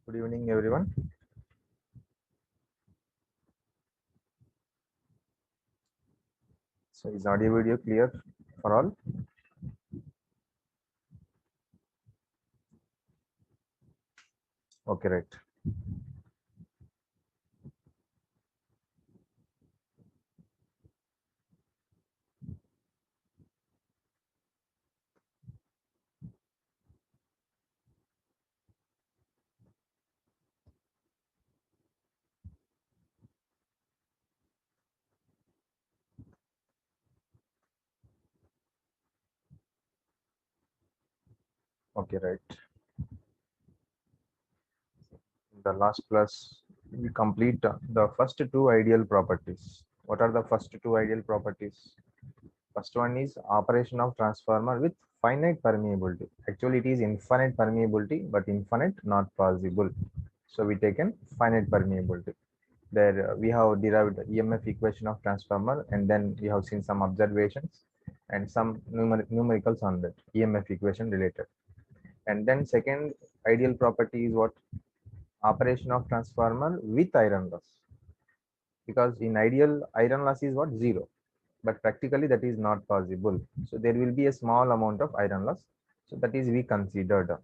Good evening, everyone. So, is audio video clear for all? Okay, right. Okay, right. In the last class, we complete the first two ideal properties. What are the first two ideal properties? First one is operation of transformer with finite permeability. Actually, it is infinite permeability, but infinite not possible. So, we taken finite permeability. There we have derived EMF equation of transformer, and then we have seen some observations and some numericals on that EMF equation related. And then second ideal property is what? Operation of transformer with iron loss. Because in ideal, iron loss is what? Zero. But practically that is not possible. So there will be a small amount of iron loss. So that is we considered.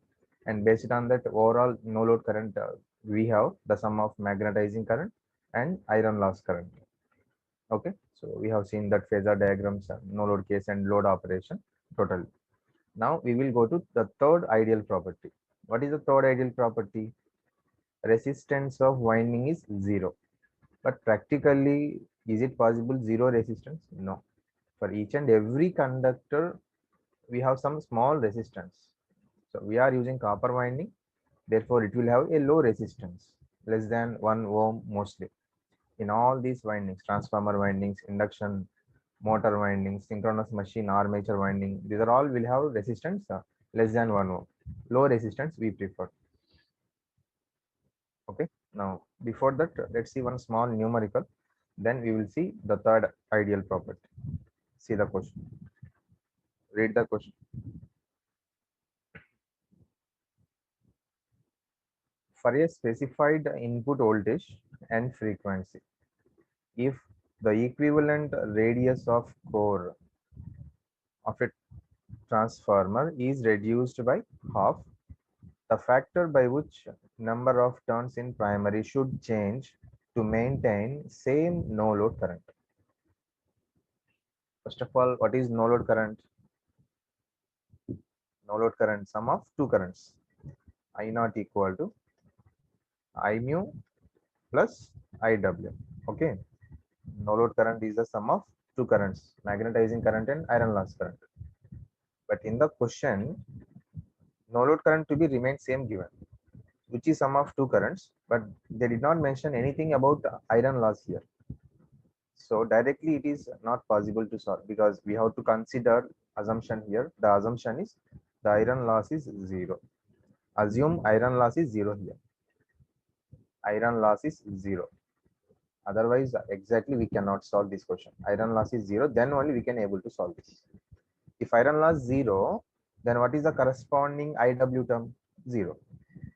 And based on that overall no load current, we have the sum of magnetizing current and iron loss current. Okay. So we have seen that phasor diagrams, no load case and load operation total. Now we will go to the third ideal property. What is the third ideal property? Resistance of winding is zero. But practically, is it possible zero resistance? No. For each and every conductor, we have some small resistance. So we are using copper winding, therefore it will have a low resistance, less than 1 ohm mostly. In all these windings, transformer windings, induction, motor windings, synchronous machine, armature winding, these are all will have resistance less than 1 ohm. Low resistance we prefer. Okay. Now, before that, let's see one small numerical. Then we will see the third ideal property. See the question. Read the question. For a specified input voltage and frequency, if the equivalent radius of core of a transformer is reduced by half, the factor by which number of turns in primary should change to maintain same no load current. First of all, what is no load current? No load current, sum of two currents. I naught equal to I mu plus IW. Okay. No load current is the sum of two currents, magnetizing current and iron loss current. But in the question, no load current to be remain same given, which is sum of two currents, but they did not mention anything about iron loss here. So directly it is not possible to solve because we have to consider assumption here. The assumption is the iron loss is zero. Assume iron loss is zero here. Iron loss is zero. Otherwise, exactly we cannot solve this question. Iron loss is zero, then only we can able to solve this. If iron loss zero, then what is the corresponding IW term? Zero.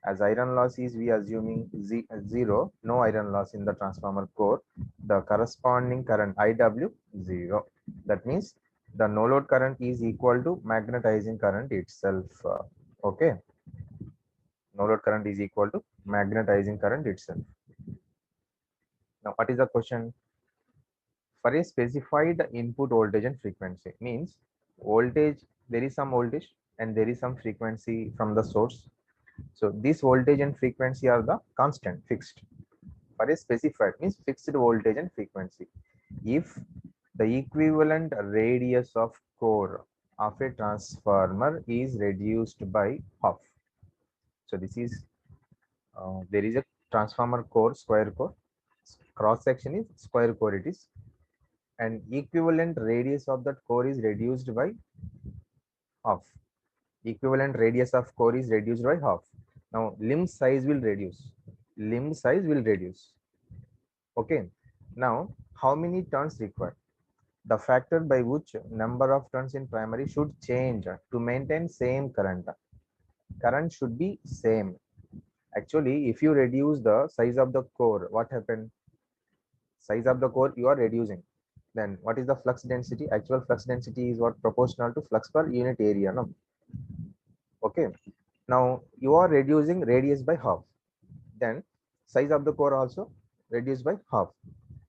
As iron loss is we assuming zero, no iron loss in the transformer core, the corresponding current IW zero. That means the no load current is equal to magnetizing current itself. Okay. No load current is equal to magnetizing current itself. Now, what is the question? For a specified input voltage and frequency, means voltage, there is some voltage and there is some frequency from the source. So this voltage and frequency are the constant, fixed. For a specified means fixed voltage and frequency. If the equivalent radius of core of a transformer is reduced by half. So this is there is a transformer core, square core, cross section is square core it is, and equivalent radius of that core is reduced by half. Equivalent radius of core is reduced by half. Now limb size will reduce. Limb size will reduce. Okay. Now how many turns required? The factor by which number of turns in primary should change to maintain same current. Current should be same. Actually, if you reduce the size of the core, what happened? Size of the core you are reducing. Then what is the flux density? Actual flux density is what? Proportional to flux per unit area. No? Okay. Now you are reducing radius by half. Then size of the core also reduced by half.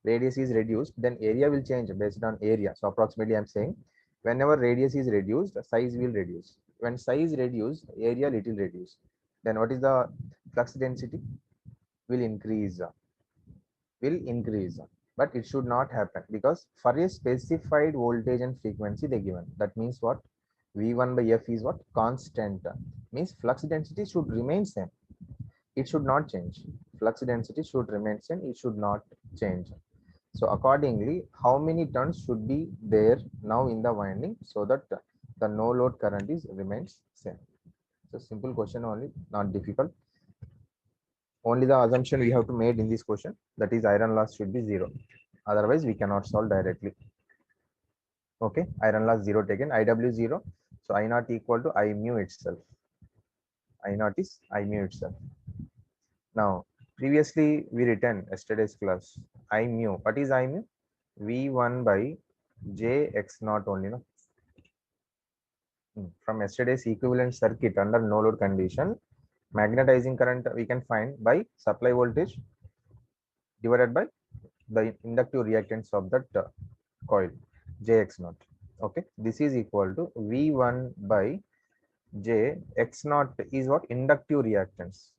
Radius is reduced, then area will change based on area. So approximately I'm saying whenever radius is reduced, size will reduce. When size reduced, area little reduce. Then what is the flux density? Will increase. Will increase. But it should not happen because for a specified voltage and frequency they given. That means what? V1 by F is what? Constant. Means flux density should remain same. It should not change. Flux density should remain same. It should not change. So accordingly, how many turns should be there now in the winding so that the no load current is remains same? So simple question only, not difficult. Only the assumption we have to make in this question, that is iron loss should be 0. Otherwise, we cannot solve directly. Okay, iron loss 0 taken, IW 0. So I naught equal to I mu itself. I naught is I mu itself. Now, previously we written yesterday's class I mu. What is I mu? V1 by J X naught only. No? From yesterday's equivalent circuit under no load condition, magnetizing current we can find by supply voltage divided by the inductive reactance of that coil Jx naught. Okay, this is equal to V1 by Jx naught is what? Inductive reactance.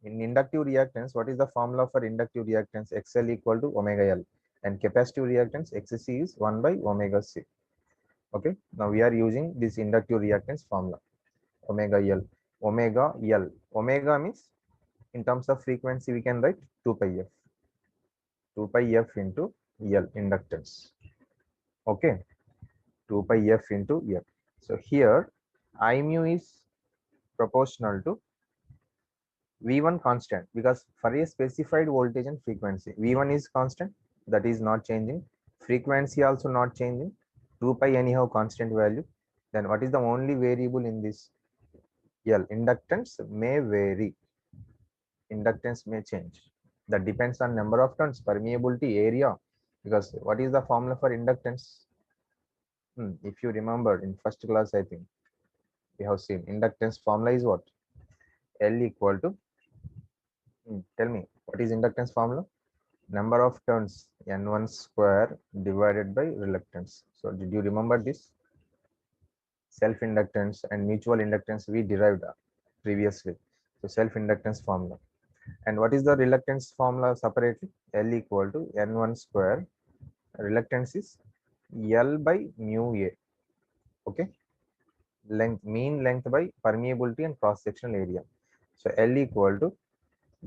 In inductive reactance, what is the formula for inductive reactance? XL equal to omega L, and capacitive reactance XC is 1 by omega C. Okay, now we are using this inductive reactance formula, omega L. Omega L. Omega means in terms of frequency we can write 2 pi f. 2 pi f into L, inductance. Okay, 2 pi f into L. So here I mu is proportional to V1 constant, because for a specified voltage and frequency, V1 is constant, that is not changing. Frequency also not changing. 2 pi anyhow constant value. Then what is the only variable in this? L. Inductance may vary. Inductance may change. That depends on number of turns, permeability, area. Because what is the formula for inductance? If you remember in first class, I think we have seen inductance formula is what? L equal to, tell me, what is inductance formula? Number of turns N1 square divided by reluctance. So did you remember this? Self-inductance and mutual inductance we derived previously. So self-inductance formula. And what is the reluctance formula separately? L equal to N1 square. Reluctance is L by mu A. Okay. Length, mean length by permeability and cross-sectional area. So L equal to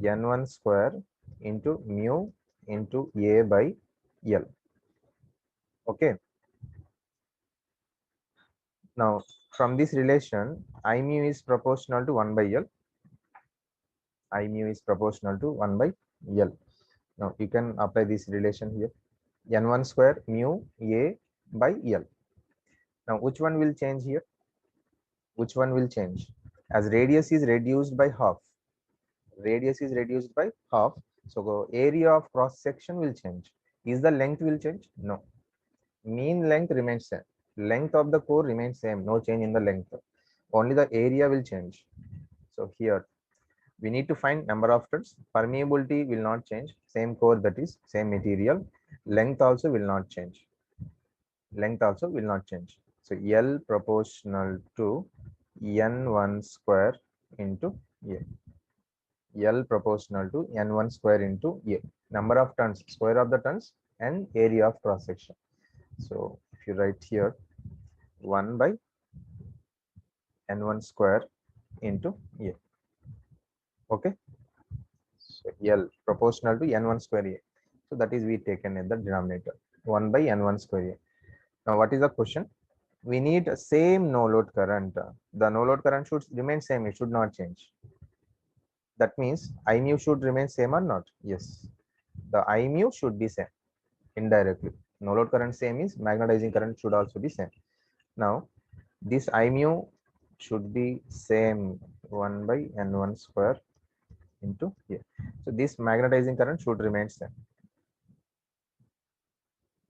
N1 square into mu into A by L. Okay. Now, from this relation, I mu is proportional to 1 by L. I mu is proportional to 1 by L. Now, you can apply this relation here. N1 square mu A by L. Now, which one will change here? Which one will change? As radius is reduced by half. Radius is reduced by half. So, area of cross section will change. Is the length will change? No. Mean length remains same. Length of the core remains same. No change in the length. Only the area will change. So, here we need to find number of turns. Permeability will not change. Same core, that is same material. Length also will not change. Length also will not change. So L proportional to N1 square into A. L proportional to N1 square into A. Number of turns, square of the turns, and area of cross section. So if you write here 1 by N1 square into A. Okay. So L proportional to N1 square A. So that is we taken in the denominator, 1 by N1 square A. Now what is the question? We need same no load current. The no load current should remain same. It should not change. That means I mu should remain same or not? Yes. The I mu should be same indirectly. No load current same is magnetizing current should also be same. Now this I mu should be same 1 by N1 square into here. So this magnetizing current should remain same.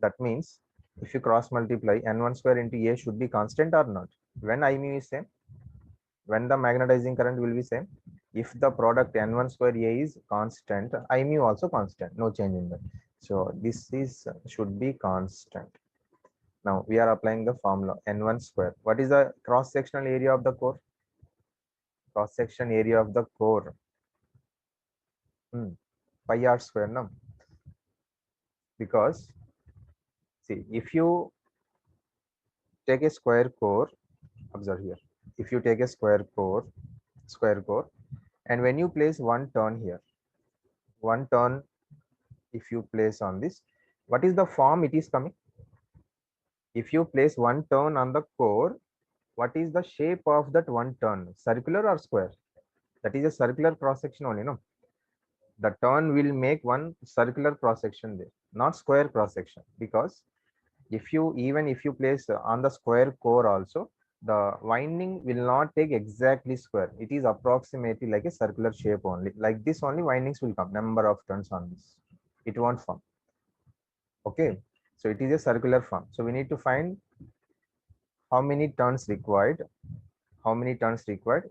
That means if you cross multiply, N1 square into A should be constant or not? When I mu is same, when the magnetizing current will be same. If the product N1 square A is constant, I mu also constant, no change in that. So this is should be constant. Now we are applying the formula N1 square. What is the cross sectional area of the core? Cross section area of the core. Pi r square, no? Because see, if you take a square core, observe here. If you take a square core, and when you place one turn here, one turn, if you place on this, what is the form it is coming? If you place one turn on the core, what is the shape of that one turn? Circular or square? That is a circular cross section only, no? The turn will make one circular cross section there, not square cross section. Because if you even if you place on the square core also, the winding will not take exactly square. It is approximately like a circular shape only. Like this only windings will come, number of turns on this. It won't form. Okay, so it is a circular form. So we need to find how many turns required,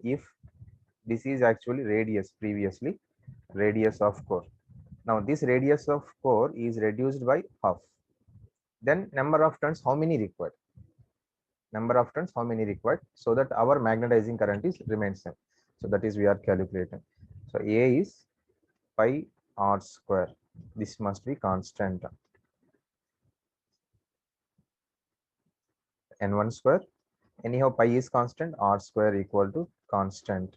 if this is actually radius, previously radius of core. Now this radius of core is reduced by half. Then number of turns, how many required? So that our magnetizing current is remains same. So that is we are calculating. So A is pi r square. This must be constant. N1 square. Anyhow, pi is constant. R square equal to constant.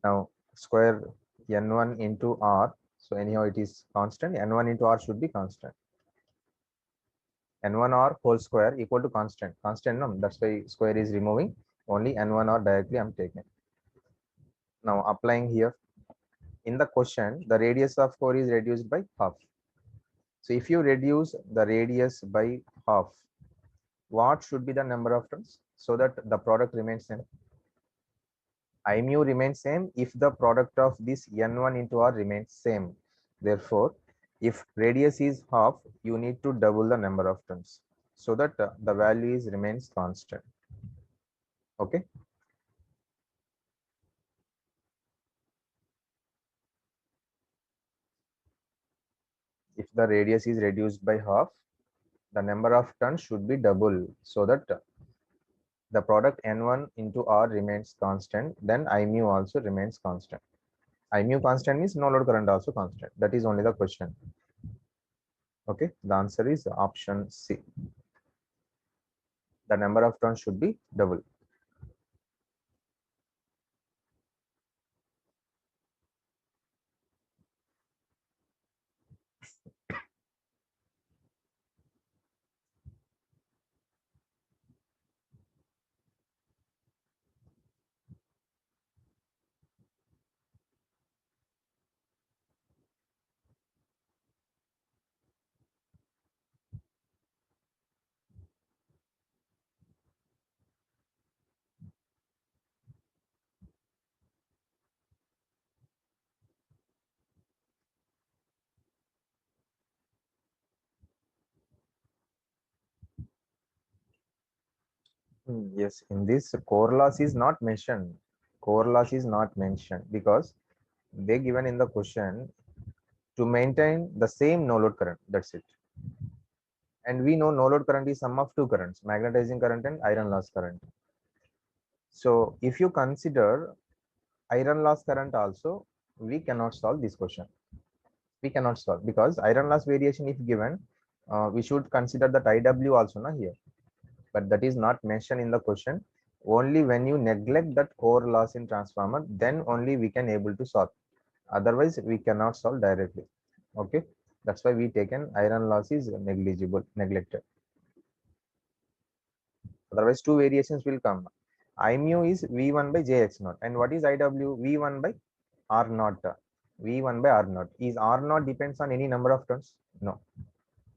Now square N1 into R. So anyhow it is constant. N1 into R should be constant. N1 R whole square equal to constant. Constant, no, that's why square is removing. Only N1 R directly I'm taking. Now applying here. In the question, the radius of core is reduced by half. So if you reduce the radius by half, what should be the number of turns so that the product remains same? I mu remains same if the product of this N1 into R remains same. Therefore, if radius is half, you need to double the number of turns so that the value is remains constant. Okay. If the radius is reduced by half, the number of turns should be double so that the product N1 into R remains constant, then I mu also remains constant. I mu constant means no load current also constant. That is only the question. Okay, the answer is option C. The number of turns should be double. Yes, in this core loss is not mentioned. Core loss is not mentioned because they given in the question to maintain the same no load current. That's it. And we know no load current is sum of two currents, magnetizing current and iron loss current. So if you consider iron loss current also, we cannot solve this question. We cannot solve because iron loss variation if given, we should consider that IW also na here. But that is not mentioned in the question. Only when you neglect that core loss in transformer, then only we can able to solve. Otherwise, we cannot solve directly. Okay, that's why we taken iron loss is negligible, neglected. Otherwise, two variations will come. I mu is V1 by Jx naught. And what is IW? V1 by R naught. V1 by R naught. Is R naught depends on any number of turns? No.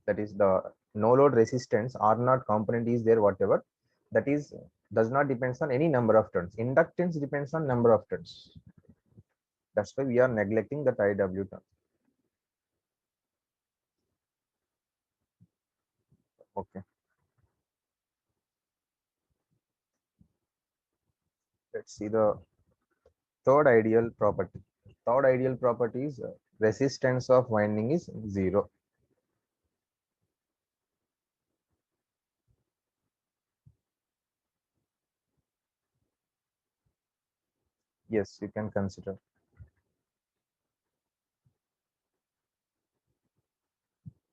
That is the no load resistance R naught component is there, whatever. That is does not depends on any number of turns. Inductance depends on number of turns. That's why we are neglecting that IW term. Okay. Let's see the third ideal property. Third ideal property is resistance of winding is 0. Yes, you can consider.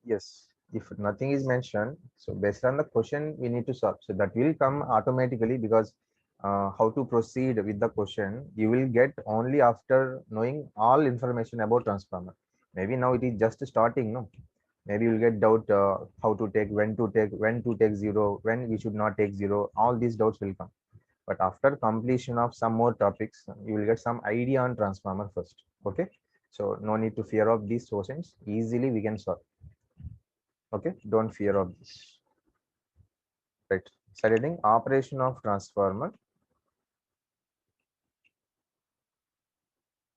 Yes, if nothing is mentioned, so based on the question, we need to solve. So that will come automatically because how to proceed with the question, you will get only after knowing all information about transformer. Maybe now it is just starting, no? Maybe you'll get doubt how to take, when to take zero, when we should not take zero. All these doubts will come. But after completion of some more topics, you will get some idea on transformer first. Okay. So no need to fear of these questions. Easily we can solve. Okay, don't fear of this. Right. Studying operation of transformer,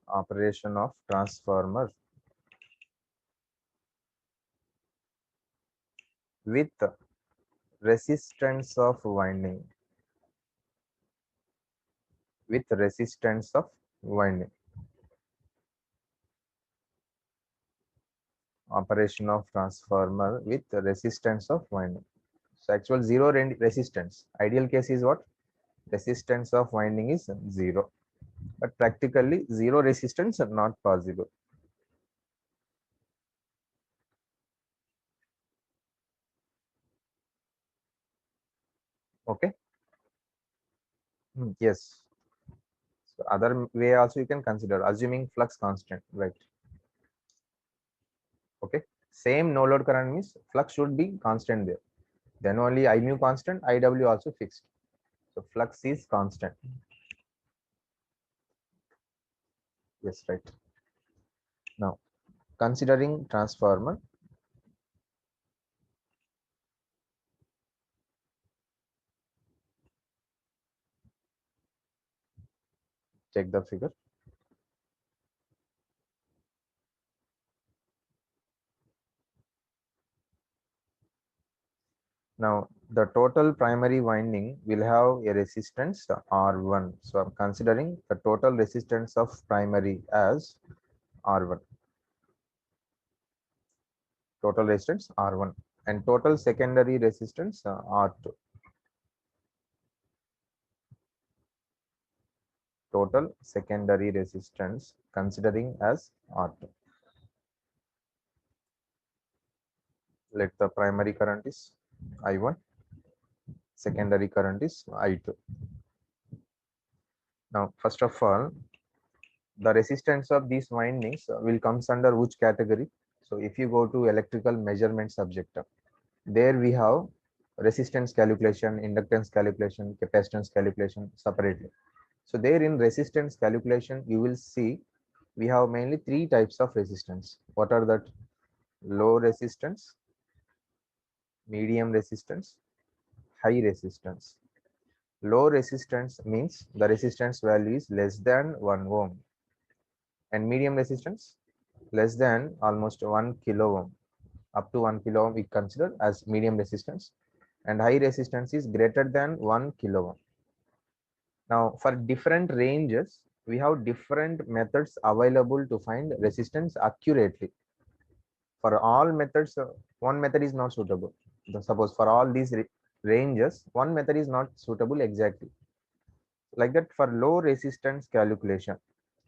operation of transformer with resistance of winding, with resistance of winding, operation of transformer with resistance of winding. So actual zero resistance. Ideal case is what? Resistance of winding is zero, but practically zero resistance are not possible. Okay. Yes. So other way also you can consider assuming flux constant, right? Okay. Same no load current means flux should be constant there. Then only I mu constant, IW also fixed. So flux is constant. Yes, right. Now considering transformer, check the figure. Now the total primary winding will have a resistance R1. So I'm considering the total resistance of primary as R1. Total resistance R1 and total secondary resistance R2. Total secondary resistance considering as R2. Let the primary current is I1, secondary current is I2. Now, first of all, the resistance of these windings will comes under which category? So if you go to electrical measurement subject, there we have resistance calculation, inductance calculation, capacitance calculation separately. So there in resistance calculation, you will see we have mainly three types of resistance. What are that? Low resistance, medium resistance, high resistance. Low resistance means the resistance value is less than 1 ohm, and medium resistance less than almost 1 kilo ohm. Up to 1 kilo ohm we consider as medium resistance, and high resistance is greater than 1 kilo ohm. Now for different ranges, we have different methods available to find resistance accurately. For all methods, one method is not suitable. Suppose for all these ranges, one method is not suitable exactly. Like that, for low resistance calculation,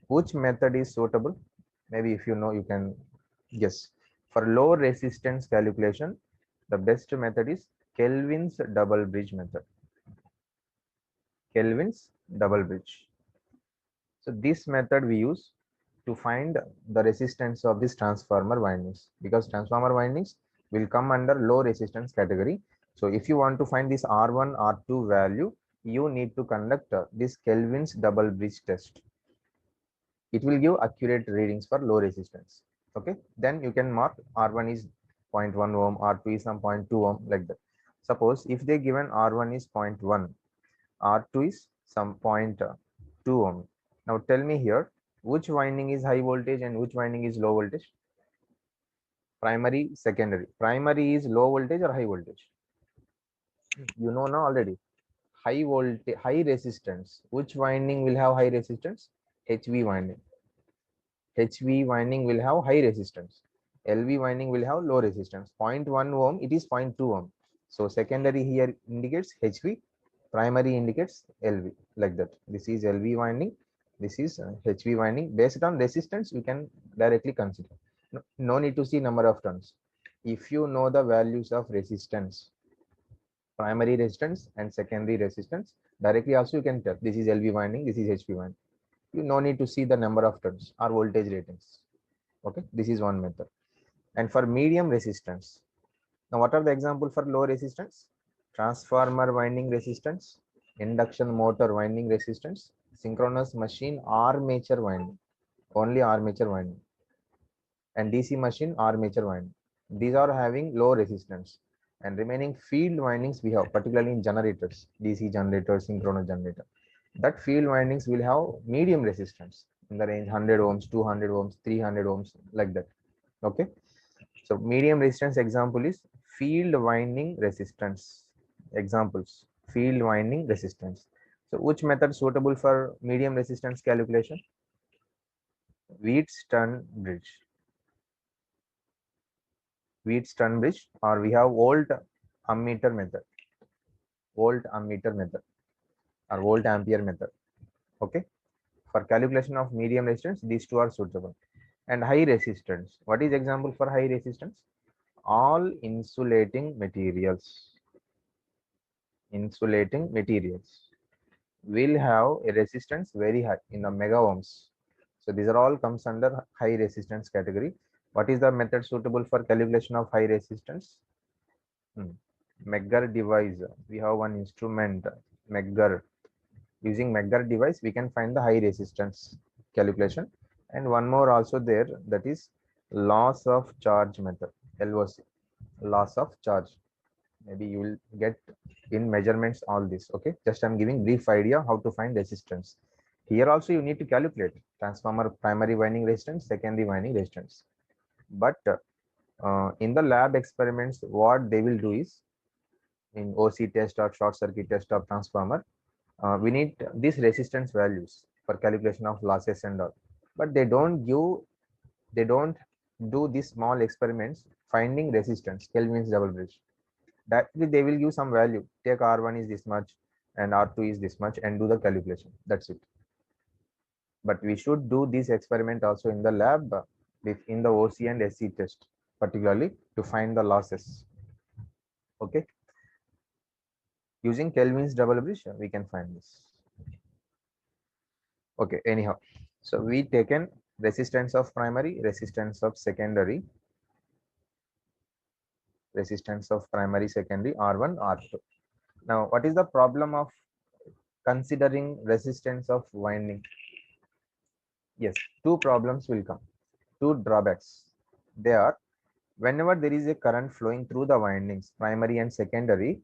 which method is suitable? Maybe if you know, you can guess. For low resistance calculation, the best method is Kelvin's double bridge method. Kelvin's double bridge. So this method we use to find the resistance of this transformer windings, because transformer windings will come under low resistance category. So if you want to find this R1, R2 value, you need to conduct this Kelvin's double bridge test. It will give accurate readings for low resistance. Okay, then you can mark R1 is 0.1 ohm, R2 is some 0.2 ohm, like that. Suppose if they given R1 is 0.1, R2 is some 0.2 ohm. Now tell me here, Which winding is high voltage and which winding is low voltage? Primary, secondary. Primary is low voltage or high voltage? You know now already. High voltage, high resistance. Which winding will have high resistance? HV winding. HV winding will have high resistance. LV winding will have low resistance. 0.1 ohm, it is 0.2 ohm. So secondary here indicates HV, primary indicates LV, like that. This is LV winding, this is HV winding. Based on resistance, you can directly consider. No need to see number of turns. If you know the values of resistance, primary resistance and secondary resistance, directly also you can tell this is LV winding, this is HV winding. You no need to see the number of turns or voltage ratings. Okay, this is one method. And for medium resistance, now what are the example for low resistance? Transformer winding resistance, induction motor winding resistance, synchronous machine armature winding, only armature winding, and DC machine armature winding. These are having low resistance, and remaining field windings we have, particularly in generators, DC generator, synchronous generator. That field windings will have medium resistance in the range 100 ohms, 200 ohms, 300 ohms, like that. Okay. So medium resistance example is field winding resistance. Examples, field winding resistance. So which method suitable for medium resistance calculation? Wheatstone bridge. Wheatstone bridge, or we have volt ammeter method. Volt ammeter method or volt ampere method. Okay. For calculation of medium resistance, these two are suitable. And high resistance. What is example for high resistance? All insulating materials. Insulating materials will have a resistance very high in the mega ohms. So these are all comes under high resistance category. What is the method suitable for calculation of high resistance? Megger device. We have one instrument, Megger. Using Megger device, we can find the high resistance calculation. And one more also there, that is loss of charge method, LOC, loss of charge. Maybe you will get in measurements all this. Okay, just I'm giving brief idea how to find resistance. Here also you need to calculate transformer primary winding resistance, secondary winding resistance. But in the lab experiments, what they will do is, in OC test or short circuit test of transformer, we need these resistance values for calculation of losses and all. But they don't do these small experiments finding resistance, Kelvin's double bridge. That they will give some value, take R1 is this much and R2 is this much, and do the calculation. That's it. But we should do this experiment also in the lab, in the OC and SC test, particularly to find the losses. Okay, using Kelvin's double bridge we can find this. Okay, anyhow, so we taken resistance of primary, resistance of secondary, resistance of primary, secondary, R1, R2. Now what is the problem of considering resistance of winding? Yes, two problems will come, two drawbacks. They are, whenever there is a current flowing through the windings, primary and secondary,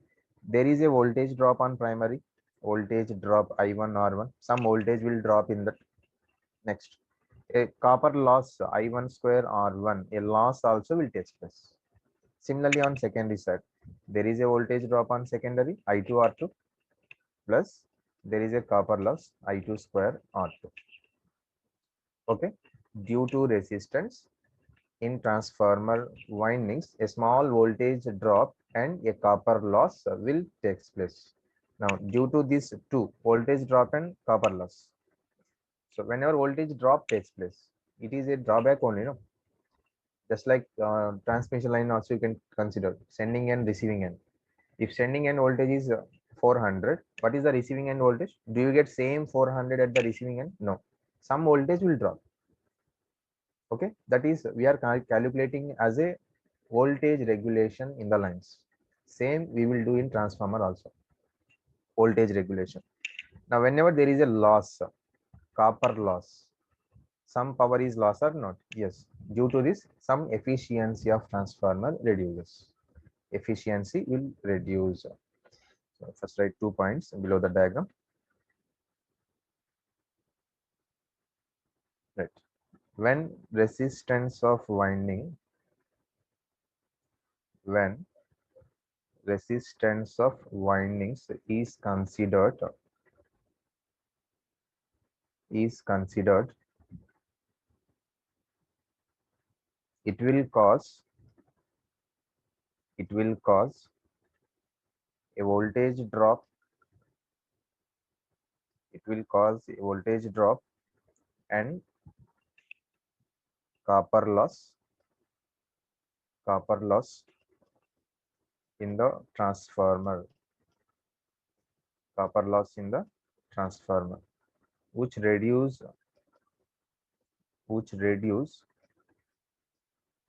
there is a voltage drop on primary, voltage drop I1 R1, some voltage will drop in that. Next, a copper loss I1 square R1, a loss also will take place. Similarly on secondary side, there is a voltage drop on secondary I2 R2 plus there is a copper loss I2 square R2. Okay, due to resistance in transformer windings, a small voltage drop and a copper loss will take place. Now, due to these two, voltage drop and copper loss. So, whenever voltage drop takes place, it is a drawback only, no? Just like transmission line, also you can consider sending and receiving end. If sending end voltage is 400, what is the receiving end voltage? Do you get same 400 at the receiving end? No, some voltage will drop. Okay, that is we are calculating as a voltage regulation in the lines. Same we will do in transformer also, voltage regulation. Now whenever there is a loss, copper loss, some power is lost or not? Yes, due to this some efficiency of transformer reduces, efficiency will reduce. So first write 2 points below the diagram. Right. When resistance of winding, when resistance of windings is considered, it will cause a voltage drop. It will cause a voltage drop and copper loss copper loss in the transformer. Copper loss in the transformer, which reduce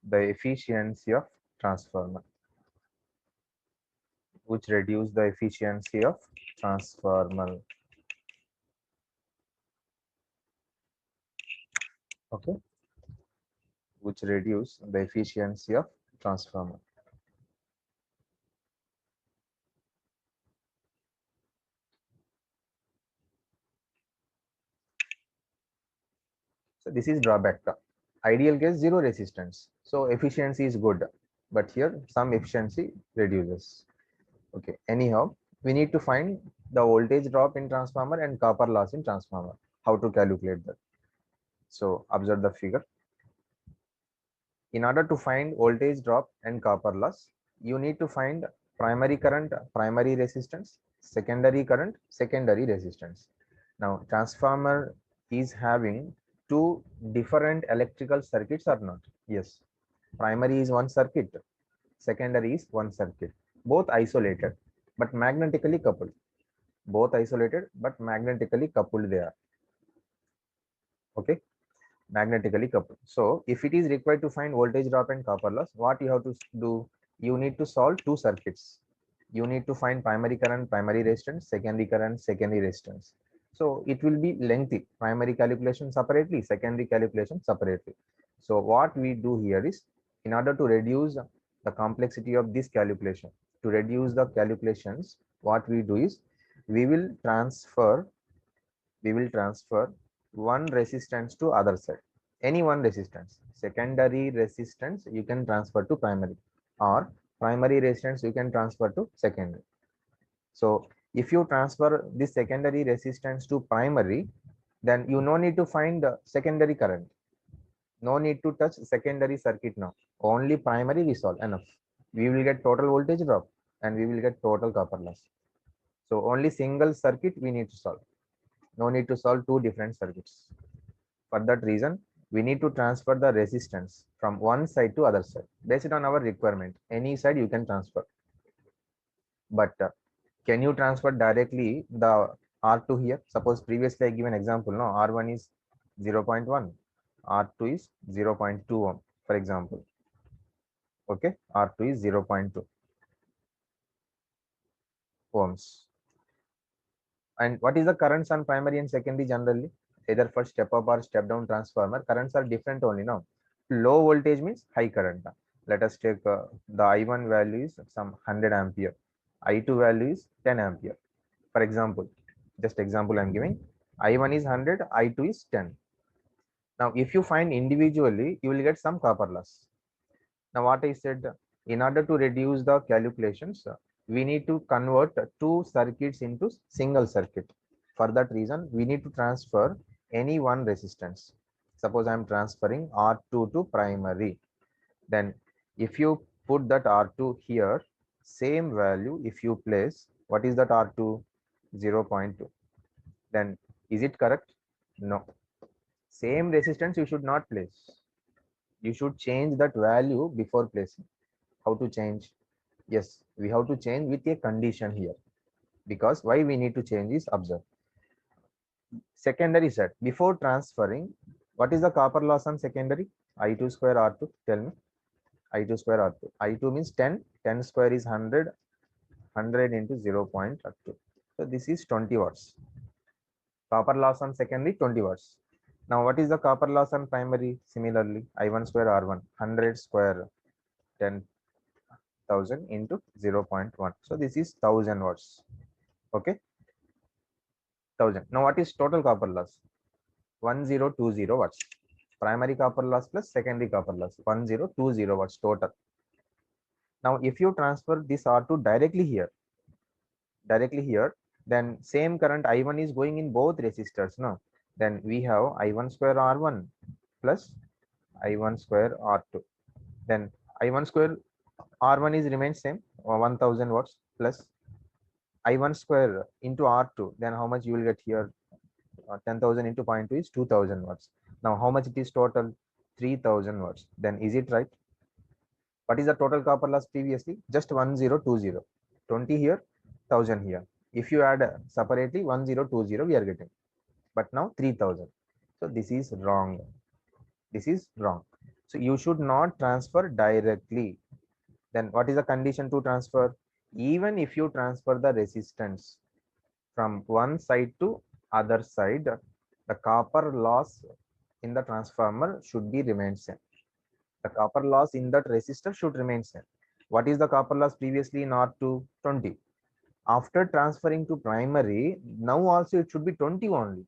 the efficiency of transformer, which reduce the efficiency of transformer. Okay, which reduce the efficiency of transformer. So this is drawback. Ideal case, zero resistance, so efficiency is good, but here some efficiency reduces. Okay, anyhow, we need to find the voltage drop in transformer and copper loss in transformer. How to calculate that? So observe the figure. In order to find voltage drop and copper loss, you need to find primary current, primary resistance, secondary current, secondary resistance. Now, transformer is having two different electrical circuits or not? Yes. Primary is one circuit, secondary is one circuit, both isolated but magnetically coupled. Both isolated but magnetically coupled they are. Okay, magnetically coupled. So if it is required to find voltage drop and copper loss, what you have to do? You need to solve two circuits. You need to find primary current, primary resistance, secondary current, secondary resistance. So it will be lengthy. Primary calculation separately, secondary calculation separately. So what we do here is, in order to reduce the complexity of this calculation, to reduce the calculations, what we do is we will transfer one resistance to other side. Any one resistance. Secondary resistance you can transfer to primary, or primary resistance you can transfer to secondary. So if you transfer this secondary resistance to primary, then you no need to find the secondary current. No need to touch secondary circuit now. Only primary we solve, enough. We will get total voltage drop and we will get total copper loss. So only single circuit we need to solve. No need to solve two different circuits. For that reason, we need to transfer the resistance from one side to other side based on our requirement. Any side you can transfer. But can you transfer directly the R2 here? Suppose previously I given example, no, R1 is 0.1, R2 is 0.2 ohm, for example. Okay, R2 is 0.2 ohms. And what is the currents on primary and secondary generally? Either for step up or step down transformer, currents are different only now. Low voltage means high current. Let us take the I1 value is some 100 ampere. I2 value is 10 ampere. For example, just example I'm giving. I1 is 100, I2 is 10. Now, if you find individually, you will get some copper loss. Now, what I said, in order to reduce the calculations, we need to convert two circuits into single circuit. For that reason, we need to transfer any one resistance. Suppose I am transferring R2 to primary. Then if you put that R2 here, same value if you place, what is that R2? 0.2. Then is it correct? No. Same resistance you should not place. You should change that value before placing. How to change? Yes, we have to change with a condition here. Because why we need to change is, observe. Secondary set. Before transferring, what is the copper loss on secondary? I2 square R2. Tell me. I2 square R2. I2 means 10. 10 square is 100. 100 into 0.2. So this is 20 watts. Copper loss on secondary 20 watts. Now what is the copper loss on primary? Similarly, I1 square R1. 100 square 10,000 into 0.1. So this is 1000 watts. Okay. 1000. Now what is total copper loss? 1020 watts. Primary copper loss plus secondary copper loss, 1020 watts total. Now if you transfer this R2 directly here, then same current I1 is going in both resistors. No, then we have I1 square R1 plus I1 square R2. Then I1 square R1 is remains same, 1000 watts plus I1 square into R2. Then how much you will get here? 10,000 into 0.2 is 2000 watts. Now how much it is total? 3000 watts. Then is it right? What is the total copper loss previously? Just 1020. 20 here, 1000 here. If you add separately 1020, we are getting. But now 3000. So this is wrong. This is wrong. So you should not transfer directly. Then what is the condition to transfer? Even if you transfer the resistance from one side to other side, the copper loss in the transformer should be remain same. The copper loss in that resistor should remain same. What is the copper loss previously in R2? 20. After transferring to primary, now also it should be 20 only.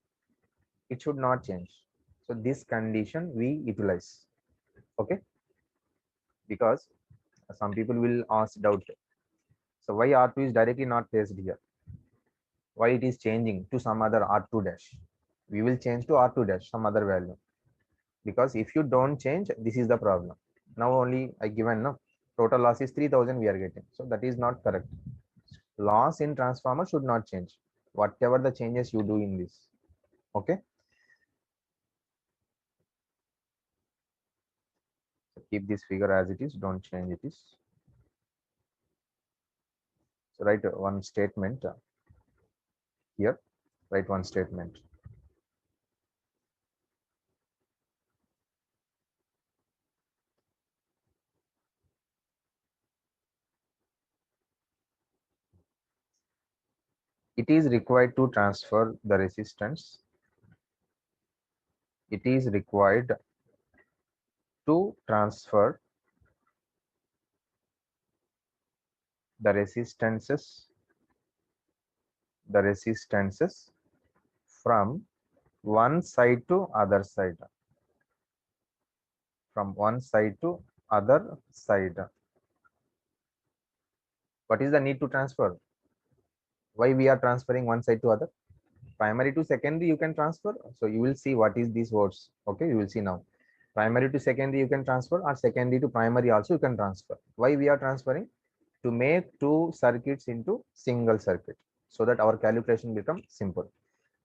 It should not change. So this condition we utilize. Okay. Because some people will ask doubt. So why R2 is directly not placed here? Why it is changing to some other R2 dash? We will change to R2 dash, some other value. Because if you don't change, this is the problem. Now only I given no total loss is 3000 we are getting. So that is not correct. Loss in transformer should not change. Whatever the changes you do in this. Okay. So keep this figure as it is. Don't change it. Is so write one statement here. Write one statement. It is required to transfer the resistance. It is required to transfer the resistances from one side to other side, from one side to other side. What is the need to transfer? Why we are transferring one side to other? Primary to secondary you can transfer. So you will see what is these words. Okay, you will see now. Primary to secondary you can transfer, or secondary to primary also you can transfer. Why we are transferring? To make two circuits into single circuit, so that our calculation becomes simple.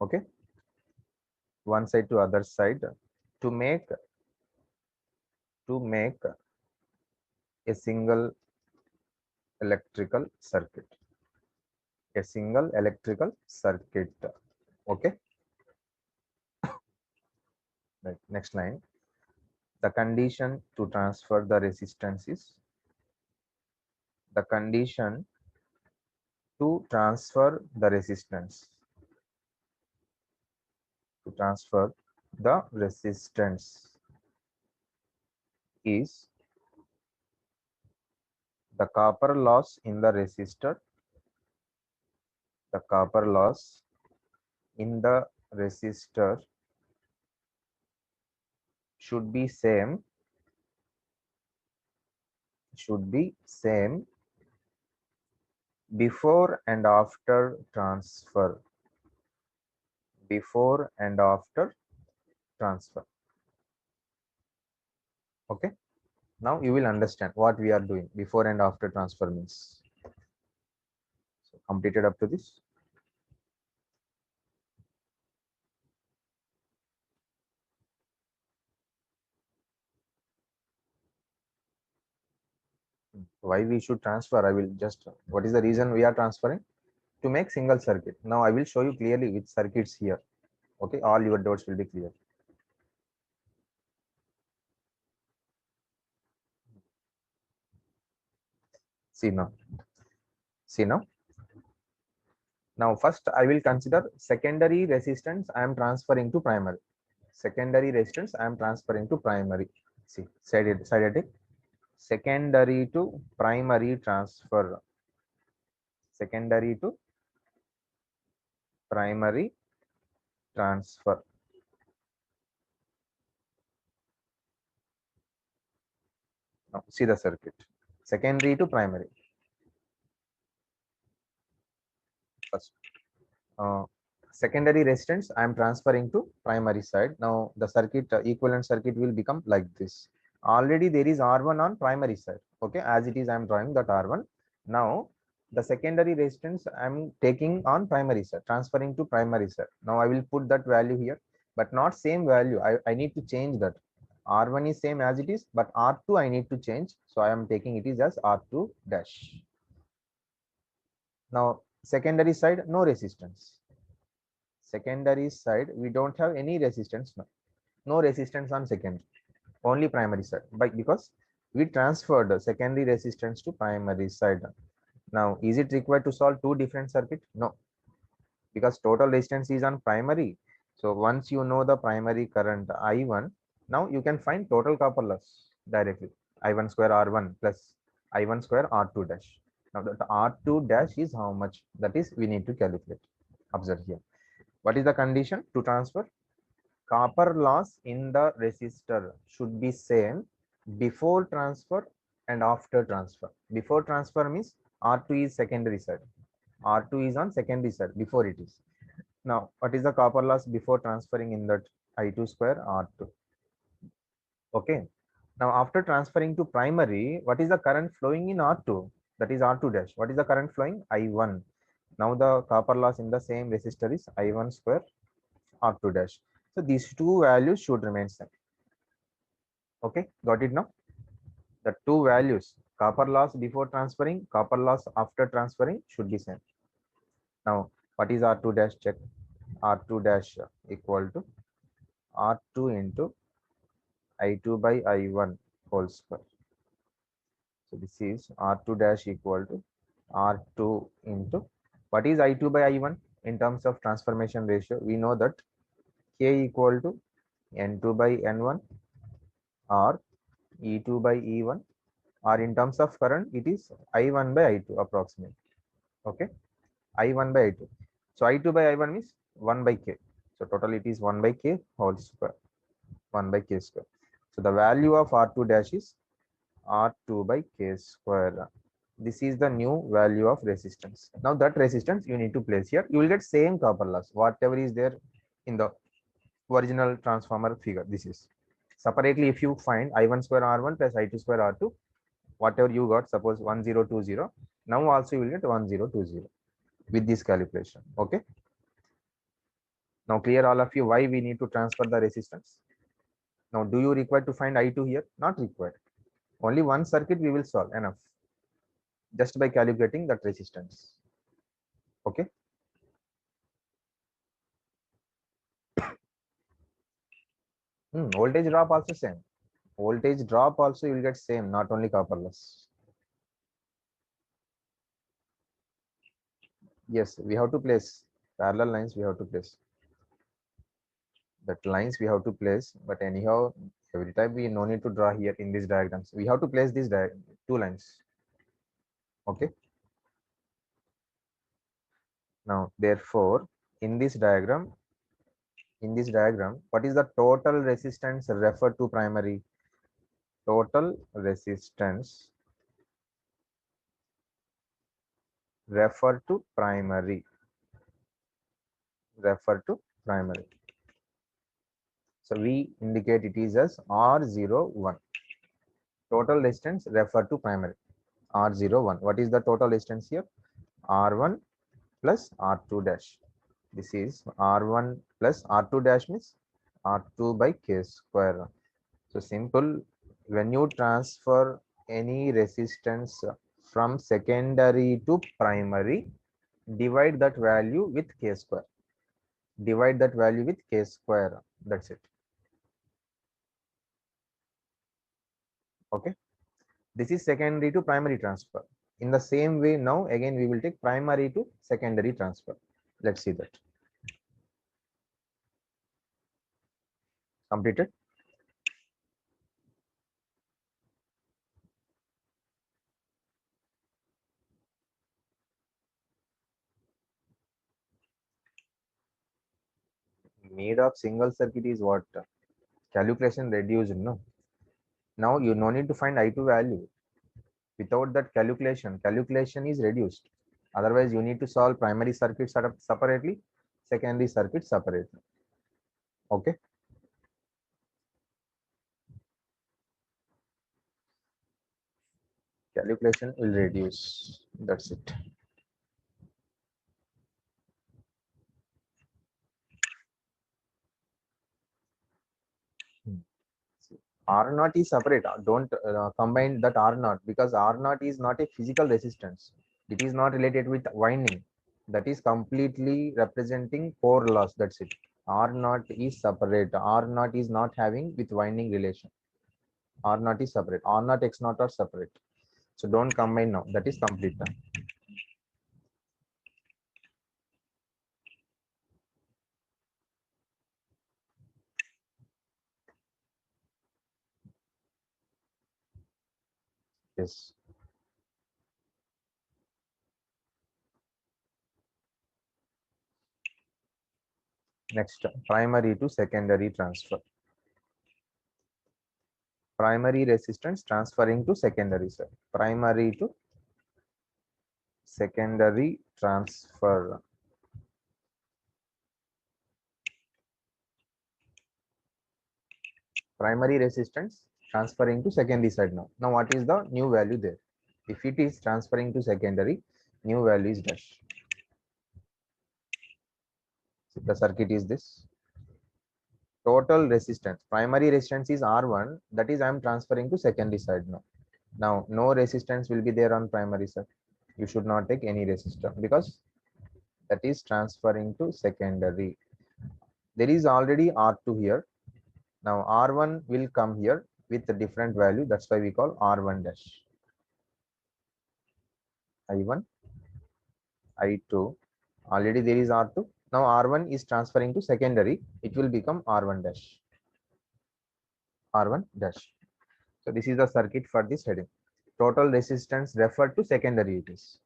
Okay, one side to other side, to make a single electrical circuit, a single electrical circuit. Okay, right. Next line. The condition to transfer the resistance is, the condition to transfer the resistance, to transfer the resistance is the copper loss in the resistor, the copper loss in the resistor should be same, before and after transfer, before and after transfer. Okay, now you will understand what we are doing. Before and after transfer means. So completed up to this. Why we should transfer? I will just, what is the reason we are transferring? To make single circuit. Now I will show you clearly which circuits here. Okay, all your doubts will be clear. See now. See now. Now first I will consider secondary resistance I am transferring to primary. Secondary resistance I am transferring to primary. See, side secondary to primary transfer. Secondary to primary transfer. Now see the circuit, secondary to primary. First, uh, secondary resistance I am transferring to primary side. Now the circuit, equivalent circuit will become like this. Already there is R1 on primary side. Okay, as it is I am drawing that R1. Now the secondary resistance I am taking on primary side, transferring to primary side. Now I will put that value here, but not same value. I need to change that. R1 is same as it is, but R2 I need to change. So I am taking it is as R2 dash. Now secondary side, no resistance. Secondary side we don't have any resistance now. No resistance on secondary, only primary side, because we transferred the secondary resistance to primary side. Now is it required to solve two different circuit? No, because total resistance is on primary. So once you know the primary current I1, now you can find total copper loss directly. I1 square R1 plus I1 square R2 dash. Now that R2 dash is how much? That is we need to calculate. Observe here. What is the condition to transfer? Copper loss in the resistor should be same before transfer and after transfer. Before transfer means R2 is secondary side. R2 is on secondary side before it is. Now, what is the copper loss before transferring in that I2 square R2? Okay. Now, after transferring to primary, what is the current flowing in R2? That is R2 dash. What is the current flowing? I1. Now, the copper loss in the same resistor is I1 square R2 dash. So, these two values should remain same. Okay, got it now? The two values, copper loss before transferring, copper loss after transferring should be same. Now, what is R2 dash? Check. R2 dash equal to R2 into I2 by I1 whole square. So this is R2 dash equal to R2 into, what is I2 by I1 in terms of transformation ratio? We know that K equal to N2 by N1 or E2 by E1, or in terms of current it is I1 by I2 approximately. Okay, I1 by I2. So I2 by I1 means 1 by K. So total it is 1 by K whole square, 1 by K square. So the value of R2 dash is R2 by K square. This is the new value of resistance. Now that resistance you need to place here. You will get same copper loss, whatever is there in the original transformer figure. This is separately. If you find I1 square R1 plus I2 square R2, whatever you got, suppose 1020, now also you will get 1020 with this calculation. Okay. Now clear all of you why we need to transfer the resistance. Now do you require to find I2 here? Not required. Only one circuit we will solve enough just by calculating that resistance. Okay. Voltage drop also same. Voltage drop also you will get same, not only copper loss. Yes, we have to place parallel lines. We have to place that lines we have to place. But anyhow, every time we no need to draw here in these diagrams. We have to place these two lines. Okay. Now, therefore, in this diagram, what is the total resistance referred to primary? Total resistance refer to primary. Refer to primary. So we indicate it is as R01. Total resistance refer to primary. R01. What is the total resistance here? R1 plus R2 dash. This is R1 plus R2 dash means R2 by K square. So simple. When you transfer any resistance from secondary to primary, divide that value with K square. Divide that value with K square. That's it. Okay. This is secondary to primary transfer. In the same way, now again we will take primary to secondary transfer. Let's see that. Completed. Made of single circuit is what? Calculation reduced, no? Now you no need to find I2 value. Without that calculation is reduced. Otherwise, you need to solve primary circuit separately, secondary circuit separately. Okay. Calculation will reduce. That's it. Hmm. R naught is separate. Don't combine that R naught, because R naught is not a physical resistance. It is not related with winding. That is completely representing core loss. That's it. R naught is separate. R naught is not having with winding relation. R naught is separate. R naught X naught are separate. So don't combine now. That is complete done. Yes. Next, primary to secondary transfer. Primary resistance transferring to secondary side. Primary to secondary transfer. Primary resistance transferring to secondary side now. Now what is the new value there? If it is transferring to secondary, new value is dash. So the circuit is this. Total resistance. Primary resistance is R1. That is I am transferring to secondary side now. Now no resistance will be there on primary side. You should not take any resistance because that is transferring to secondary. There is already R2 here. Now R1 will come here with a different value. That's why we call R1 dash. I1, I2. Already there is R2. Now R1 is transferring to secondary. It will become R1 dash. R1 dash. So this is the circuit for this heading. Total resistance referred to secondary it is.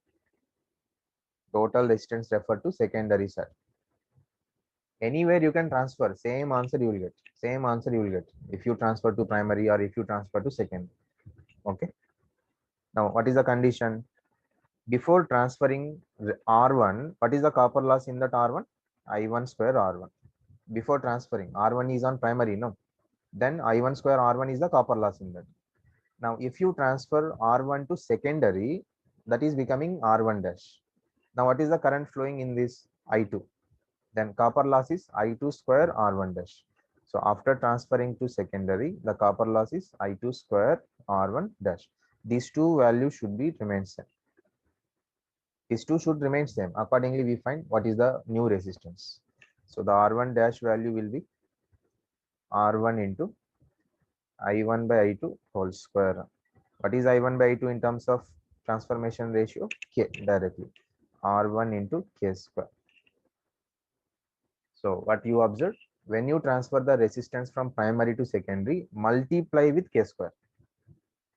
Total resistance referred to secondary side. Anywhere you can transfer, same answer you will get. Same answer you will get if you transfer to primary or if you transfer to second. Okay. Now what is the condition? Before transferring R1, what is the copper loss in that R1? I1 square R1. Before transferring, R1 is on primary, no? Then I1 square R1 is the copper loss in that. Now if you transfer R1 to secondary, that is becoming R1 dash. Now what is the current flowing in this? I2. Then copper loss is I2 square R1 dash. So after transferring to secondary, the copper loss is I2 square R1 dash. These two values should be remain same. These two should remain same. Accordingly, we find what is the new resistance. So the R1 dash value will be R1 into I1 by I2 whole square. What is I1 by I2 in terms of transformation ratio? K directly. R1 into K square. So what you observe, when you transfer the resistance from primary to secondary, multiply with K square.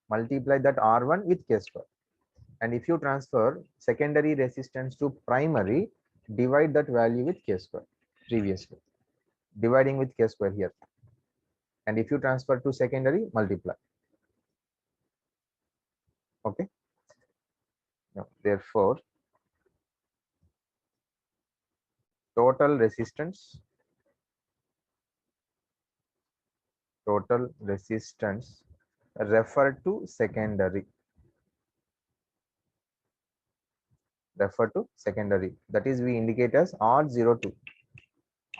Multiply that R1 with K square. And if you transfer secondary resistance to primary, divide that value with K square previously. Dividing with K square here. And if you transfer to secondary, multiply. Okay. Now, therefore, total resistance refer to secondary. That is we indicate as R02.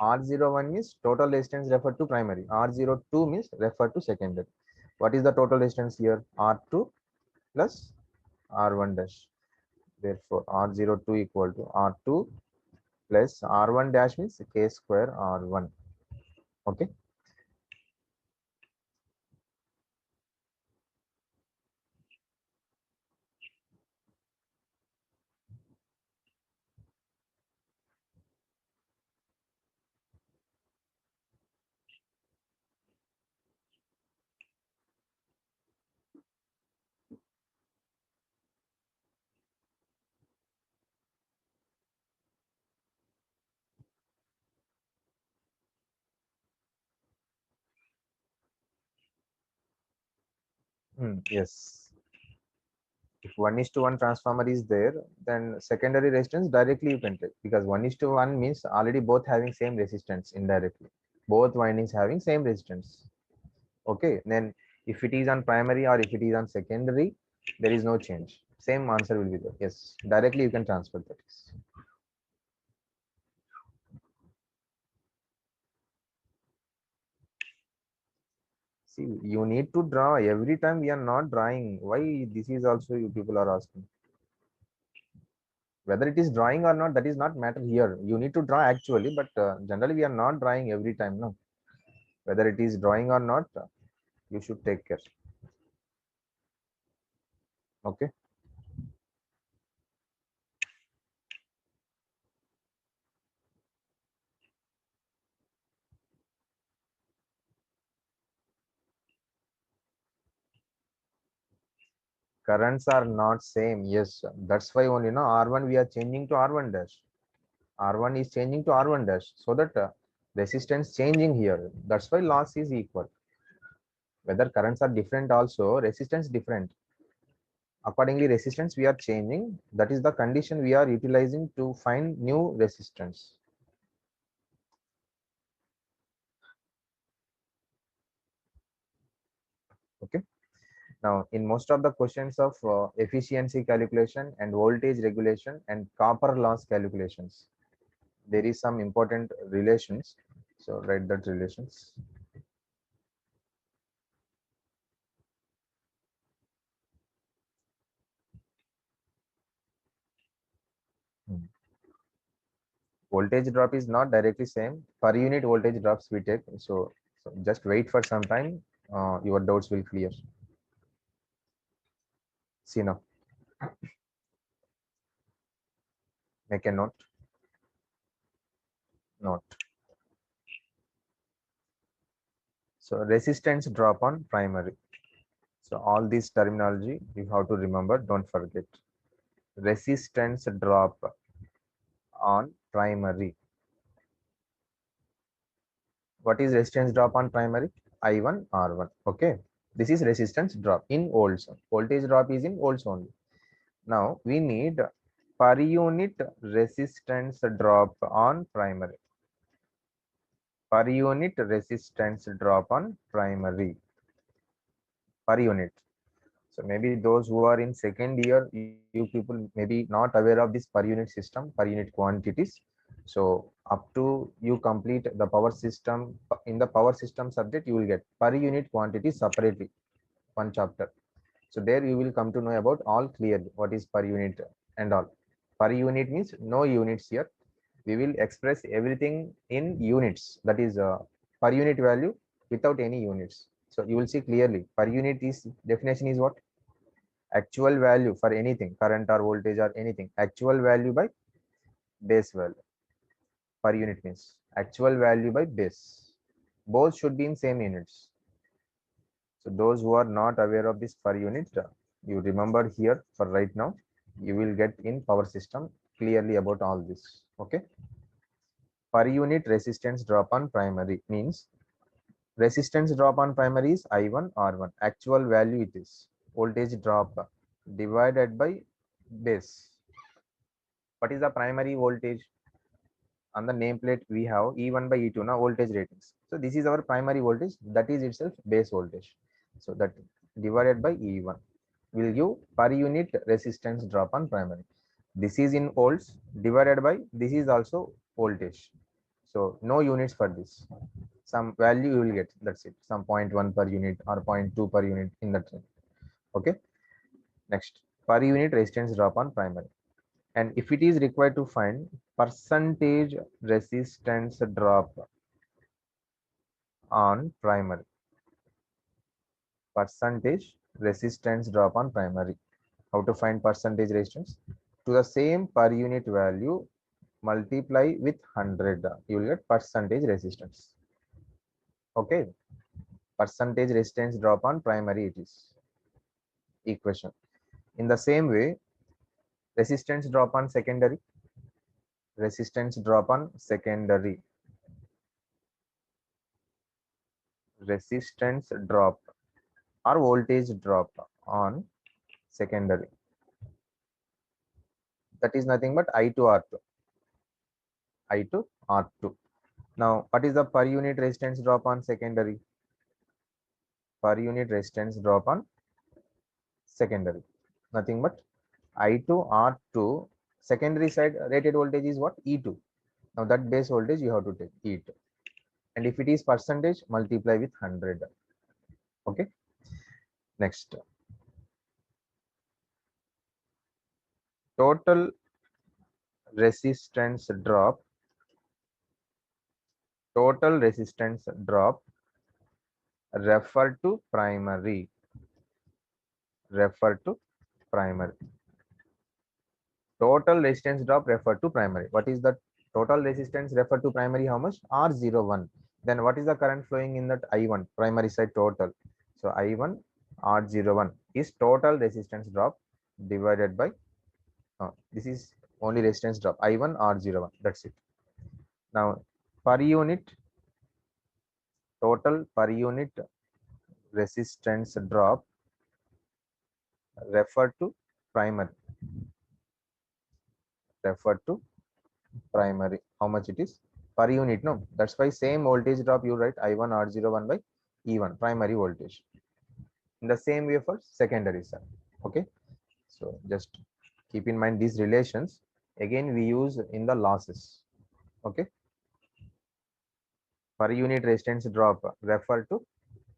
R01 means total resistance referred to primary. R02 means referred to secondary. What is the total resistance here? R2 plus R1 dash. Therefore, R02 equal to R2 plus R1 dash means K square R1. Okay. Yes. If 1:1 transformer is there, then secondary resistance directly you can take, because 1:1 means already both having same resistance indirectly. Both windings having same resistance. Okay. Then if it is on primary or if it is on secondary, there is no change. Same answer will be there. Yes. Directly you can transfer that. See, you need to draw every time. We are not drawing. Why this is also you people are asking. Whether it is drawing or not, that is not matter here. You need to draw actually, but generally we are not drawing every time. No, whether it is drawing or not, you should take care. Okay. Currents are not same. Yes, that's why only R1 we are changing to R1 dash. R1 is changing to R1 dash, so that resistance changing here. That's why loss is equal. Whether currents are different, also resistance different. Accordingly, resistance we are changing. That is the condition we are utilizing to find new resistance. Okay. Now, in most of the questions of efficiency calculation and voltage regulation and copper loss calculations, there is some important relations. So write that relations. Hmm. Voltage drop is not directly same. Per unit voltage drops we take. So just wait for some time. Your doubts will clear. See now, make a note. Note. So resistance drop on primary. So all this terminology you have to remember. Don't forget. Resistance drop on primary. What is resistance drop on primary? I1 R1. Okay. This is resistance drop in volts. Voltage drop is in volts only. Now we need per unit resistance drop on primary. Per unit resistance drop on primary. Per unit. So maybe those who are in second year, you people maybe not aware of this per unit system, per unit quantities. So up to you complete the power system, in the power system subject, you will get per unit quantity separately, one chapter. So there you will come to know about all clearly what is per unit and all. Per unit means no units here. We will express everything in units. That is per unit value without any units. So you will see clearly per unit is definition is what? Actual value for anything, current or voltage or anything. Actual value by base value. Per unit means actual value by base. Both should be in same units. So those who are not aware of this per unit, you remember here for right now, you will get in power system clearly about all this. Okay. Per unit resistance drop on primary means resistance drop on primary is I1 R1. Actual value it is voltage drop divided by base. What is the primary voltage? On the nameplate we have E1 by E2 now voltage ratings. So this is our primary voltage, that is itself base voltage. So that divided by E1 will give per unit resistance drop on primary. This is in volts divided by this is also voltage. So no units for this. Some value you will get. That's it. Some 0.1 per unit or 0.2 per unit in that range. Okay. Next, per unit resistance drop on primary. And if it is required to find percentage resistance drop on primary, percentage resistance drop on primary, how to find percentage resistance? To the same per unit value, multiply with 100, you will get percentage resistance. Okay, percentage resistance drop on primary, it is equation. In the same way, resistance drop on secondary, resistance drop on secondary, resistance drop or voltage drop on secondary. That is nothing but I to R2. I to R2. Now, what is the per unit resistance drop on secondary? Per unit resistance drop on secondary. Nothing but I to R2. Secondary side rated voltage is what? E2. Now that base voltage you have to take E2. And if it is percentage, multiply with 100. Okay. Next, total resistance drop. Total resistance drop refer to primary. Refer to primary. Total resistance drop refer to primary. What is the total resistance refer to primary? How much? R01. Then what is the current flowing in that I1 primary side total? So I1 R01 is total resistance drop divided by this is only resistance drop I1 R01. That's it. Now per unit total per unit resistance drop refer to primary. Refer to primary. How much it is? Per unit, no? That's why same voltage drop you write I1 R01 by E1 primary voltage. In the same way for secondary side. Okay. So just keep in mind these relations. Again, we use in the losses. Okay. Per unit resistance drop refer to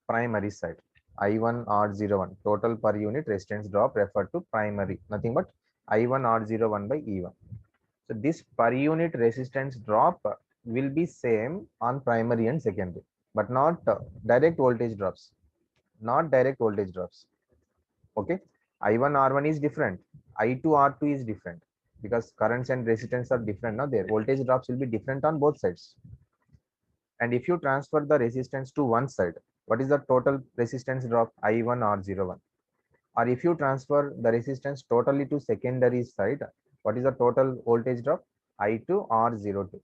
primary side. I1 R01 total per unit resistance drop refer to primary. Nothing but I1 R01 by E1. So this per unit resistance drop will be same on primary and secondary, but not direct voltage drops. Not direct voltage drops. Okay. I1 R1 is different. I2 R2 is different because currents and resistance are different. Now their voltage drops will be different on both sides. And if you transfer the resistance to one side, what is the total resistance drop? I1 R01. Or if you transfer the resistance totally to secondary side, what is the total voltage drop? I2 R02.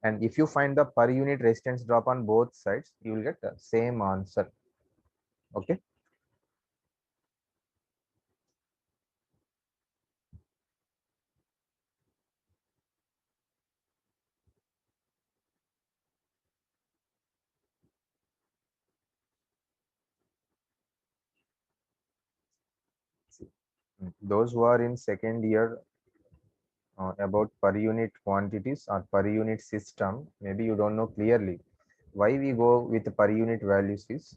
And if you find the per unit resistance drop on both sides, you will get the same answer. Okay. Those who are in second year about per unit quantities or per unit system, maybe you don't know clearly why we go with per unit values is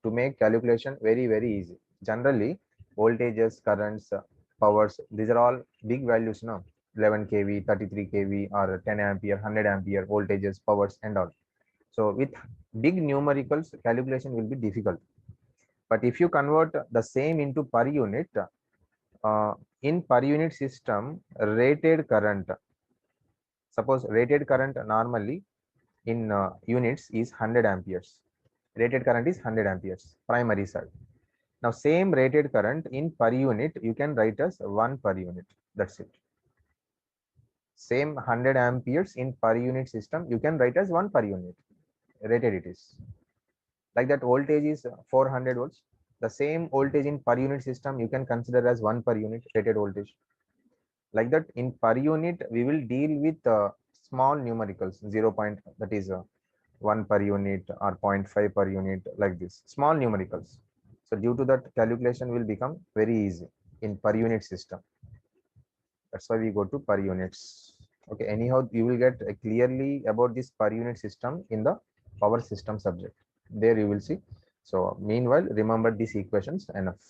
to make calculation very easy. Generally voltages, currents, powers, these are all big values now. 11 kV, 33 kV, or 10 ampere, 100 ampere voltages, powers and all. So with big numericals, calculation will be difficult. But if you convert the same into per unit, uh, in per unit system, rated current, suppose rated current normally in units is 100 amperes. Rated current is 100 amperes, primary side. Now same rated current in per unit, you can write as 1 per unit. That's it. Same 100 amperes in per unit system, you can write as 1 per unit. Rated it is. Like that voltage is 400 volts. The same voltage in per unit system, you can consider as 1 per unit rated voltage. Like that in per unit, we will deal with small numericals, 0 point, that is 1 per unit or 0.5 per unit, like this, small numericals. So due to that, calculation will become very easy in per unit system. That's why we go to per units. Okay, anyhow, you will get clearly about this per unit system in the power system subject. There you will see. So meanwhile, remember these equations enough.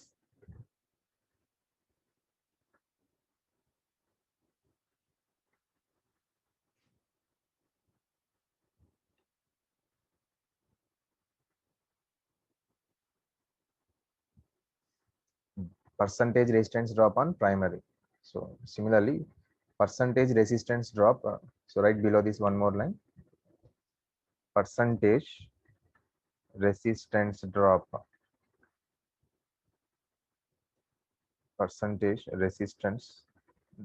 Percentage resistance drop on primary. So similarly, percentage resistance drop. So right below this, one more line. Percentage resistance drop. Percentage resistance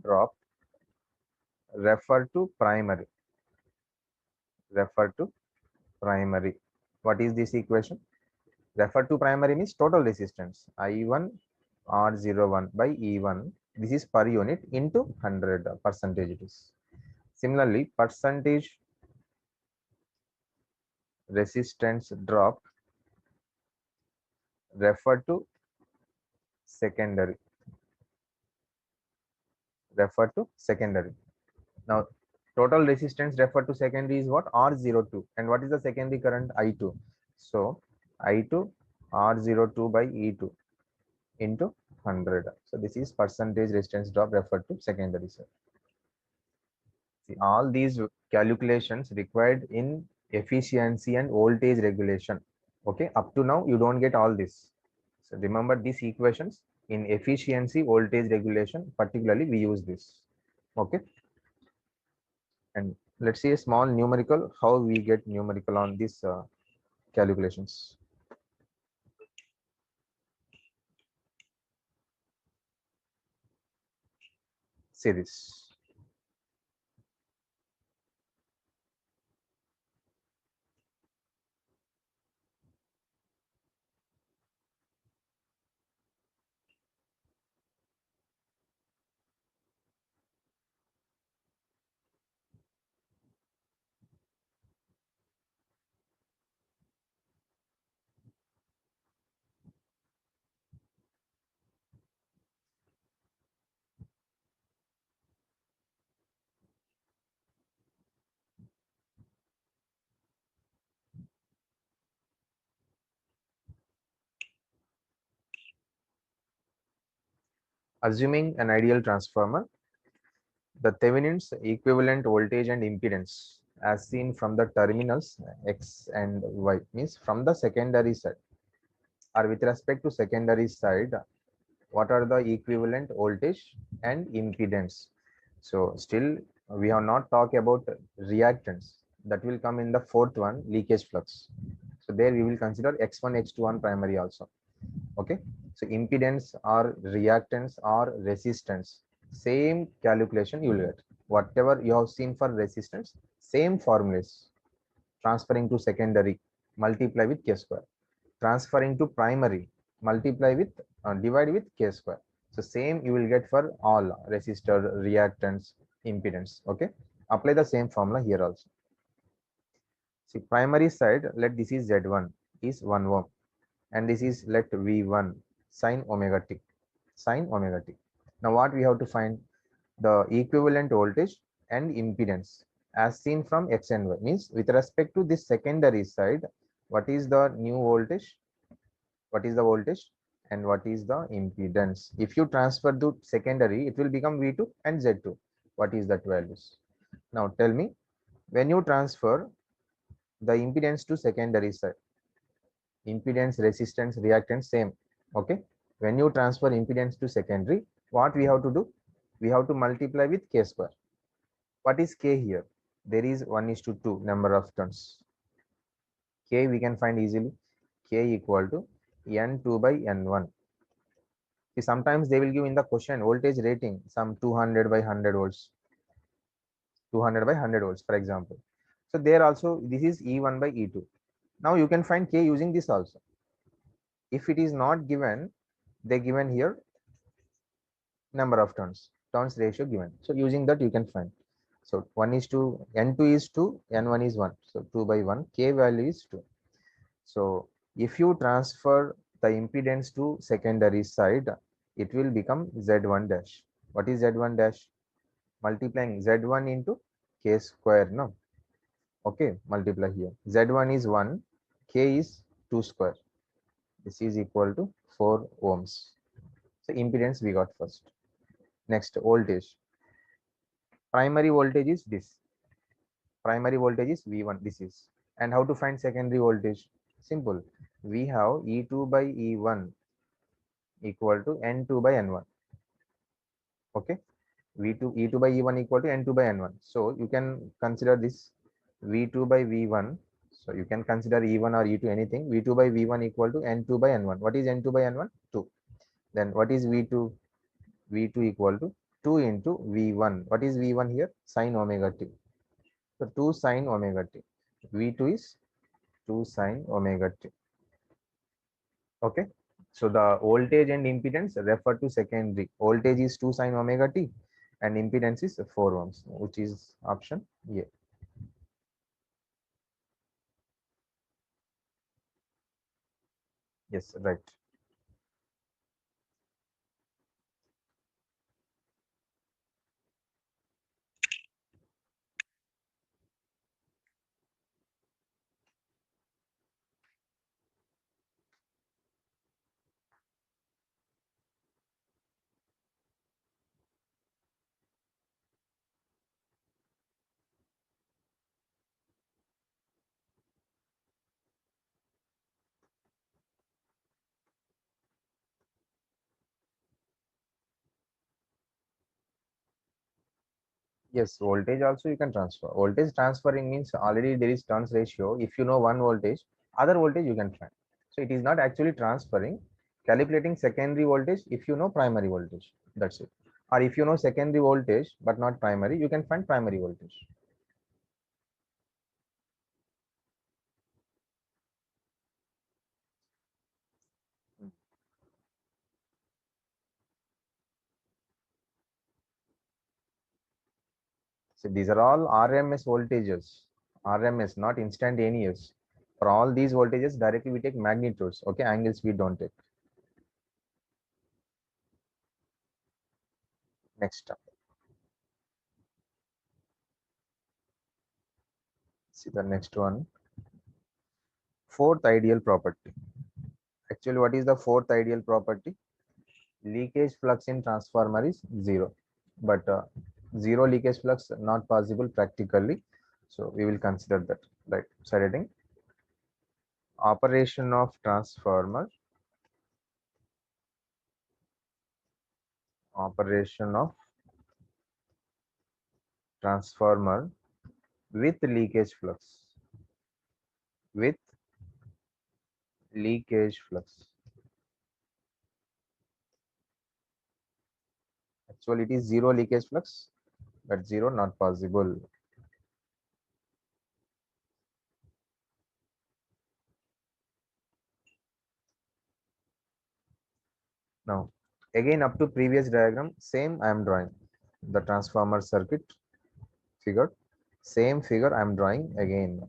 drop refer to primary. Refer to primary. What is this equation? Refer to primary means total resistance. I1 R01 by E1. This is per unit into 100 percentage it is. Similarly, percentage resistance drop refer to secondary. Refer to secondary. Now, total resistance referred to secondary is what? R02. And what is the secondary current? I2. So, I2 R02 by E2 into 100. So, this is percentage resistance drop referred to secondary. So, see, all these calculations required in efficiency and voltage regulation. Okay, up to now, you don't get all this. So, remember these equations in efficiency, voltage regulation, particularly we use this. Okay. And let's see a small numerical, how we get numerical on these calculations. See this. Assuming an ideal transformer, the Thevenin's equivalent voltage and impedance as seen from the terminals X and Y means from the secondary side, or with respect to secondary side, what are the equivalent voltage and impedance. So still we have not talked about reactance, that will come in the fourth one, leakage flux. So there we will consider X1 X2 on primary also. Okay, so impedance or reactance or resistance, same calculation you will get. Whatever you have seen for resistance, same formulas. Transferring to secondary, multiply with k square. Transferring to primary, multiply with divide with k square. So same you will get for all resistor, reactance, impedance. Okay, apply the same formula here also. See, primary side, let this is Z1 is 1 ohm, and this is let V1 sine omega t, sine omega t. Now what we have to find? The equivalent voltage and impedance as seen from X and Y, means with respect to this secondary side, what is the new voltage, what is the voltage, and what is the impedance. If you transfer to secondary, it will become V2 and Z2. What is that values? Now tell me, when you transfer the impedance to secondary side, impedance, resistance, reactance, same. Okay, when you transfer impedance to secondary, what we have to do? We have to multiply with k square. What is k here? There is 1:2 number of turns. K we can find easily. K equal to n2 by n1. See, sometimes they will give in the question voltage rating some 200 by 100 volts, 200 by 100 volts, for example. So there also this is E1 by E2. Now you can find K using this also. If it is not given, they given here number of turns ratio given. So using that you can find. So 1:2, n2 is 2, n1 is 1. So 2 by 1, K value is 2. So if you transfer the impedance to secondary side, it will become Z1 dash. What is Z1 dash? Multiplying Z1 into K square, no? Okay, multiply here. Z1 is 1, K is 2 square. This is equal to 4 ohms. So impedance we got first. Next, voltage. Primary voltage is this. Primary voltage is V1, this is. And how to find secondary voltage? Simple. We have E2 by E1 equal to N2 by N1. Okay. V2, E2 by E1 equal to N2 by N1. So you can consider this V2 by V1. So you can consider E1 or E2 anything. V2 by V1 equal to N2 by N1. What is N2 by N1? 2. Then what is V2? V2 equal to 2 into V1. What is V1 here? Sine omega t. So 2 sine omega t. V2 is 2 sine omega t. Okay. So the voltage and impedance refer to secondary. Voltage is 2 sine omega t and impedance is 4 ohms, which is option A. Yes, right. Yes, voltage also you can transfer. Voltage transferring means already there is turns ratio. If you know one voltage, other voltage you can find. So it is not actually transferring, calculating secondary voltage if you know primary voltage. That's it. Or if you know secondary voltage but not primary, you can find primary voltage. So these are all RMS voltages, RMS, not instantaneous. For all these voltages, directly we take magnitudes. Okay, angles we don't take. Next up, see the next one. Fourth ideal property. Actually, what is the fourth ideal property? Leakage flux in transformer is zero, but zero leakage flux not possible practically. So we will consider that. Right. So heading operation of transformer, operation of transformer with leakage flux, with leakage flux. Actually, it is zero leakage flux, but zero not possible. Now, again up to previous diagram, same I am drawing the transformer circuit figure. Same figure I am drawing again.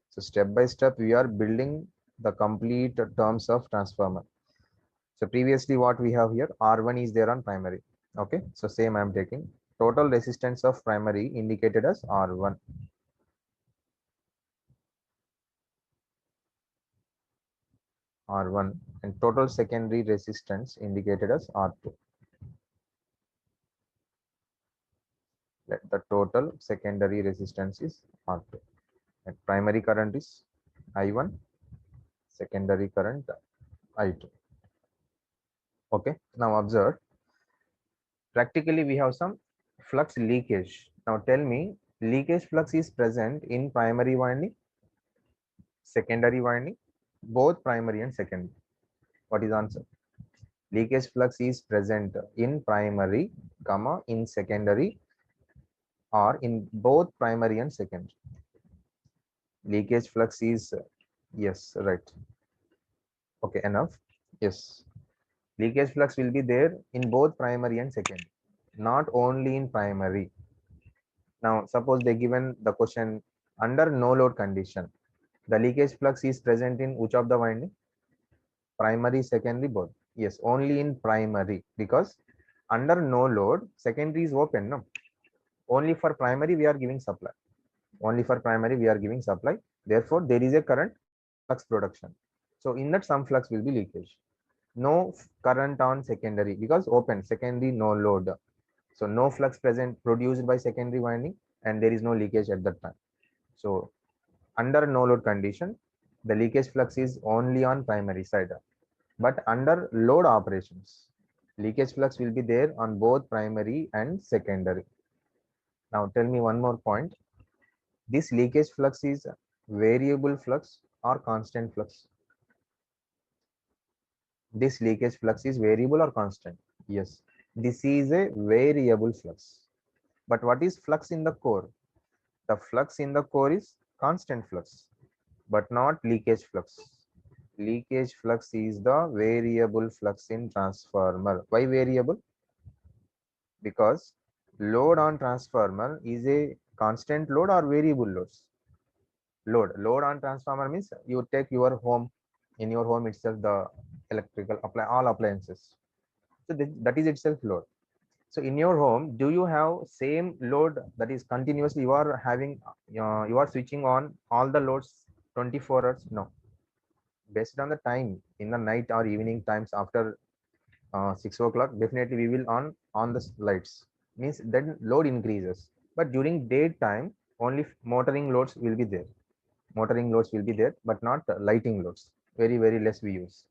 So step by step, we are building the complete terms of transformer. So previously what we have here, R1 is there on primary. Okay, so same I am taking. Total resistance of primary indicated as R1. R1 and total secondary resistance indicated as R2. Let the total secondary resistance is R2. And primary current is I1, secondary current I2. Okay, now observe. Practically, we have some flux leakage. Now tell me, leakage flux is present in primary winding, secondary winding, both primary and secondary. What is answer? Leakage flux is present in primary, comma, in secondary, or in both primary and secondary. Leakage flux is, yes, right. Okay, enough. Yes. Leakage flux will be there in both primary and secondary, not only in primary. Now, suppose they given the question under no load condition, the leakage flux is present in which of the winding? Primary, secondary, both. Yes, only in primary, because under no load, secondary is open. No, only for primary we are giving supply. Only for primary we are giving supply. Therefore, there is a current flux production. So in that some flux will be leakage. No current on secondary because open, secondary no load. So no flux present produced by secondary winding and there is no leakage at that time. So under no load condition, the leakage flux is only on primary side. But under load operations, leakage flux will be there on both primary and secondary. Now tell me one more point. This leakage flux is variable flux or constant flux? This leakage flux is variable or constant? Yes, this is a variable flux. But what is flux in the core? The flux in the core is constant flux, but not leakage flux. Leakage flux is the variable flux in transformer. Why variable? Because load on transformer is a constant load or variable loads. Load on transformer means you take your home, in your home itself the electrical apply all appliances. So that is itself load. So in your home, do you have same load that is continuously you are having, you are switching on all the loads 24 hours? No. Based on the time in the night or evening times after 6 o'clock, definitely we will on the lights. Means then load increases. But during daytime, only motoring loads will be there. Motoring loads will be there, but not lighting loads. Very, very less we use.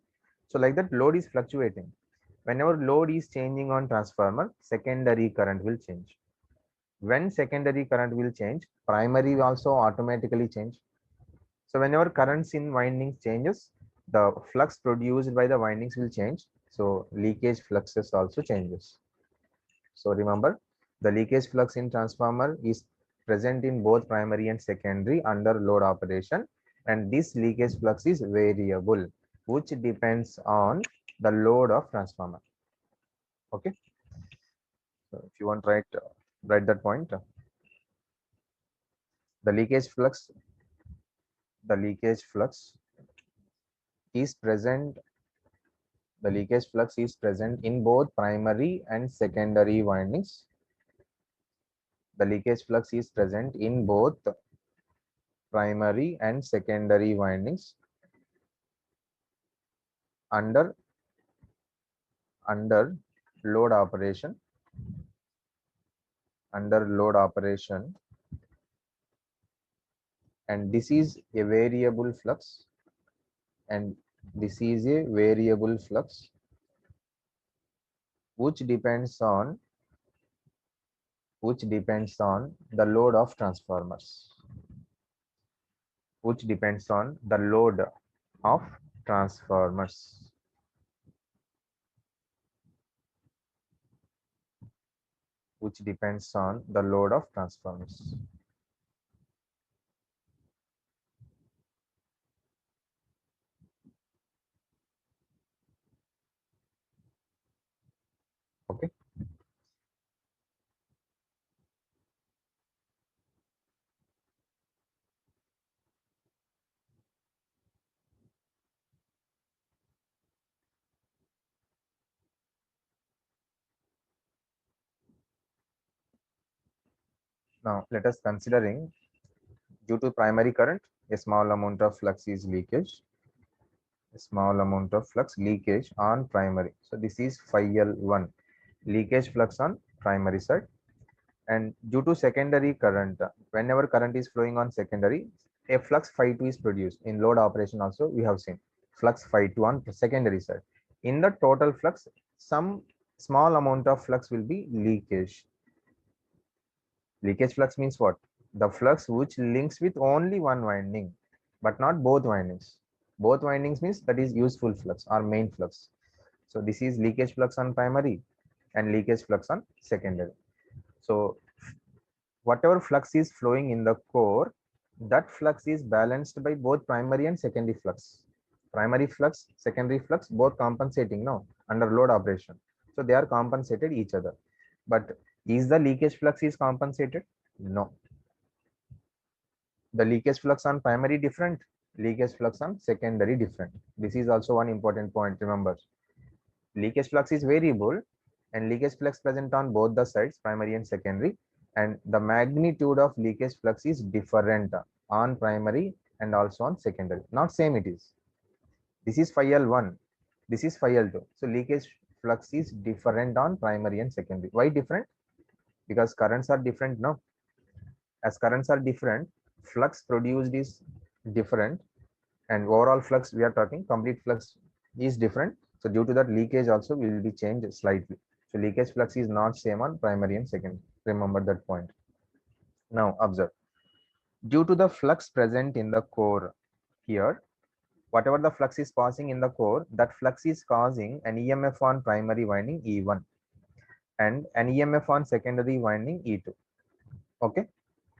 So like that, load is fluctuating. Whenever load is changing on transformer, secondary current will change. When secondary current will change, primary will also automatically change. So whenever currents in windings changes, the flux produced by the windings will change. So leakage fluxes also changes. So remember, the leakage flux in transformer is present in both primary and secondary under load operation, and this leakage flux is variable, which depends on the load of transformer. Okay, so if you want to write that point, the leakage flux, the leakage flux is present. The leakage flux is present in both primary and secondary windings. The leakage flux is present in both primary and secondary windings under under load operation, under load operation, and this is a variable flux, and this is a variable flux which depends on the load of transformers, which depends on the load of transformers, which depends on the load of transformers. Okay, now let us considering, due to primary current, a small amount of flux is leakage, a small amount of flux leakage on primary. So this is phi L1, leakage flux on primary side. And due to secondary current, whenever current is flowing on secondary, a flux phi 2 is produced. In load operation also we have seen flux phi 2 on secondary side. In the total flux, some small amount of flux will be leakage. Leakage flux means what? The flux which links with only one winding, but not both windings. Both windings means that is useful flux or main flux. So this is leakage flux on primary and leakage flux on secondary. So whatever flux is flowing in the core, that flux is balanced by both primary and secondary flux. Primary flux, secondary flux, both compensating now under load operation. So they are compensated each other. But is the leakage flux is compensated? No. The leakage flux on primary different, leakage flux on secondary different. This is also one important point. Remember, leakage flux is variable and leakage flux present on both the sides, primary and secondary, and the magnitude of leakage flux is different on primary and also on secondary. Not same it is. This is phi L1, this is phi L2. So leakage flux is different on primary and secondary. Why different? Because currents are different now. As currents are different, flux produced is different, and overall flux we are talking complete flux is different. So due to that, leakage also will be changed slightly. So leakage flux is not same on primary and secondary. Remember that point. Now observe, due to the flux present in the core here, whatever the flux is passing in the core, that flux is causing an EMF on primary winding E1 and an EMF on secondary winding E2. Okay,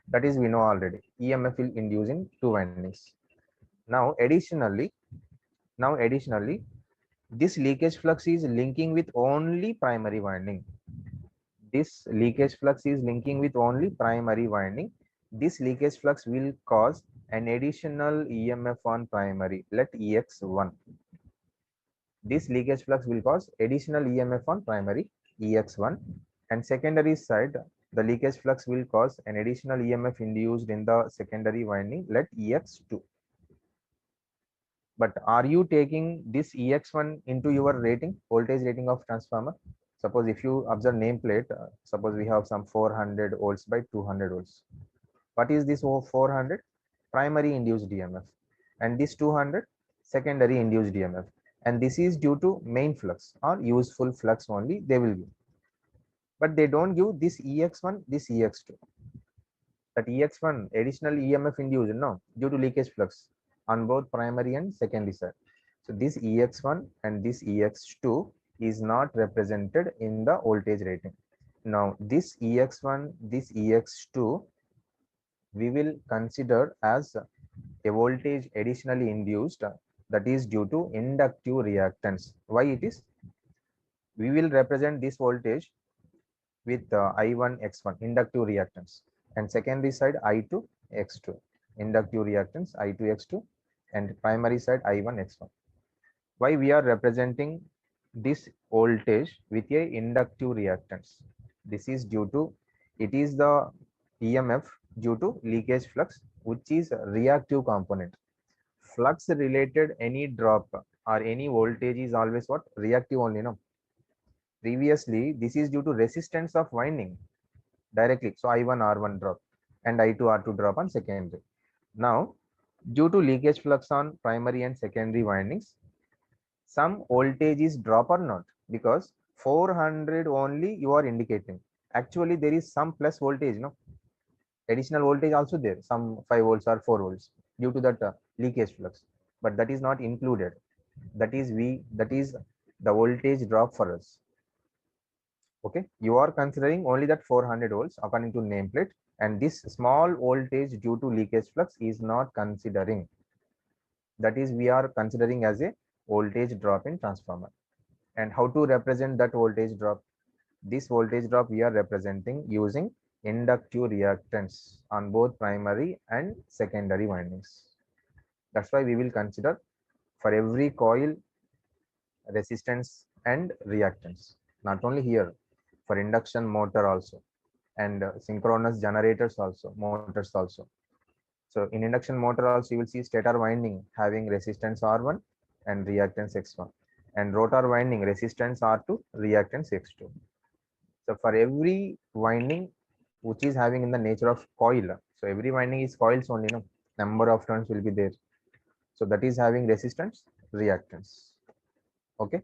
that is we know already. EMF will induce in two windings. Now additionally, Now additionally, this leakage flux is linking with only primary winding. This leakage flux is linking with only primary winding. This leakage flux will cause an additional EMF on primary, let EX1. This leakage flux will cause additional EMF on primary, EX1, and secondary side, the leakage flux will cause an additional EMF induced in the secondary winding, let EX2. But are you taking this EX1 into your rating, voltage rating of transformer? Suppose if you observe nameplate, suppose we have some 400 volts by 200 volts. What is this 400? Primary induced EMF, and this 200 secondary induced EMF, and this is due to main flux or useful flux only they will give, but they don't give this EX1, this EX2. That EX1 additional EMF induced no due to leakage flux on both primary and secondary side. So this EX1 and this EX2 is not represented in the voltage rating. Now this EX1, this EX2 we will consider as a voltage additionally induced, that is due to inductive reactance. Why it is? We will represent this voltage with I1 X1 inductive reactance, and secondary side I2 X2 inductive reactance I2 X2, and primary side I1 X1. Why we are representing this voltage with a inductive reactance? This is due to, it is the EMF due to leakage flux, which is a reactive component. Flux related any drop or any voltage is always what? Reactive only, no? Previously, this is due to resistance of winding directly. So I1 R1 drop and I2 R2 drop on secondary. Now, due to leakage flux on primary and secondary windings, some voltage is drop or not, because 400 only you are indicating. Actually, there is some plus voltage, no? Additional voltage also there, some 5 volts or 4 volts due to that leakage flux, but that is not included. That is the voltage drop for us. Okay, you are considering only that 400 volts according to nameplate, and this small voltage due to leakage flux is not considering. That is, we are considering as a voltage drop in transformer. And how to represent that voltage drop? This voltage drop we are representing using inductive reactance on both primary and secondary windings. That's why we will consider for every coil resistance and reactance. Not only here, for induction motor also, and synchronous generators also, motors also. So in induction motor also you will see stator winding having resistance R1 and reactance X1, and rotor winding resistance R2, reactance X2. So for every winding which is having in the nature of coil, so every winding is coils only, no? Number of turns will be there. So that is having resistance, reactance. Okay,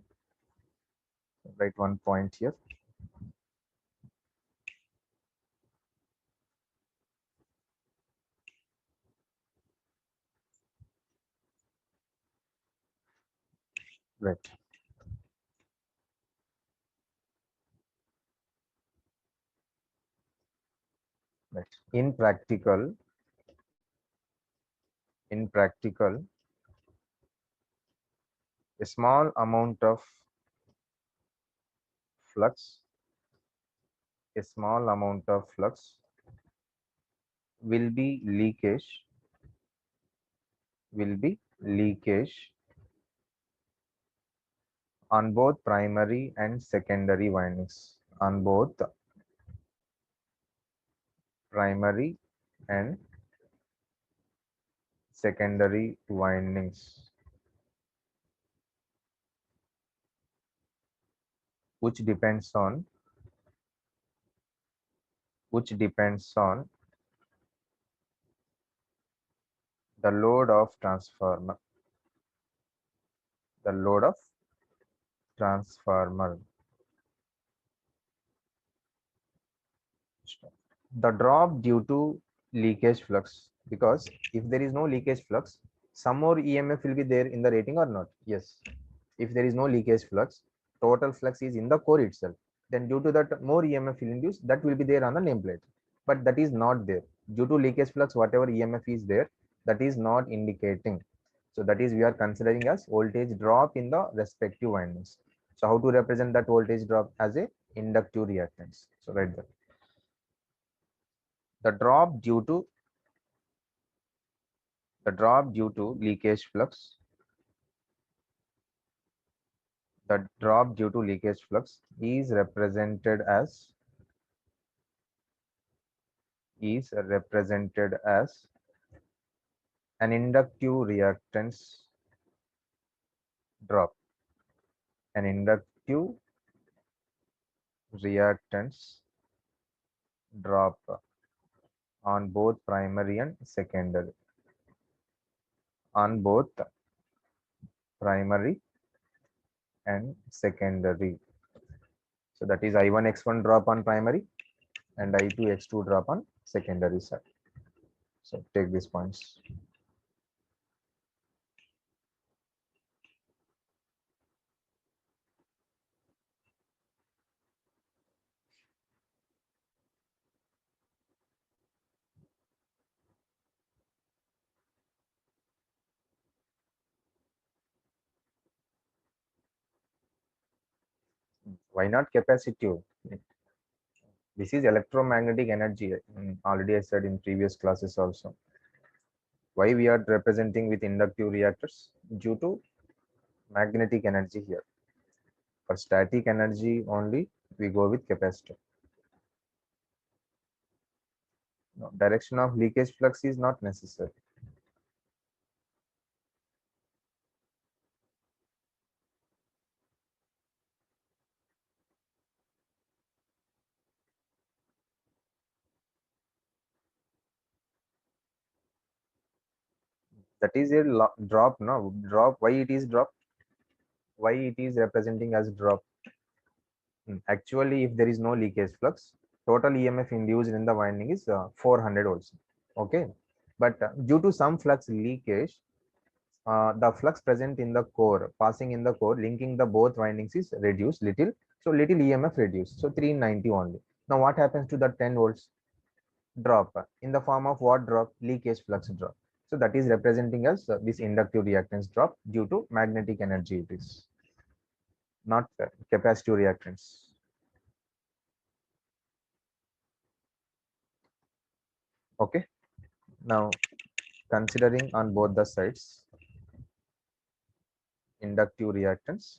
write one point here. Right. Right. In practical, a small amount of flux, a small amount of flux will be leakage, will be leakage on both primary and secondary windings, on both primary and secondary windings, which depends on the load of transformer, the load of transformer. The drop due to leakage flux, because if there is no leakage flux, some more EMF will be there in the rating or not? Yes. If there is no leakage flux, total flux is in the core itself, then due to that more EMF will induce, that will be there on the nameplate, but that is not there due to leakage flux. Whatever EMF is there, that is not indicating. So that is we are considering as voltage drop in the respective windings. So how to represent that voltage drop? As a inductive reactance. So write that. The drop due to leakage flux. The drop due to leakage flux is represented as an inductive reactance drop. An inductive reactance drop on both primary and secondary. On both primary and secondary. So that is I1X1 drop on primary and I2X2 drop on secondary side. So take these points. Why not capacitive? This is electromagnetic energy. Already I said in previous classes also. Why we are representing with inductive reactors? Due to magnetic energy here. For static energy only, we go with capacitor. No, direction of leakage flux is not necessary. That is a drop. No, drop. Why it is drop? Why it is representing as drop? Actually, if there is no leakage flux, total EMF induced in the winding is 400 volts. Okay, but due to some flux leakage, the flux present in the core, passing in the core, linking the both windings is reduced little. So little EMF reduced. So 390 only. Now what happens to the 10 volts drop? In the form of what drop? Leakage flux drop. So that is representing as this inductive reactance drop due to magnetic energy. It is not capacitive reactance. Okay. Now considering on both the sides, inductive reactance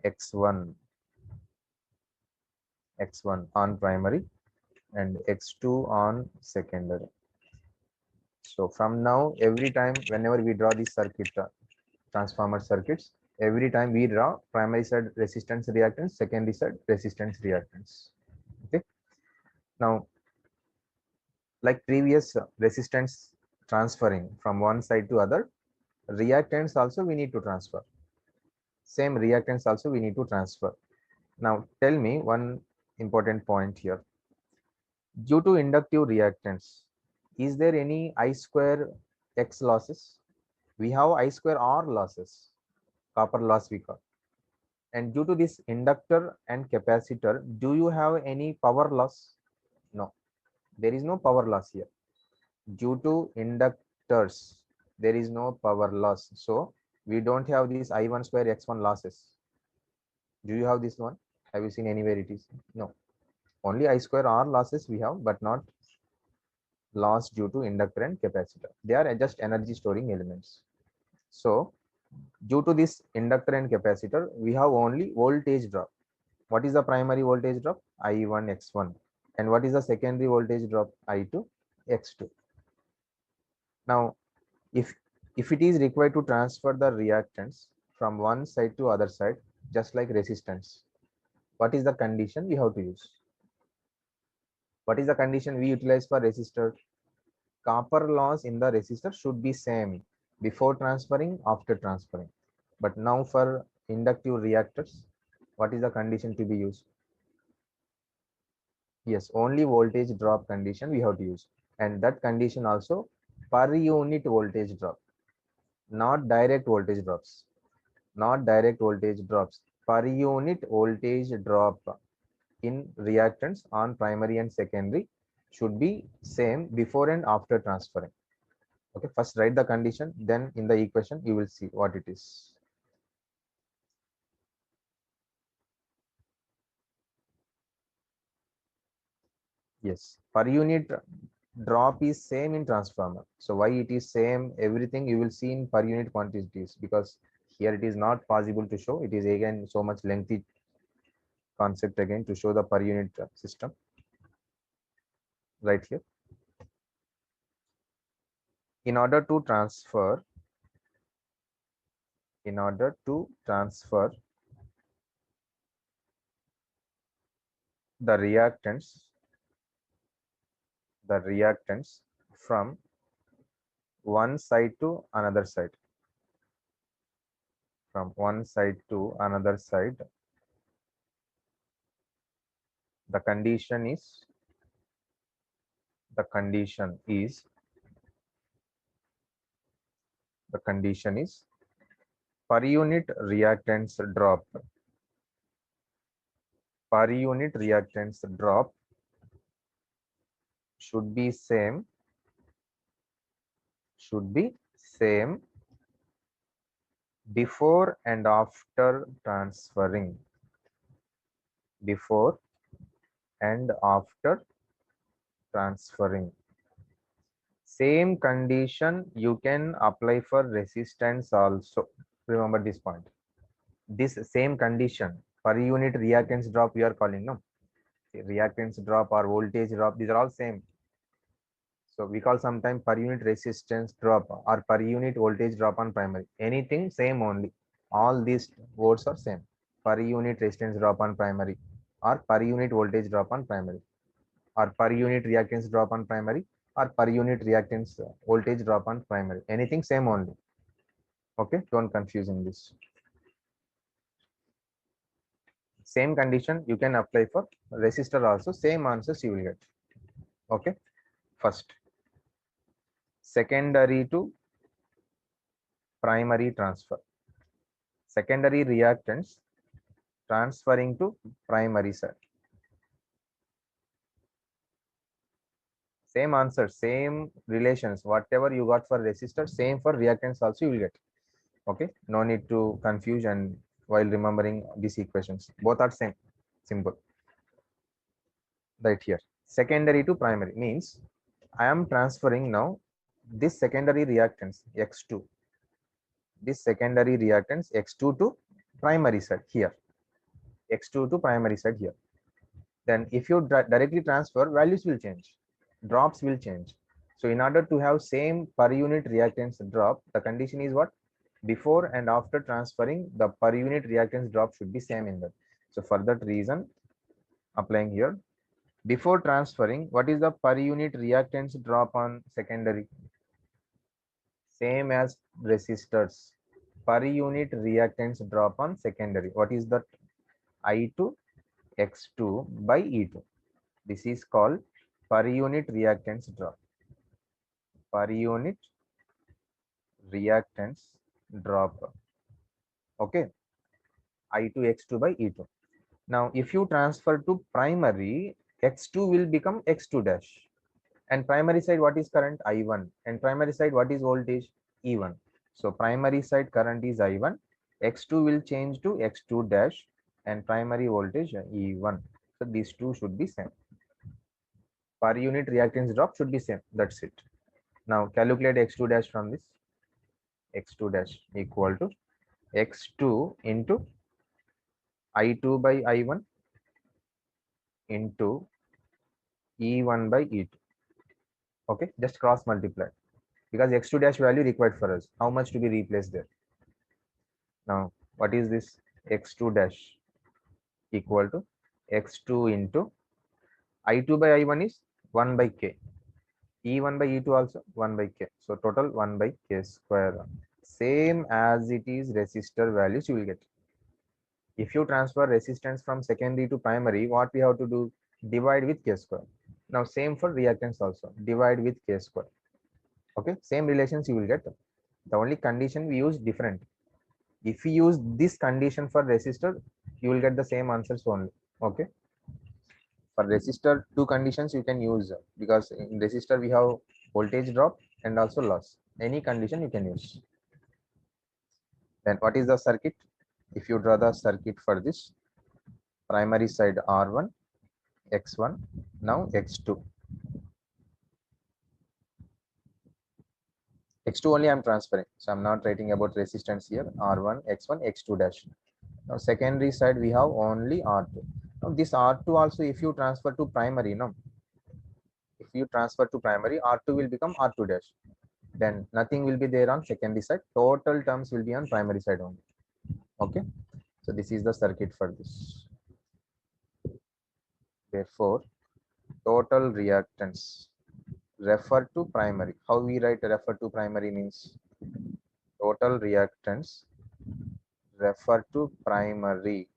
X1 on primary and X2 on secondary. So from now, every time whenever we draw this circuit, transformer circuits, every time we draw primary side resistance reactance, secondary side resistance reactance. Okay. Now, like previous resistance transferring from one side to other, reactance also we need to transfer. Same reactance also we need to transfer. Now, tell me one important point here. Due to inductive reactance, is there any I square X losses? We have I square R losses, copper loss we call. And due to this inductor and capacitor, do you have any power loss? No, there is no power loss here. Due to inductors, there is no power loss. So we don't have these I1 square X1 losses. Do you have this one? Have you seen anywhere it is? No. Only I square R losses we have, but not loss due to inductor and capacitor. They are just energy storing elements. So due to this inductor and capacitor, we have only voltage drop. What is the primary voltage drop? I1 X1. And what is the secondary voltage drop? I2 X2. Now, if it is required to transfer the reactance from one side to other side, just like resistance, what is the condition we have to use? What is the condition we utilize for resistor? Copper loss in the resistor should be same before transferring, after transferring. But now for inductive reactors, what is the condition to be used? Yes, only voltage drop condition we have to use. And that condition also per unit voltage drop, not direct voltage drops. Not direct voltage drops. Per unit voltage drop in reactants on primary and secondary should be same before and after transferring. Okay, first write the condition, then in the equation you will see what it is. Yes, per unit drop is same in transformer. So why it is same, everything you will see in per unit quantities, because here it is not possible to show. It is again so much lengthy concept again to show the per unit system right here. In order to transfer, in order to transfer the reactants from one side to another side, from one side to another side, the condition is, the condition is the condition is per unit reactants drop, per unit reactants drop should be same, should be same before and after transferring, before and after transferring. Same condition you can apply for resistance also. Remember this point. This same condition, per unit reactance drop we are calling, no? Reactance drop or voltage drop, these are all same. So we call sometimes per unit resistance drop or per unit voltage drop on primary. Anything same only. All these words are same. Per unit resistance drop on primary, or per unit voltage drop on primary, or per unit reactance drop on primary, or per unit reactance voltage drop on primary. Anything same only. Okay, don't confuse in this. Same condition you can apply for resistor also. Same answers you will get. Okay, first. Secondary to primary transfer. Secondary reactants transferring to primary side. Same answer, same relations. Whatever you got for resistor, same for reactants also you will get. Okay, no need to confuse and while remembering these equations. Both are same, simple. Right here. Secondary to primary means I am transferring now this secondary reactance X2. This secondary reactance X2 to primary side here. X2 to primary side here. Then if you directly transfer, values will change, drops will change. So in order to have same per unit reactance drop, the condition is what? Before and after transferring, the per unit reactance drop should be same in that. So for that reason, applying here, before transferring, what is the per unit reactance drop on secondary? Same as resistors. Per unit reactance drop on secondary. What is that? I2 X2 by E2. This is called per unit reactance drop. Per unit reactance drop. Okay. I2 X2 by E2. Now, if you transfer to primary, X2 will become X2 dash. And primary side, what is current? I1. And primary side, what is voltage? E1. So primary side current is I1. X2 will change to X2 dash and primary voltage E1. So these two should be same. Per unit reactance drop should be same. That's it. Now calculate X2 dash from this. X2 dash equal to X2 into I2 by I1 into E1 by E2. Okay, just cross multiply because X2 dash value required for us. How much to be replaced there? Now, what is this? X2 dash equal to X2 into I2 by I1 is 1 by K. E1 by E2 also 1 by K. So total 1 by K square. Same as it is resistor values you will get. If you transfer resistance from secondary to primary, what we have to do? Divide with K square. Now same for reactance also. Divide with K square. Okay, same relations you will get. The only condition we use different. If we use this condition for resistor, you will get the same answers only. Okay. For resistor, two conditions you can use because in resistor we have voltage drop and also loss. Any condition you can use. Then what is the circuit? If you draw the circuit for this, primary side R1, X1, now X2. X2 only I'm transferring. So I'm not writing about resistance here. R1, X1, X2 dash. Now secondary side we have only R2. Now this R2 also if you transfer to primary, no? If you transfer to primary, R2 will become R2 dash. Then nothing will be there on secondary side. Total terms will be on primary side only. Okay. So this is the circuit for this. Therefore, total reactance refer to primary. How we write refer to primary means total reactance refer to primary.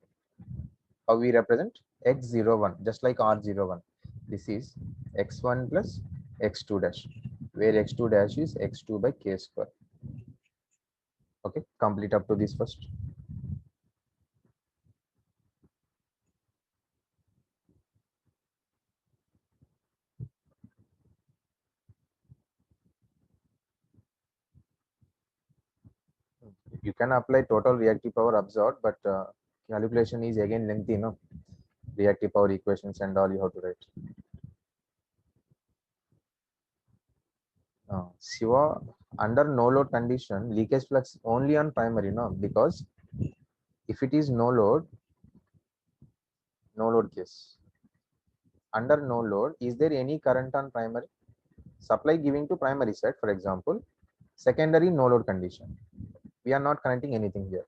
How we represent x01 just like r01. This is x1 plus x2 dash, where x2 dash is x2 by k square. Okay, complete up to this first. You can apply total reactive power absorbed, but calculation is again lengthy, no? Reactive power equations and all you have to write. Shiva, under no load condition, leakage flux only on primary, no? Because if it is no load case, under no load, is there any current on primary? Supply giving to primary side, for example, secondary no load condition. We are not connecting anything here.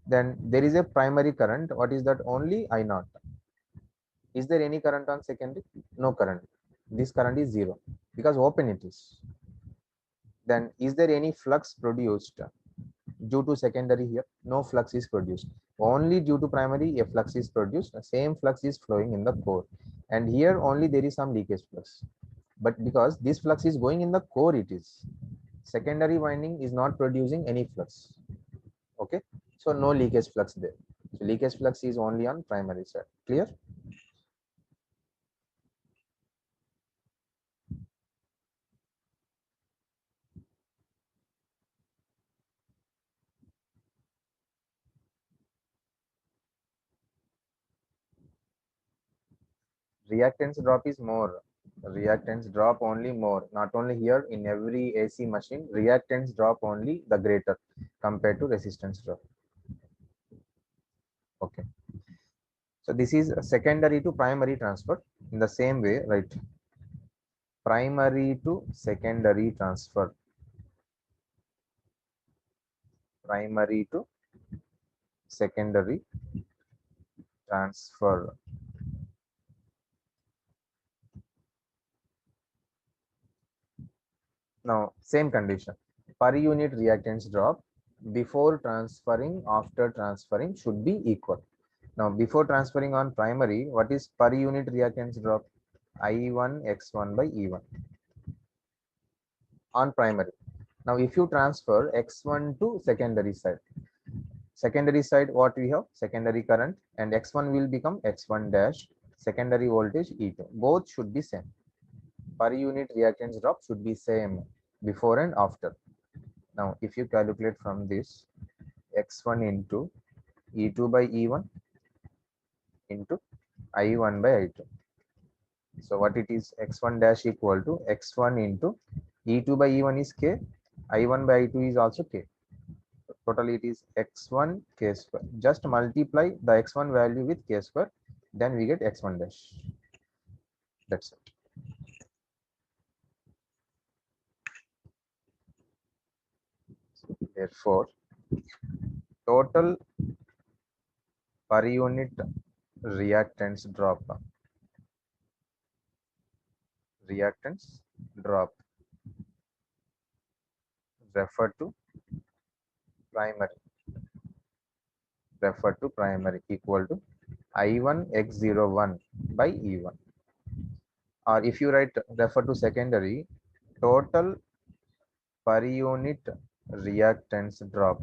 Then there is a primary current. What is that? Only I naught. Is there any current on secondary? No current. This current is zero because open it is. Then is there any flux produced due to secondary here? No flux is produced. Only due to primary a flux is produced. The same flux is flowing in the core. And here only there is some leakage flux. But because this flux is going in the core, it is. Secondary winding is not producing any flux. Okay. So no leakage flux there. So leakage flux is only on primary side. Clear? Reactance drop is more. Reactance drop only more. Not only here, in every AC machine, reactance drop only the greater compared to resistance drop. Okay. So this is a secondary to primary transfer. In the same way, right? Primary to secondary transfer. Primary to secondary transfer. Now, same condition. Per unit reactance drop before transferring, after transferring should be equal. Now, before transferring on primary, what is per unit reactance drop? I1 X1 by E1 on primary. Now, if you transfer X1 to secondary side, what we have? Secondary current, and X1 will become X1 dash, secondary voltage E2. Both should be same. Per unit reactance drop should be same before and after. Now, if you calculate from this, X1 into E2 by E1 into I1 by I2. So what it is, X1 dash equal to X1 into E2 by E1 is K, I1 by I2 is also K. Totally it is X1 K square. Just multiply the X1 value with K square, then we get X1 dash. That's it. Therefore, total per unit reactance drop. Reactance drop refer to primary. Refer to primary equal to I1 X01 by E1. Or if you write refer to secondary, total per unit reactance drop.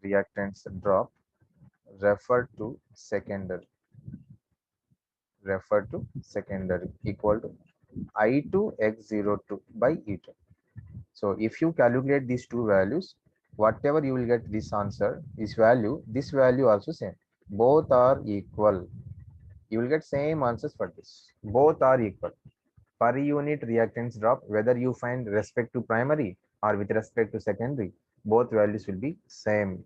Reactance drop refer to secondary. Refer to secondary equal to I2 X02 by E2. So if you calculate these two values, whatever you will get this answer, this value also same. Both are equal. You will get same answers for this. Both are equal. Per unit reactance drop, whether you find respect to primary or with respect to secondary, both values will be same.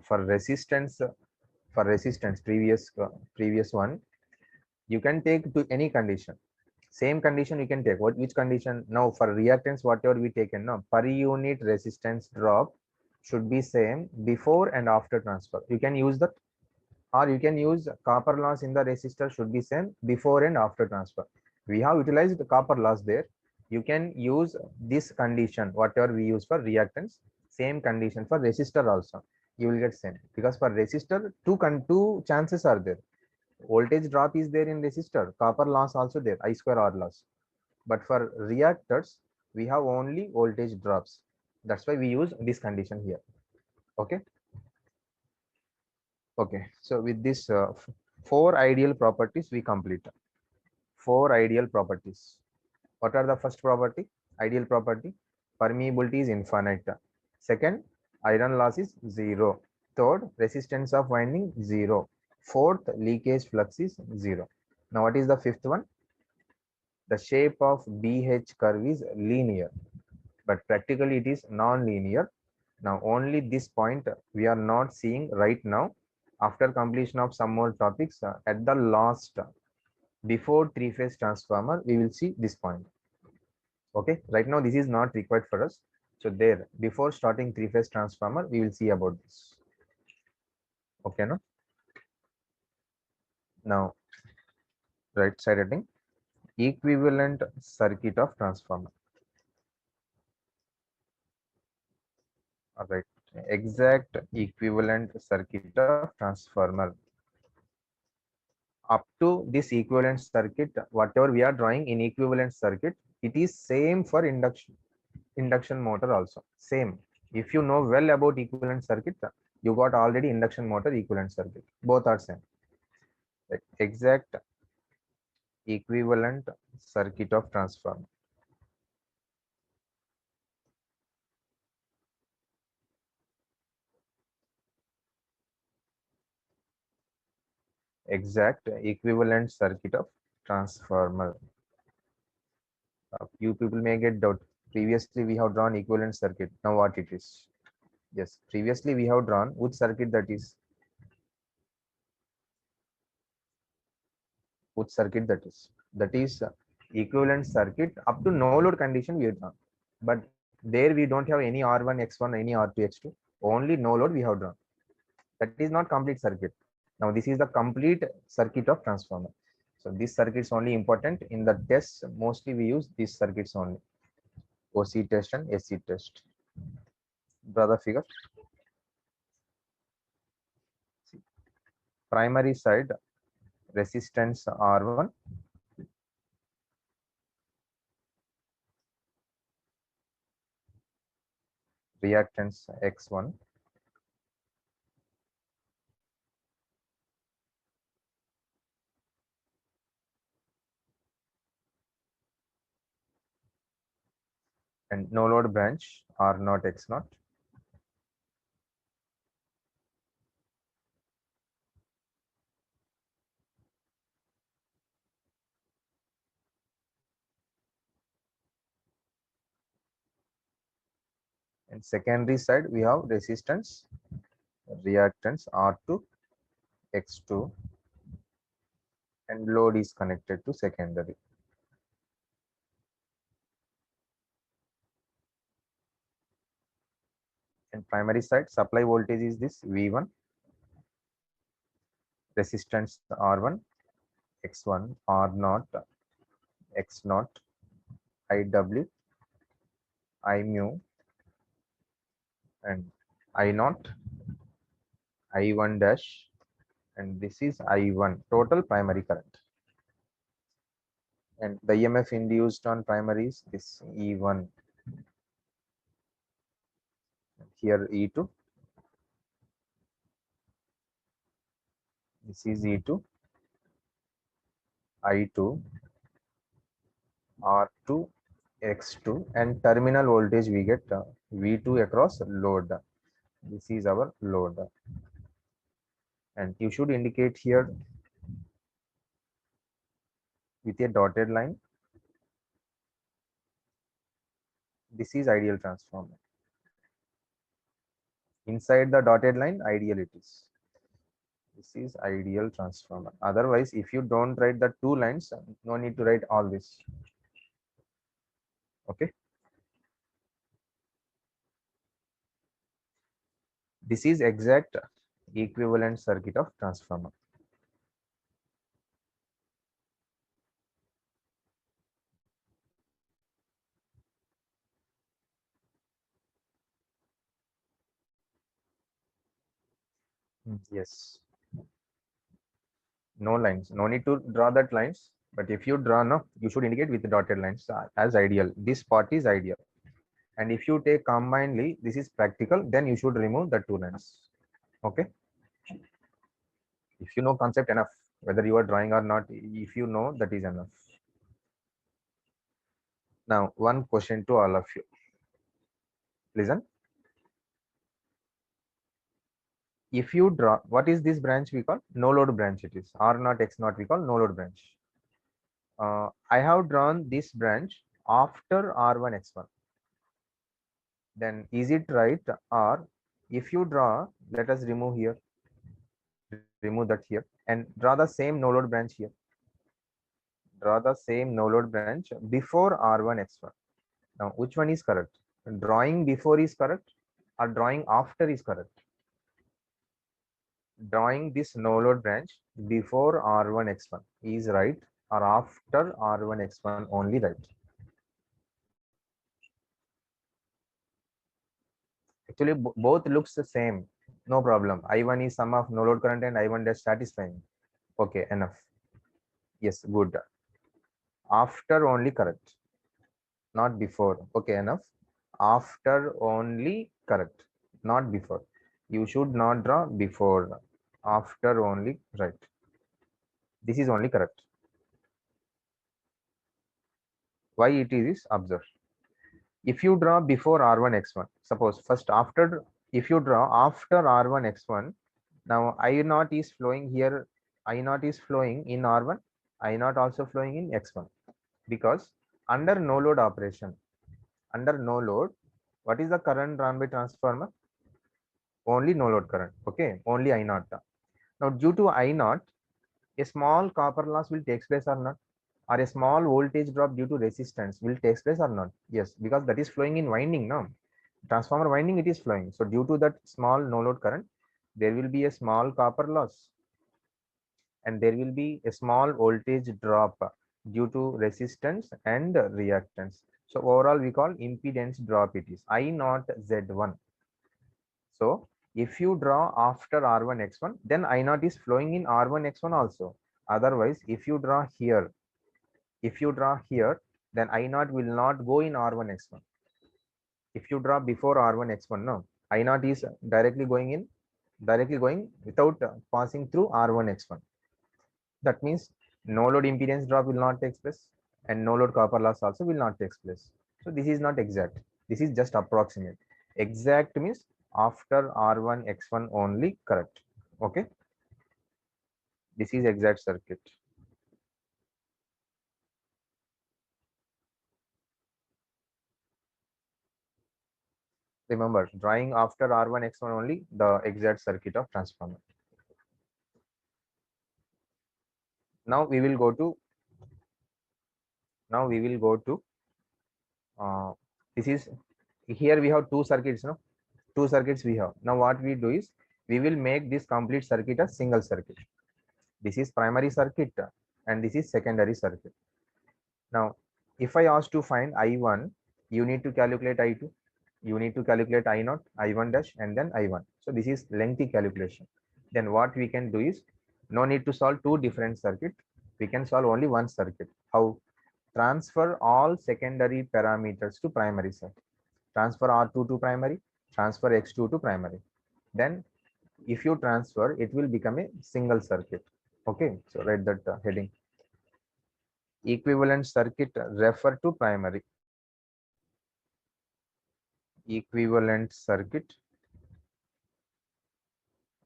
For resistance, previous one, you can take to any condition. Same condition you can take. Which condition? Now for reactance, whatever we taken now, per unit resistance drop should be same before and after transfer. You can use that, or you can use copper loss in the resistor should be same before and after transfer. We have utilized the copper loss there. You can use this condition, whatever we use for reactance, same condition for resistor also. You will get same, because for resistor, two chances are there. Voltage drop is there in resistor, copper loss also there, I square R loss. But for reactors, we have only voltage drops. That's why we use this condition here. Okay. Okay. So with this four ideal properties, we complete. Four ideal properties. What are the first property? Ideal property. Permeability is infinite. Second, iron loss is zero. Third, resistance of winding zero. Fourth, leakage flux is zero. Now, what is the fifth one? The shape of BH curve is linear, but practically it is non-linear. Now, only this point we are not seeing right now. After completion of some more topics, at the last, before three-phase transformer, we will see this point. Okay, right now this is not required for us. So there, before starting three-phase transformer, we will see about this. Okay, no? Now, right side heading, equivalent circuit of transformer. All right, exact equivalent circuit of transformer. Up to this equivalent circuit, whatever we are drawing in equivalent circuit, it is same for induction motor also. Same. If you know well about equivalent circuit, you got already induction motor equivalent circuit. Both are same. Exact equivalent circuit of transformer. Exact equivalent circuit of transformer. You people may get doubt. Previously we have drawn equivalent circuit. Now what it is? Yes, previously we have drawn which circuit that is? Which circuit that is? That is equivalent circuit up to no load condition we have drawn. But there we don't have any R1, X1, any R2, X2. Only no load we have drawn. That is not complete circuit. Now this is the complete circuit of transformer. So this circuit is only important in the tests. Mostly we use these circuits only. OC test and SC test. Brother figure. See, primary side resistance R1, reactance X1, and no load branch R0 X0. And secondary side we have resistance reactance R2 X2, and load is connected to secondary. And primary side supply voltage is this V1, resistance R1 X1, R0 X0, IW, I mu, and I0, I1 dash, and this is I1 total primary current. And the EMF induced on primary is this E1, here E2, this is E2, I2, R2, X2, and terminal voltage we get V2 across load. This is our load, and you should indicate here with a dotted line. This is ideal transformer. Inside the dotted line, ideal it is. This is ideal transformer. Otherwise, if you don't write the two lines, no need to write all this. Okay. This is exact equivalent circuit of transformer. Yes. No lines. No need to draw that lines. But if you draw, no, you should indicate with the dotted lines as ideal. This part is ideal. And if you take combinedly, this is practical, then you should remove the two lines. Okay. If you know concept enough, whether you are drawing or not, if you know, that is enough. Now, one question to all of you. Listen. If you draw, what is this branch we call? No load branch it is. R0, X0 we call no load branch. I have drawn this branch after R1, X1. Then is it right? Or if you draw, let us remove here, remove that here, and draw the same no load branch here. Draw the same no load branch before R1, X1. Now, which one is correct? Drawing before is correct or drawing after is correct? Drawing this no load branch before R1, X1 is right, or after R1, X1 only right? Actually, both looks the same. No problem. I1 is sum of no load current and I1 dash satisfying. Okay, enough. Yes, good. After only correct, not before. Okay, enough. After only correct, not before. You should not draw before. After only right. This is only correct. Why it is observe. If you draw before R1, X1, suppose first after, if you draw after R1, X1, now I0 is flowing here, I0 is flowing in R1, I0 also flowing in X1, because under no load operation, under no load, what is the current drawn by transformer? Only no load current, okay, only I0. Now due to I0, a small copper loss will take place or not? Or a small voltage drop due to resistance will take place or not? Yes, because that is flowing in winding now. Transformer winding, it is flowing. So due to that small no load current, there will be a small copper loss, and there will be a small voltage drop due to resistance and reactance. So overall we call impedance drop, it is I naught Z1. So if you draw after R1, X1, then I naught is flowing in R1, X1 also. Otherwise, if you draw here, then I naught will not go in R1, X1. If you draw before R1, X1, no, I naught is directly going without passing through R1, X1. That means no load impedance drop will not take place, and no load copper loss also will not take place. So this is not exact. This is just approximate. Exact means after R1, X1 only correct. Okay. This is exact circuit. Remember, drawing after R1, X1 only, the exact circuit of transformer. Now we will go to, this is, here we have two circuits, no? Two circuits we have. Now what we do is, we will make this complete circuit a single circuit. This is primary circuit and this is secondary circuit. Now, if I ask to find I1, you need to calculate I2, you need to calculate I0, I1 dash, and then I1. So this is lengthy calculation. then what we can do is, no need to solve two different circuit. We can solve only one circuit. How? Transfer all secondary parameters to primary side. Transfer R2 to primary, transfer X2 to primary. Then if you transfer, it will become a single circuit. Okay, so write that heading. Equivalent circuit refer to primary. Equivalent circuit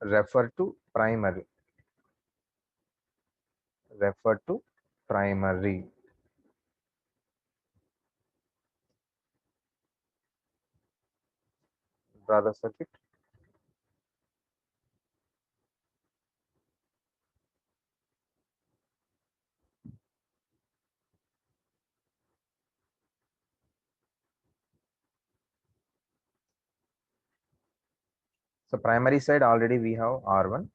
refer to primary. Refer to primary. Brother circuit. So primary side already we have R1,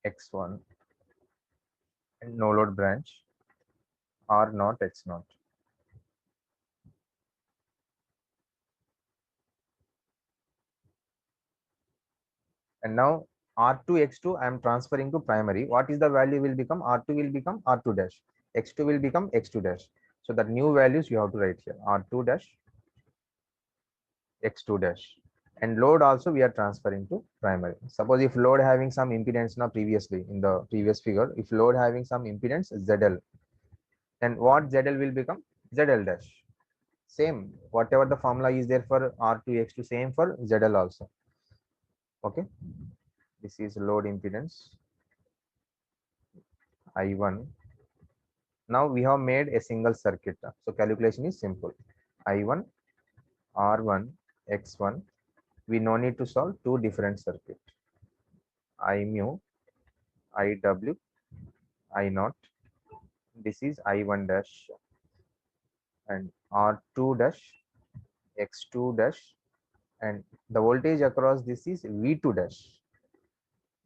X1, and no load branch R0, X0. And now R2, X2, I am transferring to primary. What is the value will become? R2 will become R2 dash. X2 will become X2 dash. So the new values you have to write here. R2 dash, X2 dash. And load also we are transferring to primary. Suppose if load having some impedance now previously in the previous figure, if load having some impedance ZL, then what ZL will become? ZL dash. Same, whatever the formula is there for R2, X2, same for ZL also. Okay, this is load impedance I1. Now we have made a single circuit. So calculation is simple. I1, R1, X1. We no need to solve two different circuit. I mu, IW, I0. This is I1 dash and R2 dash, X2 dash, and the voltage across this is V2 dash.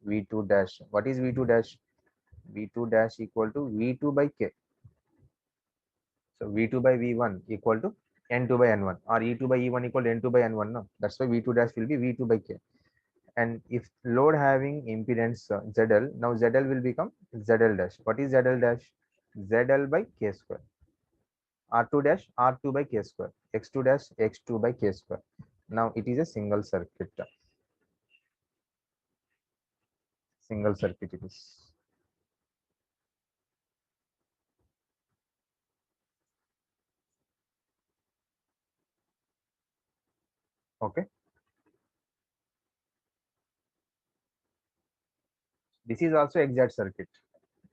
V2 dash. What is V2 dash? V2 dash equal to V2 by K. So V2 by V1 equal to N2 by N1, or E2 by E1 equal to N2 by N1. No, that's why V2 dash will be V2 by K. And if load having impedance ZL, now ZL will become ZL dash. What is ZL dash? ZL by K square. R2 dash, R2 by K square. X2 dash, X2 by K square. Now it is a single circuit. Single circuit it is. Okay. This is also exact circuit.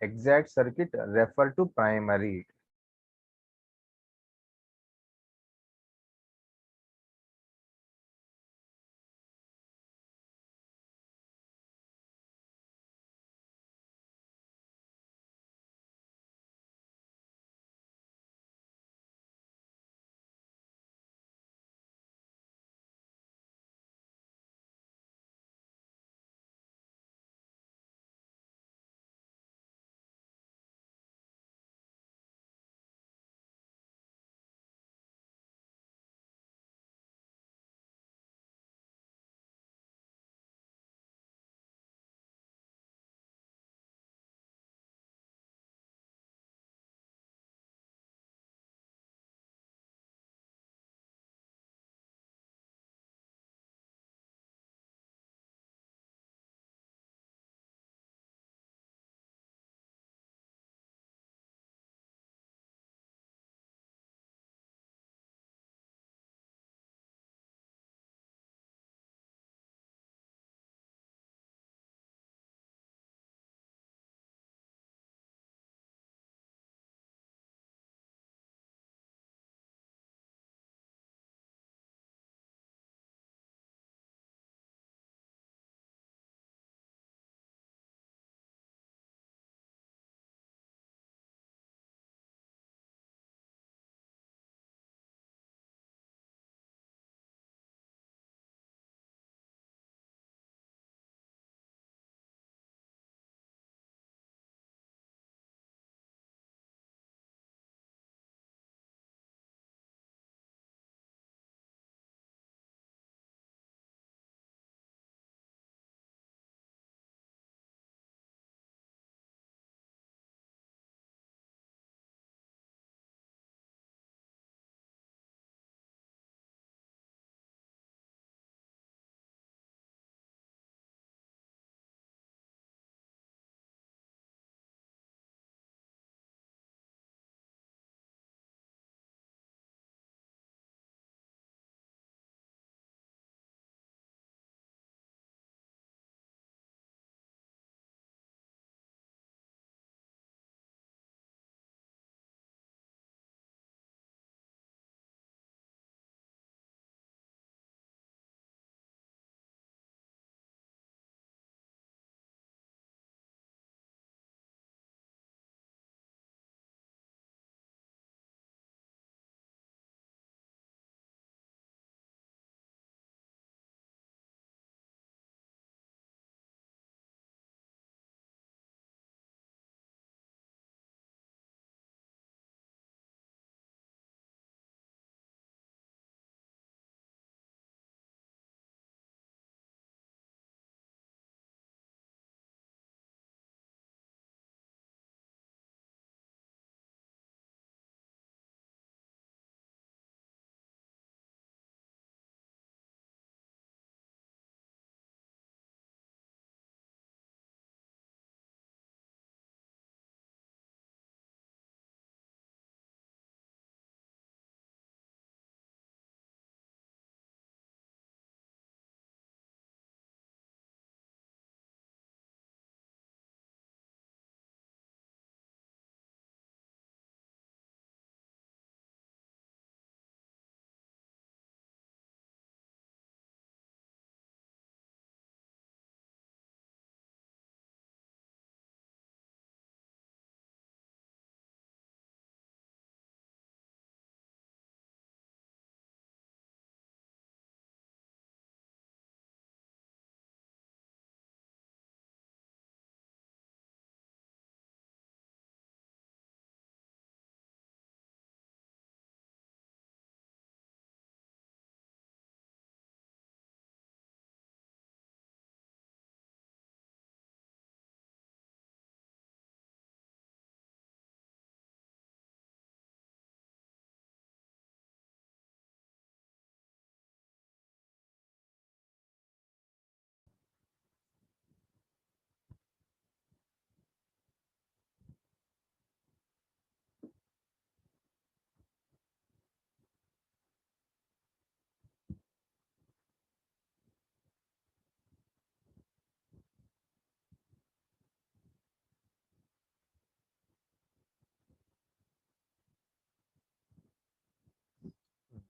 Exact circuit refer to primary.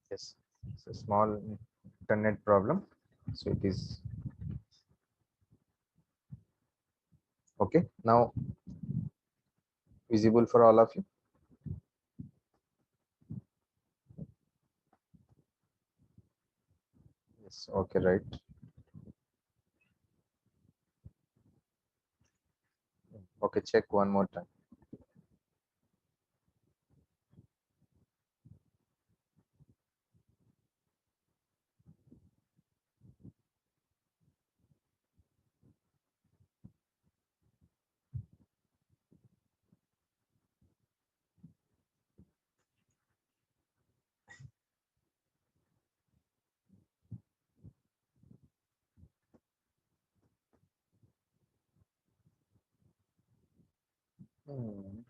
Yes, it's a small internet problem. So it is okay. Now visible for all of you. Yes, okay, right. Okay, check one more time. Hmm.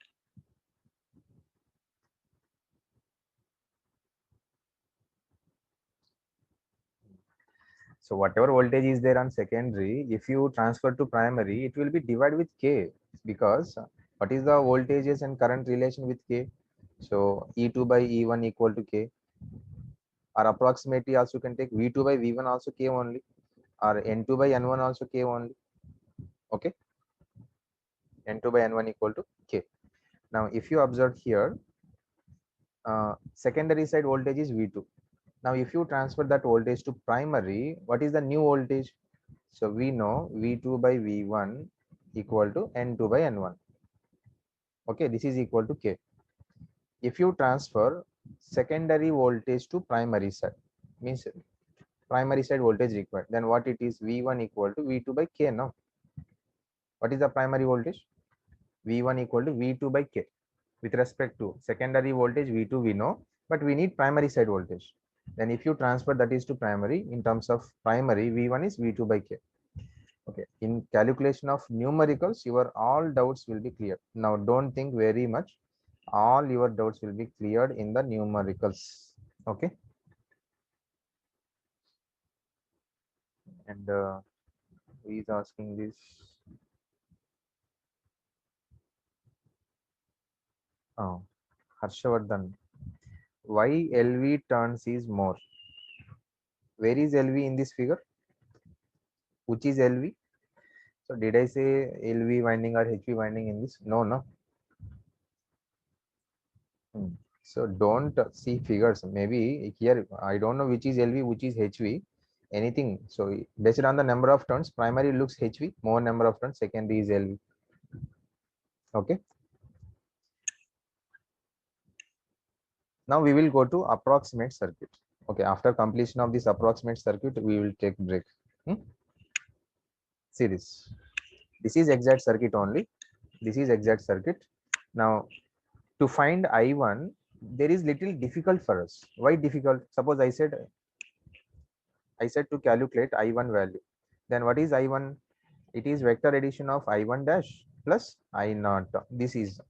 So whatever voltage is there on secondary, if you transfer to primary, it will be divided with K, because what is the voltages and current relation with K? So E2 by E1 equal to K, or approximately also you can take V2 by V1 also K only, or N2 by N1 also K only. Okay, N2 by N1 equal to K. Now if you observe here, secondary side voltage is V2. Now if you transfer that voltage to primary, what is the new voltage? So we know V2 by V1 equal to N2 by N1. Okay, this is equal to K. If you transfer secondary voltage to primary side, means primary side voltage required, then what it is? V1 equal to V2 by K. Now what is the primary voltage? V1 equal to V2 by K. With respect to secondary voltage V2 we know, but we need primary side voltage. Then if you transfer that is to primary, in terms of primary, V1 is V2 by K. Okay, in calculation of numericals, your all doubts will be clear. Now don't think very much. All your doubts will be cleared in the numericals. Okay, and who is asking this? Oh, Harshavardhan. Why LV turns is more? Where is LV in this figure? Which is LV? So did I say LV winding or HV winding in this? No, no. Hmm. So don't see figures. Maybe here I don't know which is LV, which is HV, anything. So based on the number of turns, primary looks HV, more number of turns, secondary is LV. Okay. Now we will go to approximate circuit. Okay. After completion of this approximate circuit, we will take break. Hmm? See this. This is exact circuit only. This is exact circuit. Now to find I1, there is little difficult for us. Why difficult? Suppose I said to calculate I1 value. Then what is I1? It is vector addition of I1 dash plus I naught. This is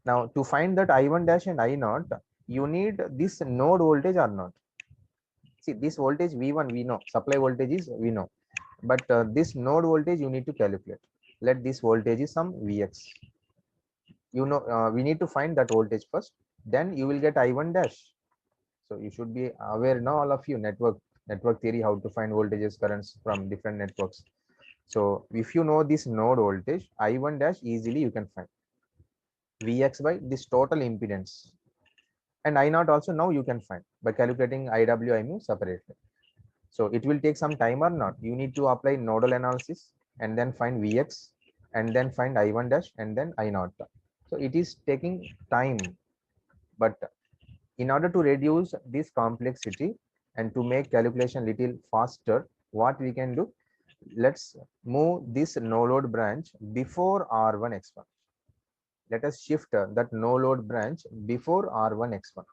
now to find that I1 dash and I naught, you need this node voltage or not. See this voltage V1 we know, supply voltage is we know, but this node voltage you need to calculate. Let this voltage is some Vx. You know, we need to find that voltage first. Then you will get I1 dash. So you should be aware now, all of you, network theory, how to find voltages, currents from different networks. So if you know this node voltage, I1 dash easily you can find Vx by this total impedance. And I naught also now you can find by calculating IW, IMU separately. So it will take some time or not. You need to apply nodal analysis and then find Vx and then find I1 dash and then I naught. So it is taking time, but in order to reduce this complexity and to make calculation little faster, what we can do, let's move this no load branch before R1 X1. Let us shift that no load branch before R1 X1.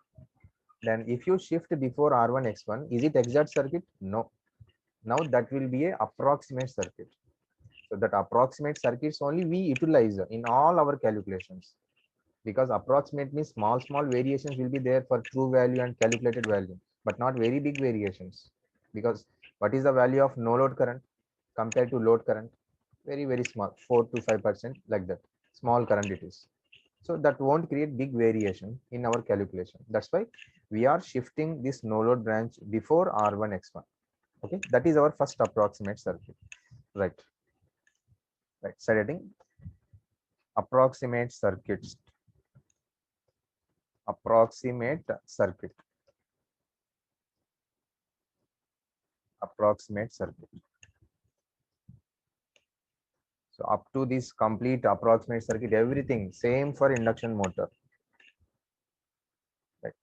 Then if you shift before R1 X1, is it exact circuit? No. Now that will be a approximate circuit. So that approximate circuits only we utilize in all our calculations, because approximate means small variations will be there for true value and calculated value, but not very big variations. Because what is the value of no load current compared to load current? Very small, 4 to 5%, like that. Small current it is. So that won't create big variation in our calculation. That's why we are shifting this no load branch before R1 X1. Okay, that is our first approximate circuit. Right. Right. Setting approximate circuits. Approximate circuit. Approximate circuit. So up to this complete approximate circuit, everything same for induction motor. Right.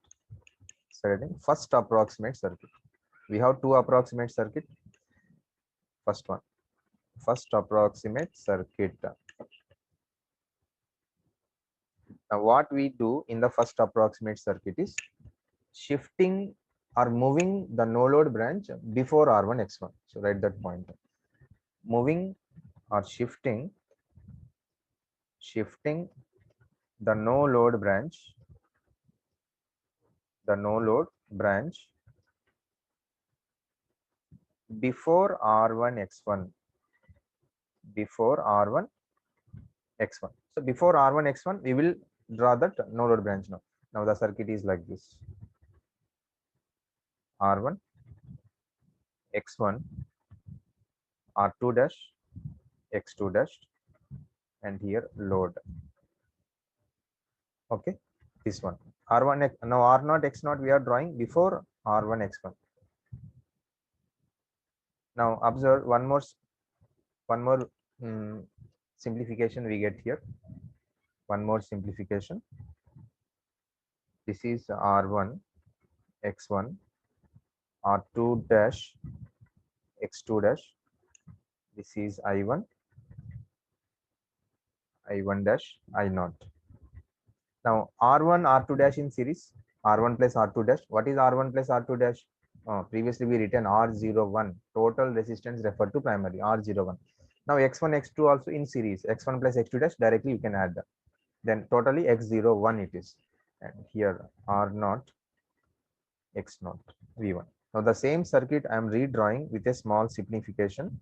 Setting first approximate circuit. We have two approximate circuit. First one, first approximate circuit. Now what we do in the first approximate circuit is shifting or moving the no load branch before R1 X1. So write that point. Moving or shifting the no load branch, before R1 X1, before R1 X1. So before R1 X1, we will draw that no load branch now. Now the circuit is like this. R1 X1, R2 dash, X2 dash, and here load. Okay, this one R1 now R0 X0 we are drawing before R1 X1. Now observe one more simplification we get here. One more simplification. This is R1 X1, R2 dash, X2 dash. This is I1 dash, I0. Now R1 R2 dash in series, R1 plus R2 dash. What is R1 plus R2 dash? Previously we written R01, total resistance referred to primary, R01. Now X1 X2 also in series, X1 plus X2 dash, directly you can add that. Then totally X01 it is, and here R0 X0 V1. Now the same circuit I am redrawing with a small simplification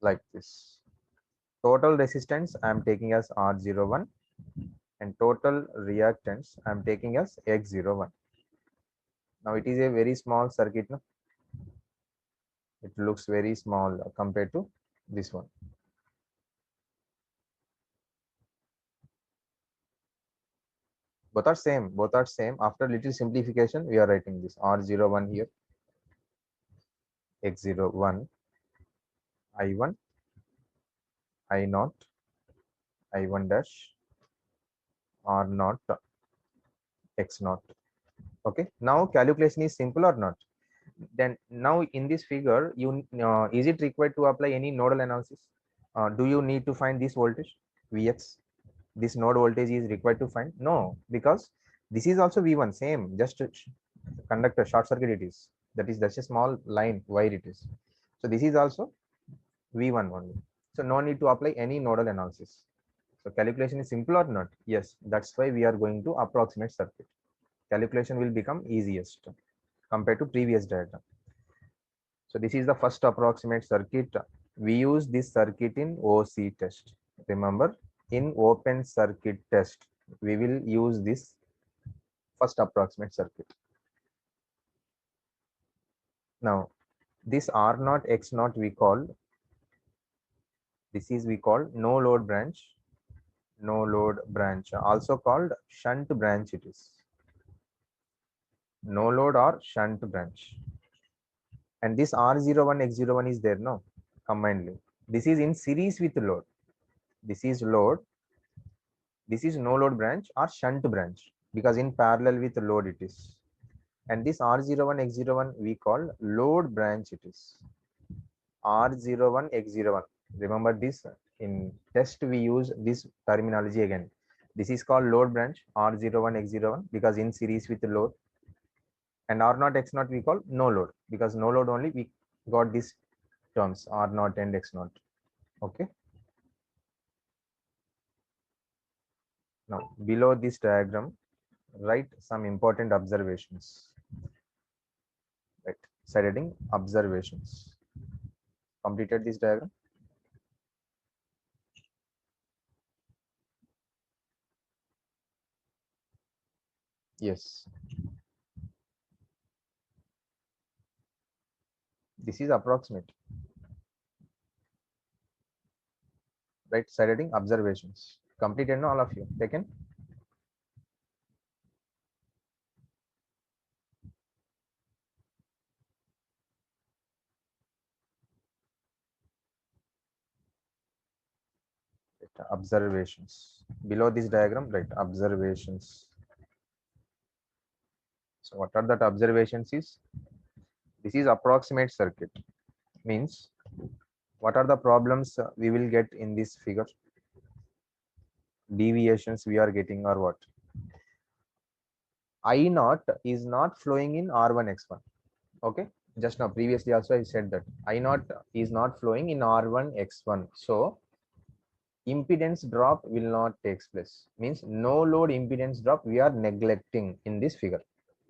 like this. Total resistance I am taking as R01 and total reactance I am taking as X01. Now it is a very small circuit. No? It looks very small compared to this one. Both are same. Both are same. After little simplification, we are writing this R01 here, X01, I1, I0, I1 dash, R0, X0. Okay. Now calculation is simple or not? Then now in this figure, is it required to apply any nodal analysis? Do you need to find this voltage Vx? This node voltage is required to find? No, because this is also V1, same, just conductor short circuit it is. That is just a small line wire it is. So this is also V1 only. So no need to apply any nodal analysis. So calculation is simple or not? Yes, that's why we are going to approximate circuit. Calculation will become easiest compared to previous diagram. So this is the first approximate circuit. We use this circuit in OC test. Remember, in open circuit test, we will use this first approximate circuit. Now, this R0 X0 we call, this is we call no load branch, also called shunt branch it is. No load or shunt branch. And this R01 X01 is there, no, combinedly. This is in series with load. This is load. This is no load branch or shunt branch because in parallel with load it is. And this R01 X01 we call load branch it is. R01 X01. Remember this, in test we use this terminology again. This is called load branch R01 X01 because in series with load. And R0 X0 we call no load because no load only we got these terms R0 and X0. Okay. Now below this diagram, write some important observations. Right. Side heading observations. Completed this diagram. Yes, this is approximate, right? Side heading observations. Completed, no, all of you taken? Observations. Below this diagram, right? Observations. So what are that observations is? This is approximate circuit. Means what are the problems we will get in this figure? Deviations we are getting or what? I naught is not flowing in R1 X1. Okay. Just now previously also I said that I naught is not flowing in R1 X1. So impedance drop will not take place. Means no load impedance drop we are neglecting in this figure.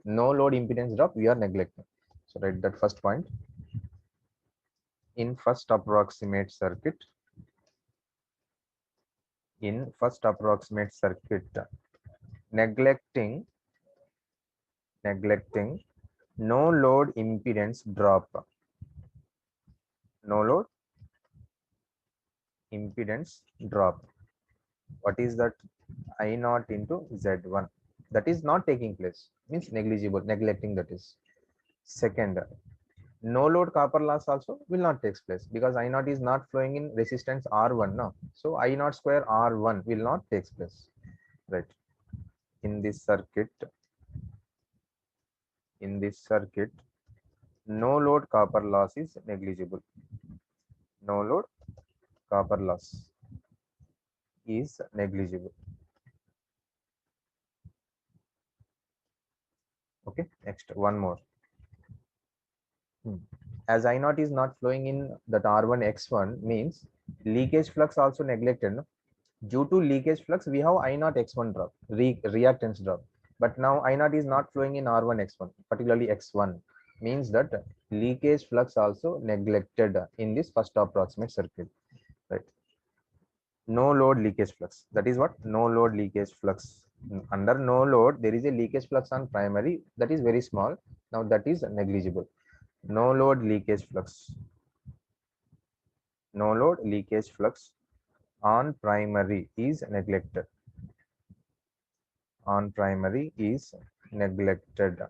No load impedance drop we are neglecting. So write that first point. In first approximate circuit, neglecting no load impedance drop. No load impedance drop. What is that? I naught into Z1. That is not taking place. Means negligible, neglecting that is. Second, no load copper loss also will not take place because I naught is not flowing in resistance R1 now. So I naught square R1 will not take place. Right. In this circuit, no load copper loss is negligible. No load copper loss is negligible. Okay, next one more. As I naught is not flowing in that R1 X1 means leakage flux also neglected. No? Due to leakage flux, we have I naught X1 drop, reactance drop. But now I naught is not flowing in R1 X1, particularly X1, means that leakage flux also neglected in this first approximate circuit. Right. No load leakage flux. That is what? No load leakage flux. Under no load, there is a leakage flux on primary that is very small. Now that is negligible. No load leakage flux. No load leakage flux on primary is neglected. On primary is neglected.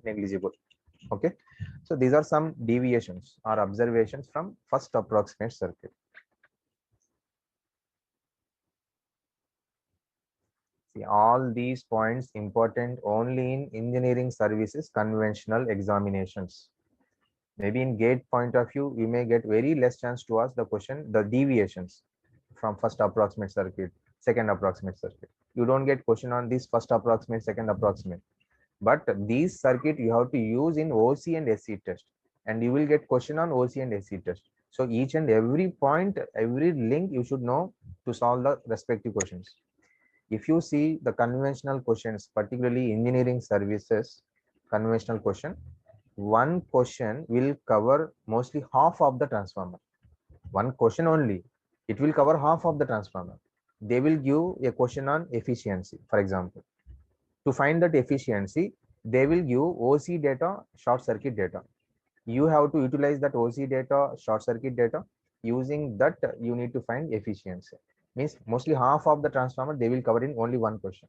Negligible. Okay. So these are some deviations or observations from first approximate circuit. See, all these points important only in engineering services conventional examinations. Maybe in gate point of view, you may get very less chance to ask the question, the deviations from first approximate circuit, second approximate circuit. You don't get question on this first approximate, second approximate. But these circuit you have to use in OC and SC test, and you will get question on OC and SC test. So each and every point, every link you should know to solve the respective questions. If you see the conventional questions, particularly engineering services conventional question, one question will cover mostly half of the transformer. One question only, it will cover half of the transformer. They will give a question on efficiency, for example. To find that efficiency, they will give OC data, short circuit data. You have to utilize that OC data, short circuit data. Using that, you need to find efficiency. Means mostly half of the transformer they will cover in only one question.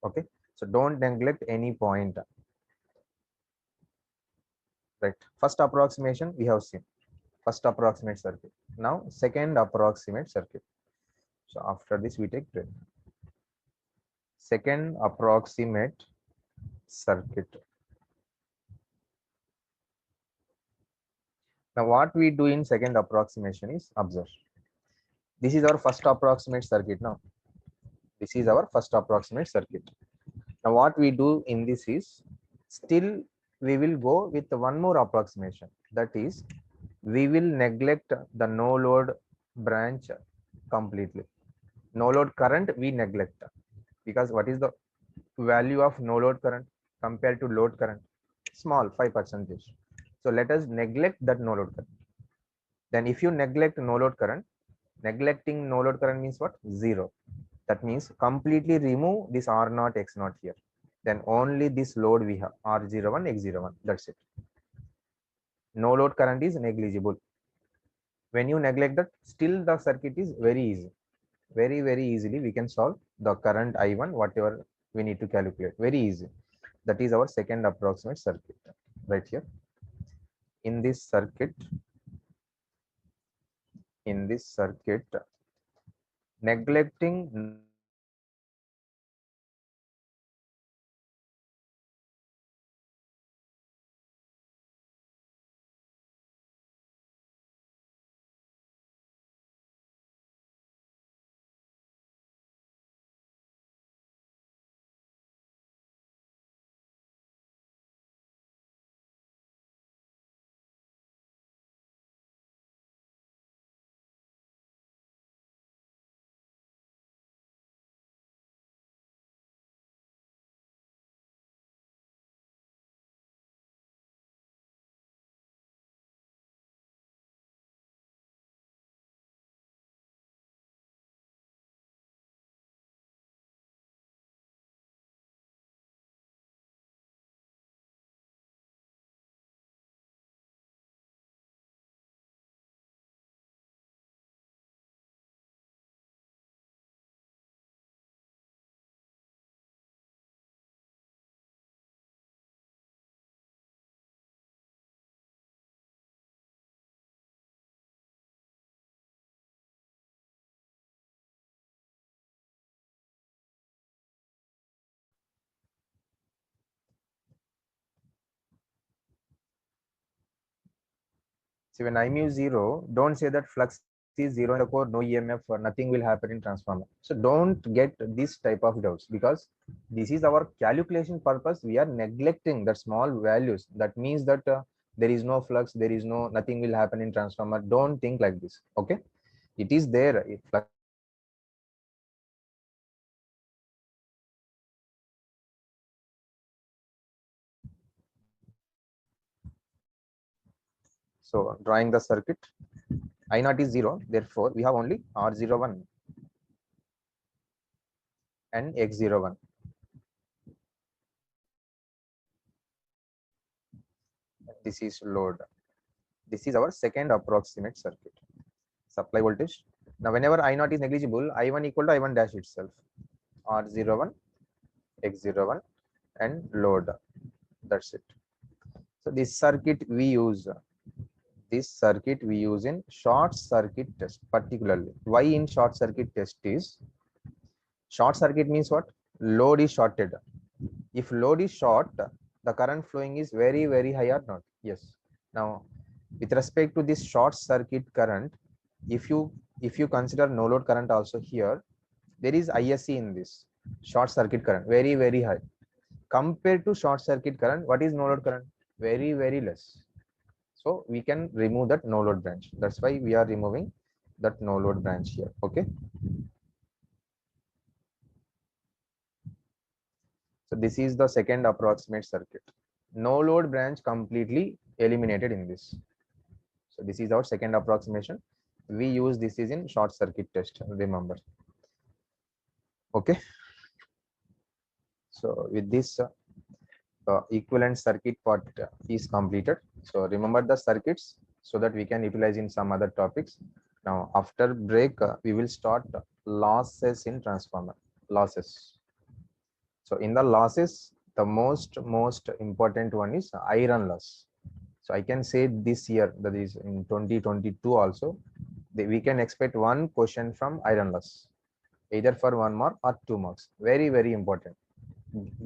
Okay, so don't neglect any point. Right. First approximation we have seen. First approximate circuit. Now second approximate circuit. So after this we take break. Second approximate circuit. Now what we do in second approximation is observe. This is our first approximate circuit now. This is our first approximate circuit. Now what we do in this is, still we will go with one more approximation. That is, we will neglect the no load branch completely. No load current we neglect, because what is the value of no load current compared to load current? Small, 5%. So let us neglect that no load current. Then if you neglect no load current, neglecting no load current means what? Zero. That means completely remove this R naught X naught here. Then only this load we have R01 X01. That's it. No load current is negligible. When you neglect that, still the circuit is very easy. Very easily we can solve the current I1, whatever we need to calculate. Very easy. That is our second approximate circuit right here. In this circuit, neglecting See, when I mu 0, don't say that flux is 0 in the core, no EMF, or nothing will happen in transformer. So don't get this type of doubts, because this is our calculation purpose. We are neglecting the small values. That means that there is no flux, there is no, nothing will happen in transformer. Don't think like this. Okay. It is there. Flux. So drawing the circuit, I naught is 0. Therefore, we have only R01 and X01. This is load. This is our second approximate circuit. Supply voltage. Now, whenever I naught is negligible, I1 equal to I1 dash itself. R01, X01, and load. That's it. So this circuit we use. This circuit we use in short circuit test, particularly. Why in short circuit test is, short circuit means what? Load is shorted. If load is short, the current flowing is very high or not? Yes. Now, with respect to this short circuit current, if you consider no load current also here, there is ISC in this short circuit current, very high. Compared to short circuit current, what is no load current? Very less. So we can remove that no load branch. That's why we are removing that no load branch here. Okay. So this is the second approximate circuit. No load branch completely eliminated in this. So this is our second approximation. We use this is in short circuit test, remember. Okay. So with this, equivalent circuit part is completed. So remember the circuits so that we can utilize in some other topics. Now after break, we will start losses in transformer. Losses. So in the losses, the most important one is iron loss. So I can say this year, that is in 2022 also, we can expect one question from iron loss, either for 1 mark or 2 marks. Very important,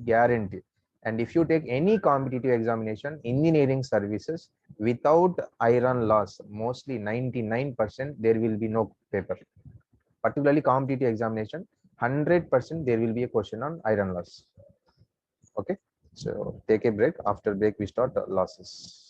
guarantee. And if you take any competitive examination, engineering services, without iron loss, mostly 99%, there will be no paper. Particularly competitive examination, 100% there will be a question on iron loss. Okay, so take a break. After break, we start losses.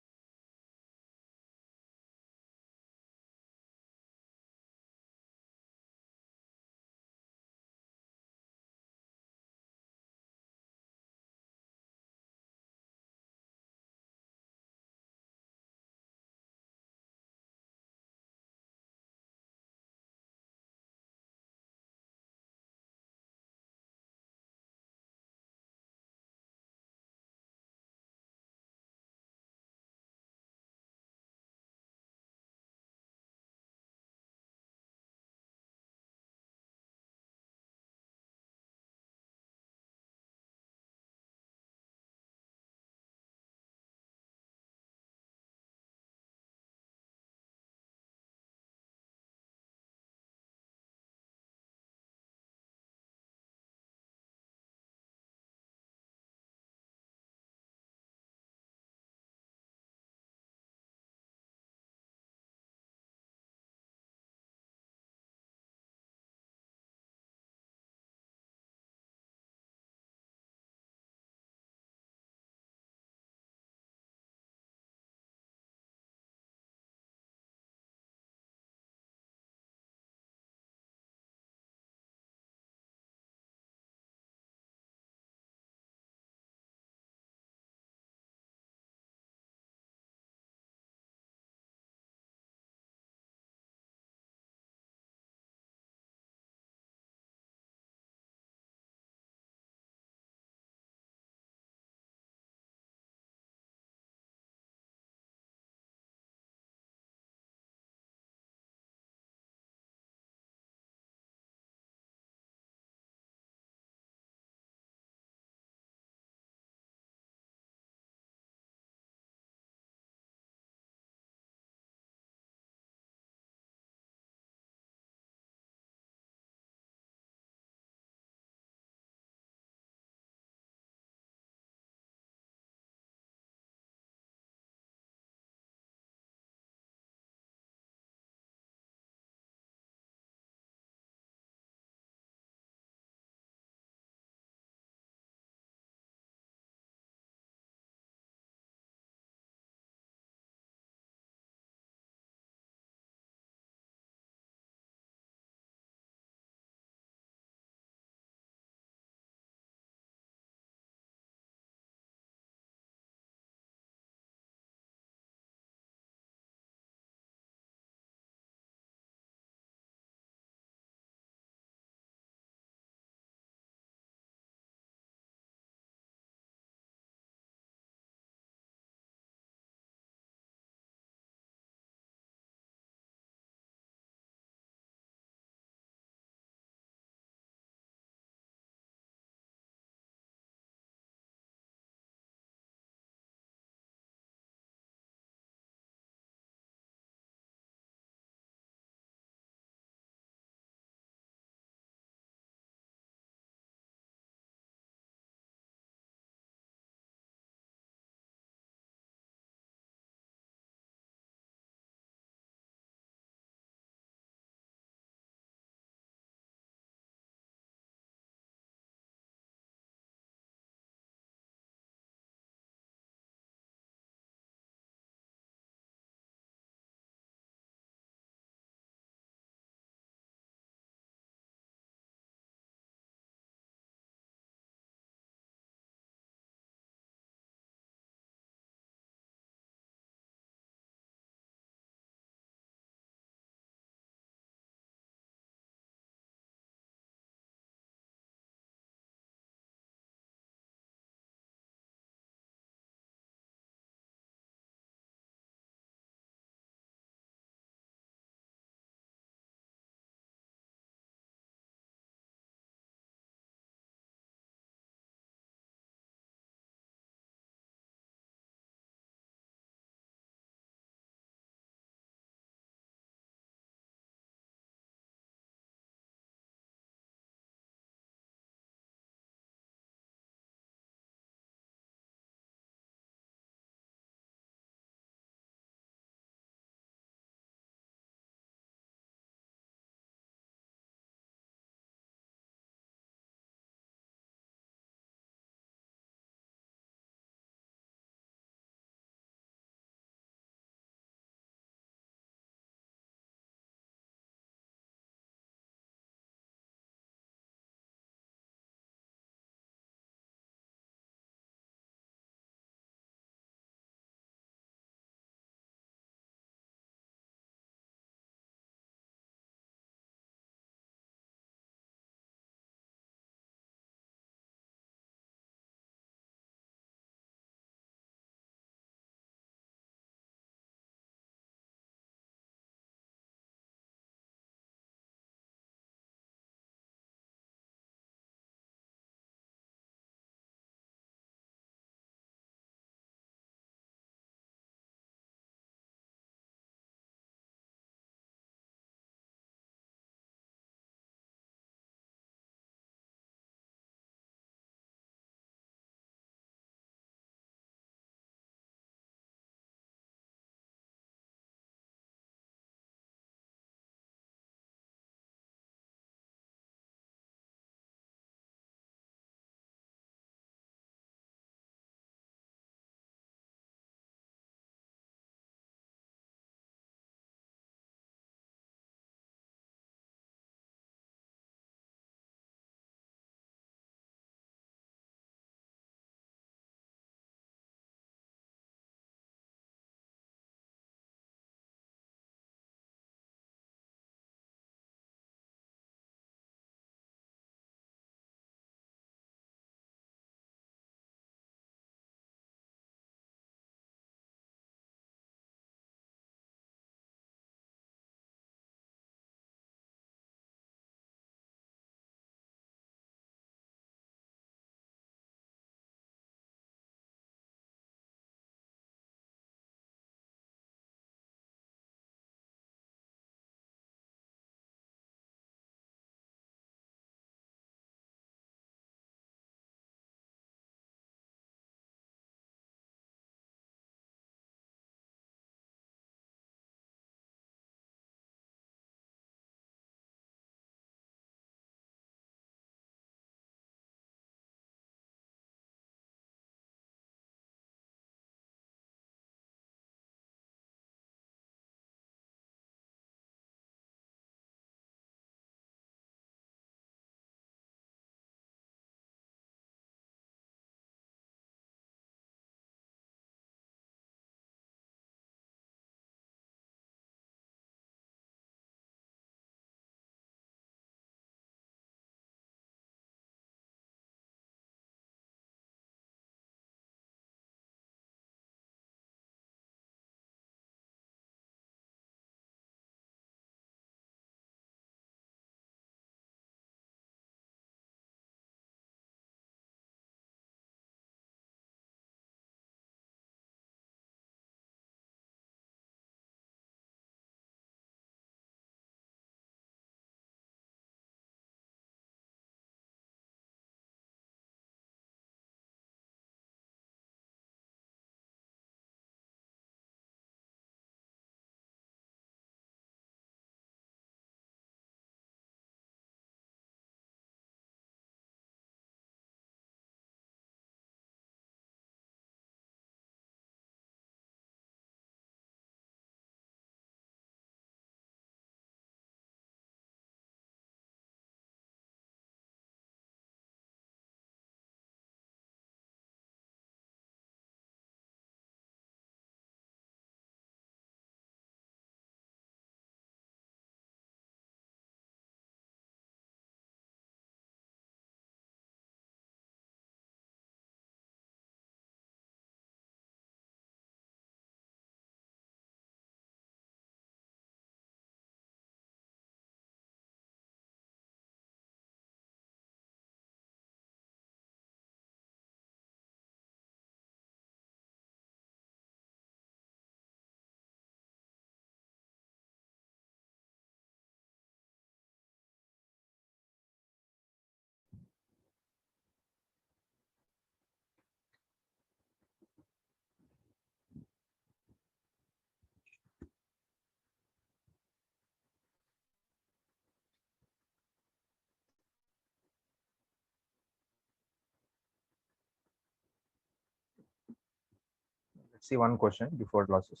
Let's see one question before losses.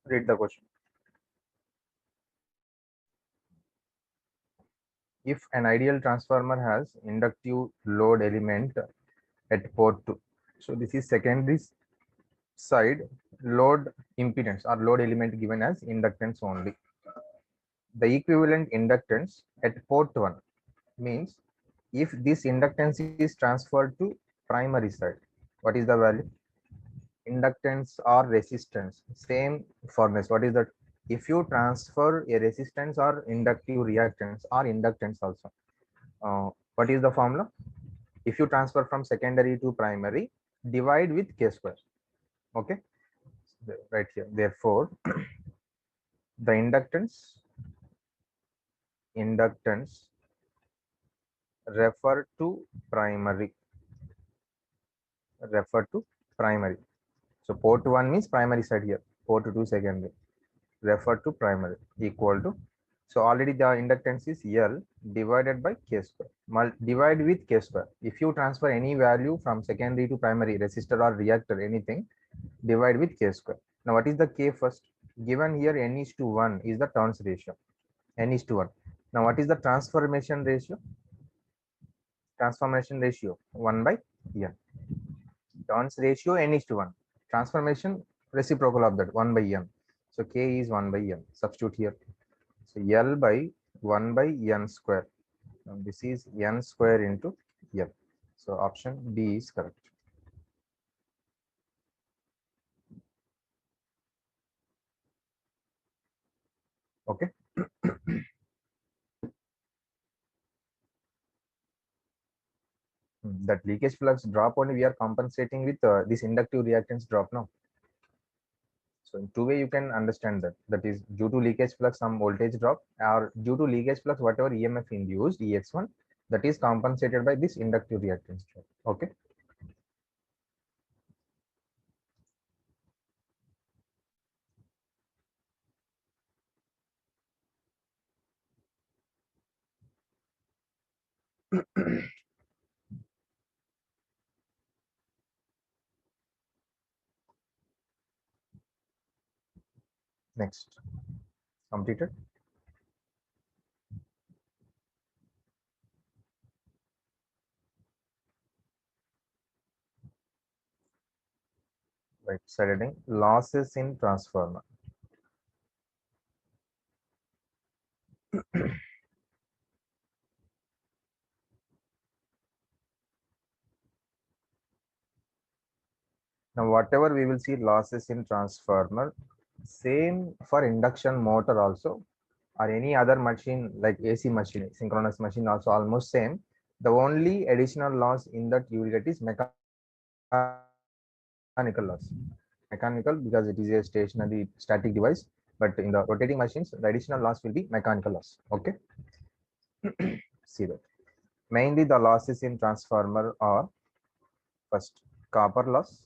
Read the question. If an ideal transformer has inductive load element at port 2, so this is secondary side load impedance or load element given as inductance only. The equivalent inductance at port 1 means if this inductance is transferred to primary side, what is the value? Inductance or resistance, same formula. What is that? If you transfer a resistance or inductive reactance or inductance also, what is the formula? If you transfer from secondary to primary, divide with k square. Okay, right here. Therefore, the inductance refer to primary, refer to primary. So port 1 means primary side here, port 2 secondary, refer to primary, equal to, so already the inductance is L divided by k square, divide with k square. If you transfer any value from secondary to primary, resistor or reactor, anything, divide with k square. Now what is the k first? Given here n is to 1 is the turns ratio, n is to 1. Now what is the transformation ratio? Transformation ratio 1 by n. Turns ratio n is to 1. Transformation reciprocal of that 1 by n. So k is 1 by n. Substitute here. So L by 1 by n square. And this is n square into L. So option B is correct. Okay. That leakage flux drop only we are compensating with this inductive reactance drop now. So in two way you can understand that. That is due to leakage flux some voltage drop, or due to leakage flux whatever EMF induced EX1, that is compensated by this inductive reactance drop. Okay. Next. Completed. Right side heading, losses in transformer. Now whatever we will see losses in transformer, same for induction motor also, or any other machine like AC machine, synchronous machine also almost same. The only additional loss in that you will get is mechanical loss. Mechanical because it is a stationary static device, but in the rotating machines, the additional loss will be mechanical loss. Okay. See that. Mainly the losses in transformer are first copper loss,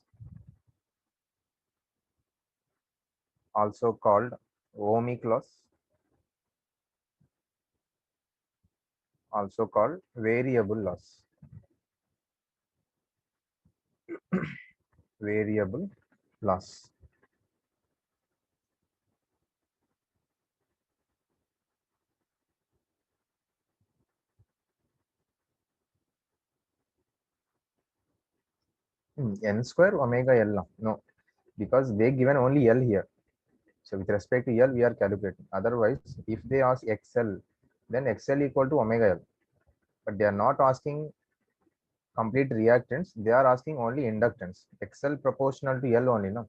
also called ohmic loss, also called variable loss. Variable loss. N square omega L. No, because they given only L here. So with respect to L, we are calculating. Otherwise, if they ask XL, then XL equal to omega L. But they are not asking complete reactance. They are asking only inductance. XL proportional to L only, no?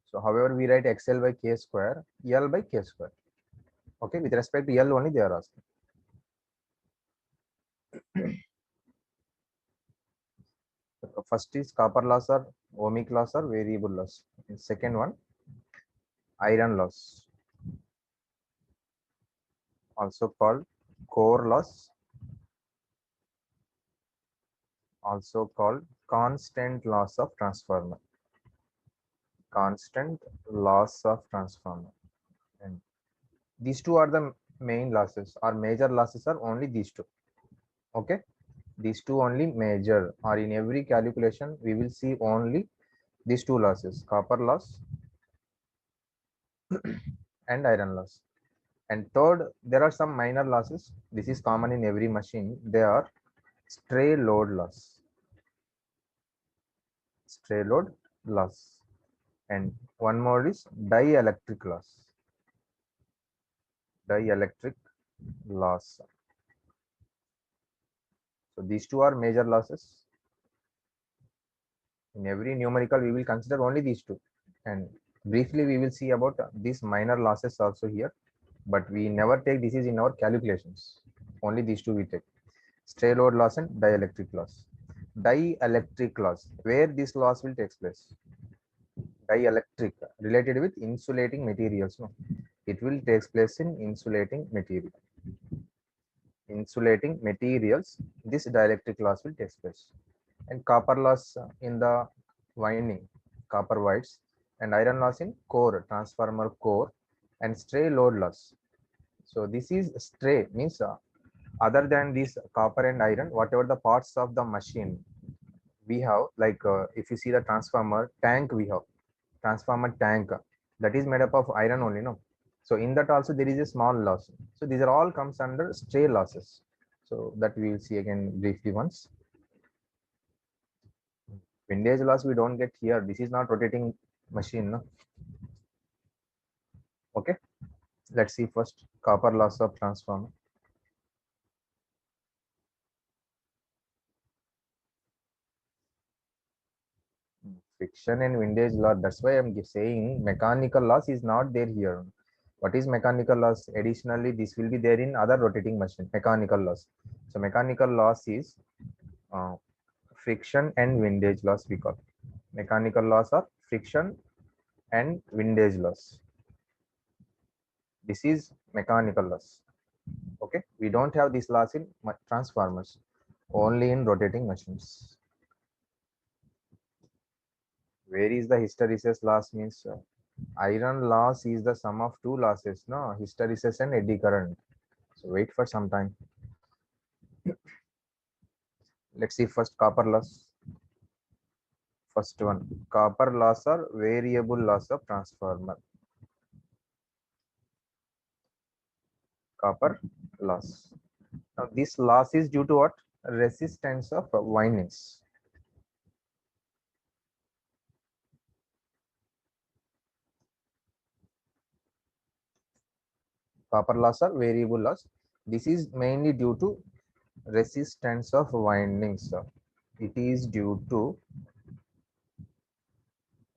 So however, we write XL by K square, L by K square. Okay, with respect to L only they are asking. First is copper loss or ohmic loss or variable loss. And second one, iron loss, also called core loss, also called constant loss of transformer. Constant loss of transformer. And these two are the main losses. Our major losses are only these two. Okay. These two only major, or in every calculation we will see only these two losses, copper loss and iron loss. And third, there are some minor losses. This is common in every machine. They are stray load loss, stray load loss. And one more is dielectric loss, dielectric loss. So these two are major losses. In every numerical, we will consider only these two. And briefly, we will see about these minor losses also here. But we never take this is in our calculations. Only these two we take. Stray load loss and dielectric loss. Dielectric loss, where this loss will take place. Dielectric, related with insulating materials. No, it will take place in insulating material. Insulating materials, this dielectric loss will take place. And copper loss in the winding, copper wires, and iron loss in core, transformer core, and stray load loss. So this is stray, means other than this copper and iron, whatever the parts of the machine we have, like if you see the transformer tank, we have transformer tank that is made up of iron only, no? So in that also there is a small loss. So these are all comes under stray losses. So that we will see again briefly once. Windage loss we don't get here. This is not rotating machine, no? Okay, let's see first copper loss of transformer. Friction and windage loss. That's why I'm saying mechanical loss is not there here. What is mechanical loss? Additionally, this will be there in other rotating machine. Mechanical loss. So mechanical loss is uh, friction and windage loss we call. Mechanical loss or friction and windage loss. This is mechanical loss. Okay, we don't have this loss in transformers, only in rotating machines. Where is the hysteresis loss? Means iron loss is the sum of two losses, no? Hysteresis and eddy current. So wait for some time. Let's see first copper loss. First one, copper loss or variable loss of transformer. Copper loss. Now this loss is due to what? Resistance of windings. Copper loss or variable loss. This is mainly due to resistance of windings. It is due to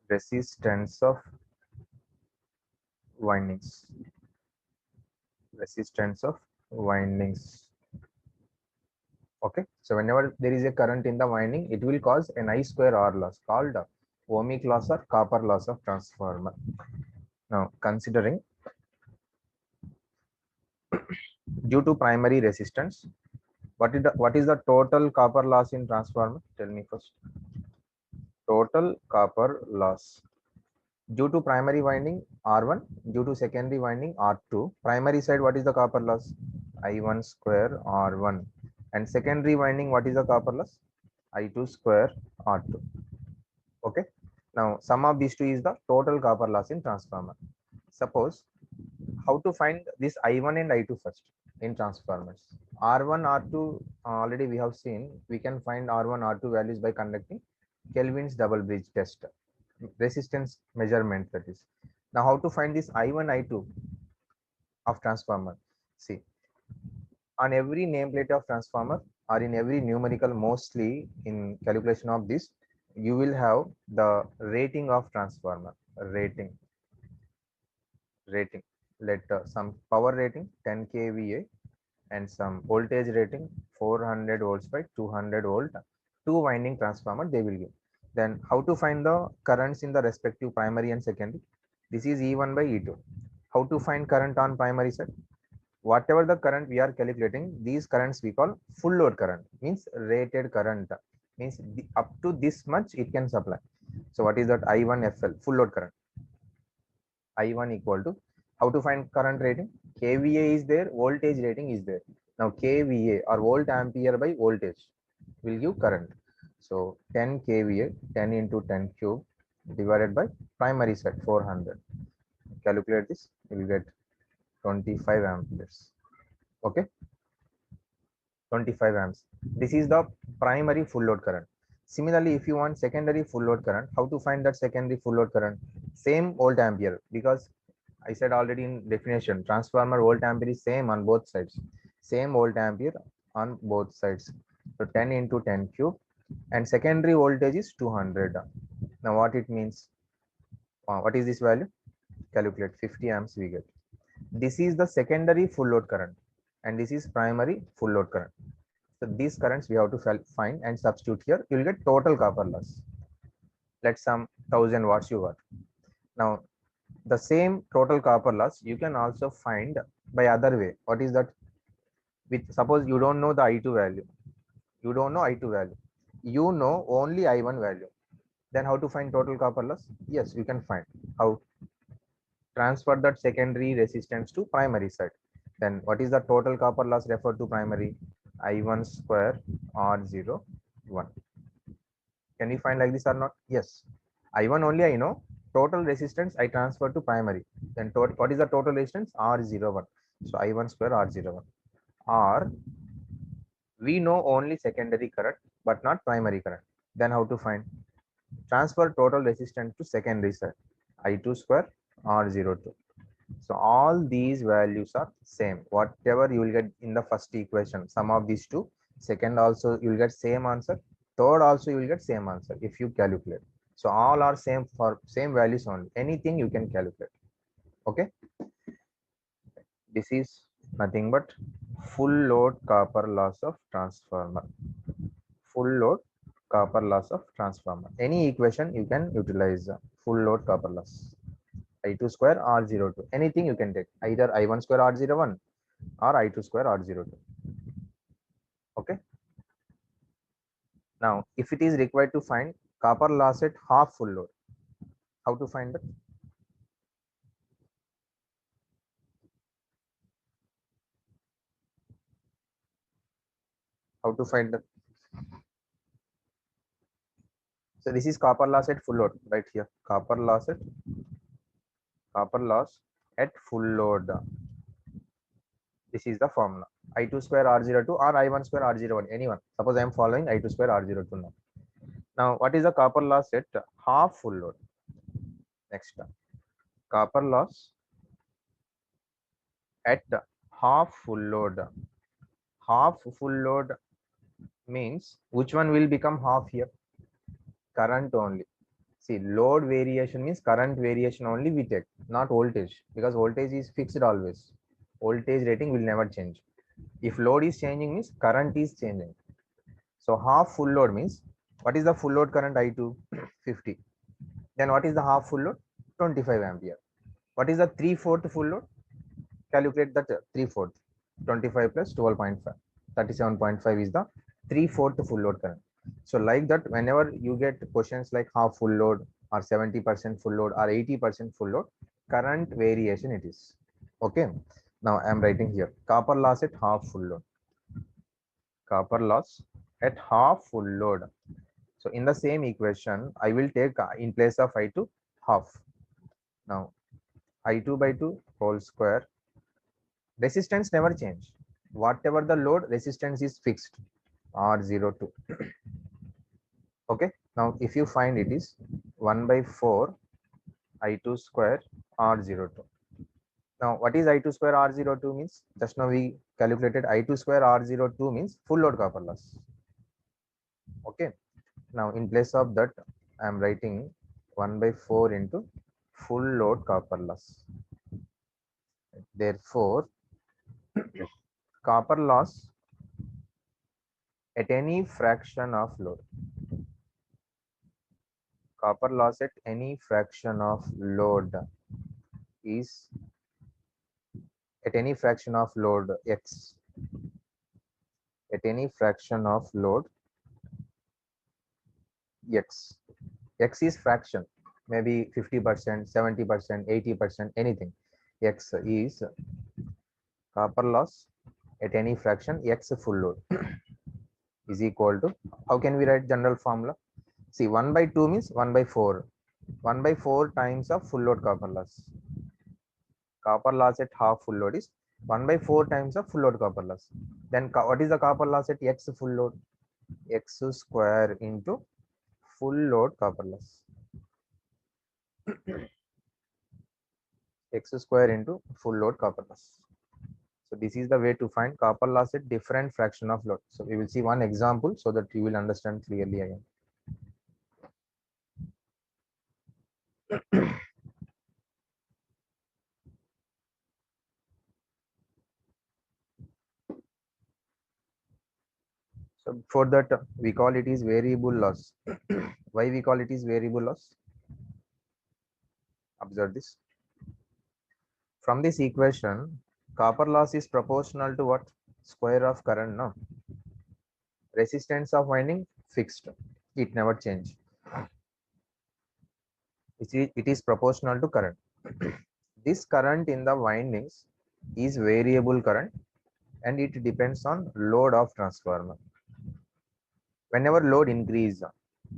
resistance of windings. Resistance of windings. Okay, so whenever there is a current in the winding, it will cause an I square R loss called ohmic loss or copper loss of transformer. Now considering due to primary resistance, what is the total copper loss in transformer? Tell me first. Total copper loss due to primary winding R1, due to secondary winding R2. Primary side, what is the copper loss? I1 square R1. And secondary winding, what is the copper loss? I2 square R2. Okay. Now sum of these two is the total copper loss in transformer. Suppose how to find this I1 and I2 first in transformers. R1, R2 already we have seen. We can find R1, R2 values by conducting Kelvin's double bridge test, resistance measurement, that is. Now how to find this I1, I2 of transformer? See, on every nameplate of transformer or in every numerical, mostly in calculation of this, you will have the rating of transformer. Rating, let some power rating 10 kVA and some voltage rating 400 volts by 200 volt, two winding transformer they will give. Then how to find the currents in the respective primary and secondary? This is E1 by E2. How to find current on primary side? Whatever the current we are calculating, these currents we call full load current, means rated current, means up to this much it can supply. So what is that? I1 FL, full load current. I1 equal to, how to find current rating? KVA is there, voltage rating is there. Now KVA or volt ampere by voltage. will give current. So 10 kVA, 10 into 10 cube divided by primary side 400. Calculate this, you will get 25 amperes. Okay, 25 amps. This is the primary full load current. Similarly, if you want secondary full load current, how to find that secondary full load current? Same volt ampere, because I said already in definition, transformer volt ampere is same on both sides. Same volt ampere on both sides. So 10 into 10 cube, and secondary voltage is 200. Now what it means? What is this value? Calculate 50 amps we get. This is the secondary full load current, and this is primary full load current. So these currents we have to find and substitute here. You will get total copper loss. Let's some 1000 watts you got. Now the same total copper loss you can also find by other way. What is that? With suppose you don't know the I2 value. You don't know I2 value. You know only I1 value. Then how to find total copper loss? Yes, you can find. How? Transfer that secondary resistance to primary side. Then what is the total copper loss referred to primary? I1 square R0 1. Can we find like this or not? Yes. I1 only I know. Total resistance I transfer to primary. Then what is the total resistance? R01. So I1 square R01. Or we know only secondary current but not primary current. Then how to find? Transfer total resistance to secondary side. I2 square R02. So all these values are same. Whatever you will get in the first equation, sum of these two. Second also you will get same answer. Third also you will get same answer if you calculate. So all are same for same values only. Anything you can calculate. Okay. This is nothing but full load copper loss of transformer. Full load copper loss of transformer. Any equation you can utilize full load copper loss. I2 square R02. Anything you can take, either I1 square R01 or I2 square R02. Okay. Now, if it is required to find copper loss at half full load, how to find that? How to find that? So this is copper loss at full load right here. Copper loss at full load. This is the formula. I2 square R02 or I1 square R01. Anyone. Suppose I am following I2 square R02 now. Now, what is the copper loss at half full load? Next, copper loss at half full load. Half full load means which one will become half here? Current only. See, load variation means current variation only we take, not voltage, because voltage is fixed always. Voltage rating will never change. If load is changing means current is changing. So half full load means what is the full load current I2? 50. Then what is the half full load? 25 ampere. What is the 3/4 full load? Calculate that 3/4. 25 plus 12.5. 37.5 is the 3/4 full load current. So like that, whenever you get questions like half full load or 70% full load or 80% full load, current variation it is. Okay. Now I am writing here copper loss at half full load. Copper loss at half full load. So in the same equation, I will take in place of I2 half. Now I2 by 2 whole square. Resistance never change. Whatever the load, resistance is fixed. R02. Okay. Now if you find it is 1 by 4 I2 square R02. Now what is I2 square R02 means? Just now we calculated I2 square R02 means full load copper loss. Okay. Now in place of that, I am writing 1 by 4 into full load copper loss. Therefore, copper loss at any fraction of load. Copper loss at any fraction of load is at any fraction of load x. At any fraction of load x. X is fraction, maybe 50%, 70%, 80%, anything. X is copper loss at any fraction x full load. is equal to, how can we write general formula? See, 1 by 2 means 1 by 4. 1 by 4 times of full load copper loss. Copper loss at half full load is 1 by 4 times of full load copper loss. Then what is the copper loss at x full load? X square into full load copper loss. X square into full load copper loss. So this is the way to find copper loss at different fraction of load. So we will see one example so that you will understand clearly again. So for that we call it is variable loss. Why we call it is variable loss? Observe this. From this equation, copper loss is proportional to what? Square of current, no? Resistance of winding fixed. It never change. It is proportional to current. This current in the windings is variable current and it depends on load of transformer. Whenever load increase,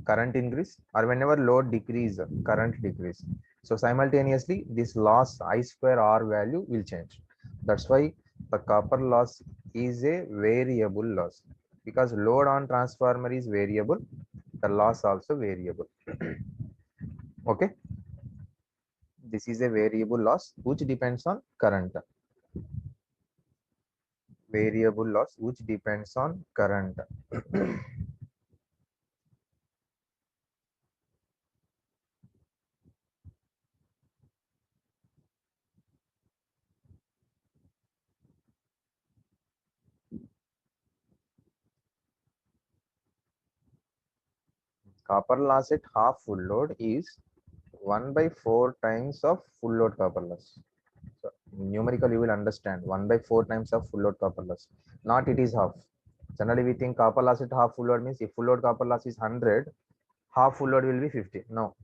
current increase, or whenever load decrease, current decrease. So simultaneously this loss I square R value will change. That's why the copper loss is a variable loss, because load on transformer is variable, the loss also variable. Okay, this is a variable loss which depends on current. Variable loss which depends on current. Copper loss at half full load is 1 by 4 times of full load copper loss. So numerical you will understand 1 by 4 times of full load copper loss. Not it is half. Generally we think copper loss at half full load means if full load copper loss is 100, half full load will be 50. No,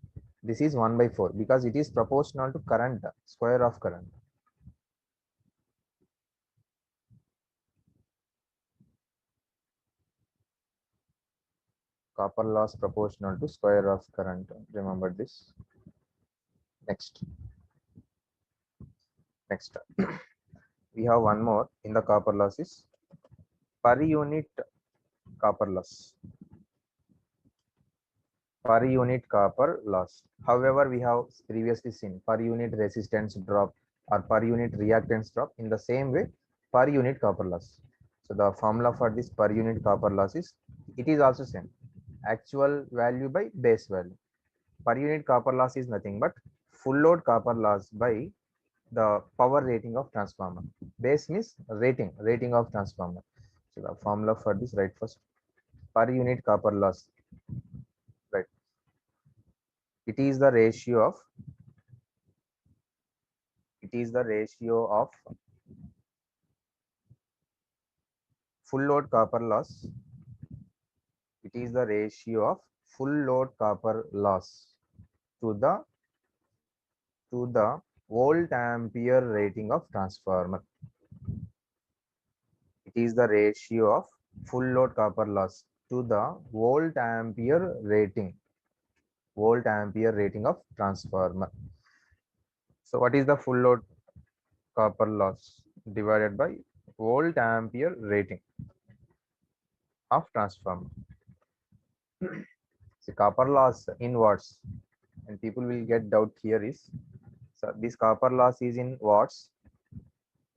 this is 1 by 4 because it is proportional to current, square of current. Copper loss proportional to square of current. Remember this. Next. We have one more in the copper loss is per unit copper loss. Per unit copper loss. However, we have previously seen per unit resistance drop or per unit reactance drop. In the same way, per unit copper loss. So the formula for this per unit copper loss is, it is also same, actual value by base value. Per unit copper loss is nothing but full load copper loss by the power rating of transformer. Base means rating of transformer. So the formula for this, right, first per unit copper loss, right, it is the ratio of full load copper loss. It is the ratio of full load copper loss to the volt ampere rating of transformer. It is the ratio of full load copper loss to the volt ampere rating of transformer. So what is the full load copper loss divided by volt ampere rating of transformer? So copper loss in watts, and people will get doubt here is, so this copper loss is in watts